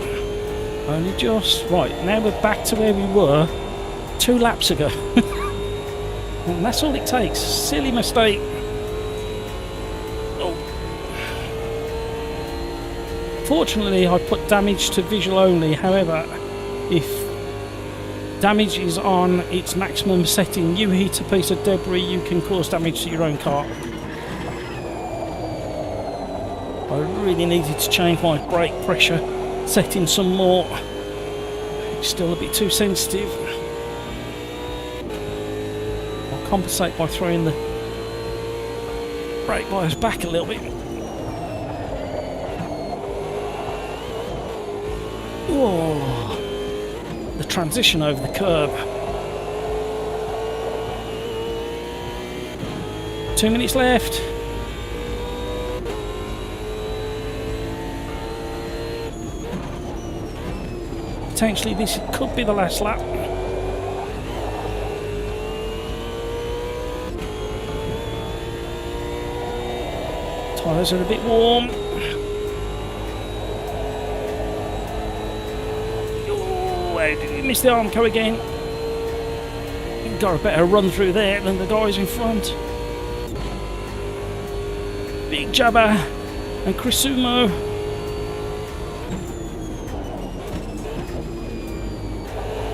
only just. Right, now we're back to where we were 2 laps ago. And that's all it takes. Silly mistake. Fortunately, I put damage to visual only. However, if damage is on its maximum setting, you hit a piece of debris, you can cause damage to your own car. I really needed to change my brake pressure setting some more. It's still a bit too sensitive. I'll compensate by throwing the brake bias back a little bit. Whoa. The transition over the curb. 2 minutes left. Potentially this could be the last lap. Tyres are a bit warm. Did he miss the Armco again? Got a better run through there than the guys in front. Big Jabba and Krisumo.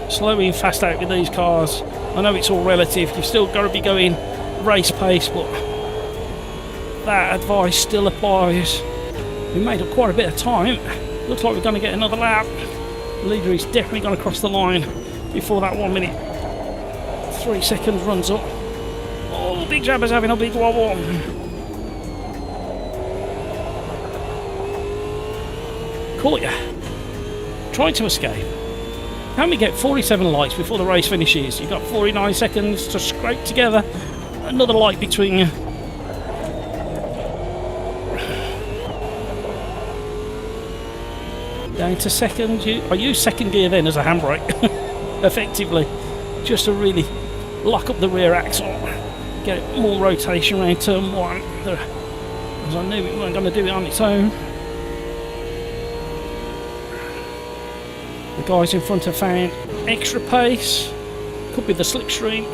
Slowly and fast out with these cars. I know it's all relative, you've still got to be going race pace, but that advice still applies. We made up quite a bit of time. Looks like we're going to get another lap. The leader is definitely going to cross the line before that 1 minute 3 seconds runs up. Oh, Big Jabba's having a big wobble. Caught ya. Tried to escape. Can we get 47 lights before the race finishes? You've got 49 seconds to scrape together another light between you. Down to second. I use second gear then as a handbrake, effectively, just to really lock up the rear axle, get more rotation around turn 1, as I knew it wasn't going to do it on its own. The guys in front have found extra pace. Could be the slipstream.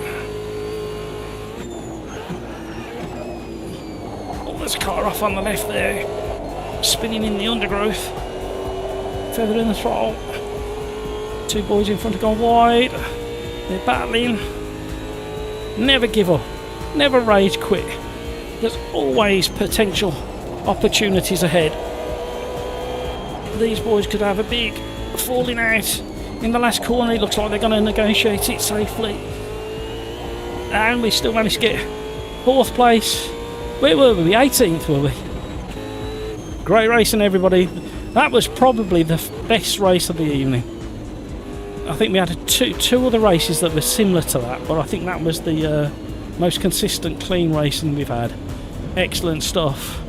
Oh, there's a car off on the left there. Spinning in the undergrowth. Feather in the throttle. Two boys in front have gone wide. They're battling. Never give up. Never rage quit. There's always potential opportunities ahead. These boys could have a big falling out in the last corner. It looks like they're going to negotiate it safely. And we still managed to get 4th place. Where were we? 18th were we? Great racing, everybody. That was probably the best race of the evening. I think we had two other races that were similar to that, but I think that was the most consistent, clean racing we've had. Excellent stuff.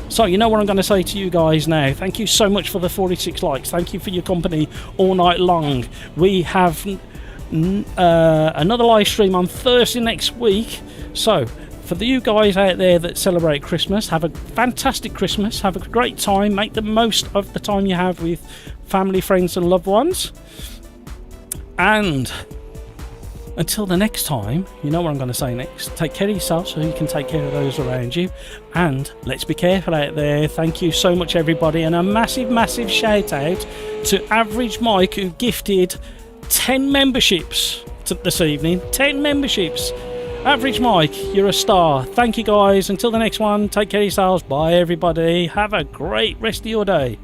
So you know what I'm going to say to you guys now. Thank you so much for the 46 likes. Thank you for your company all night long. We have another live stream on Thursday next week. So for you guys out there that celebrate Christmas, have a fantastic Christmas. Have a great time. Make the most of the time you have with family, friends and loved ones. And until the next time, you know what I'm going to say next. Take care of yourself so you can take care of those around you. And let's be careful out there. Thank you so much, everybody. And a massive, massive shout out to Average Mike, who gifted 10 memberships this evening. 10 memberships. Average Mike, you're a star. Thank you, guys. Until the next one, take care of yourselves. Bye, everybody. Have a great rest of your day.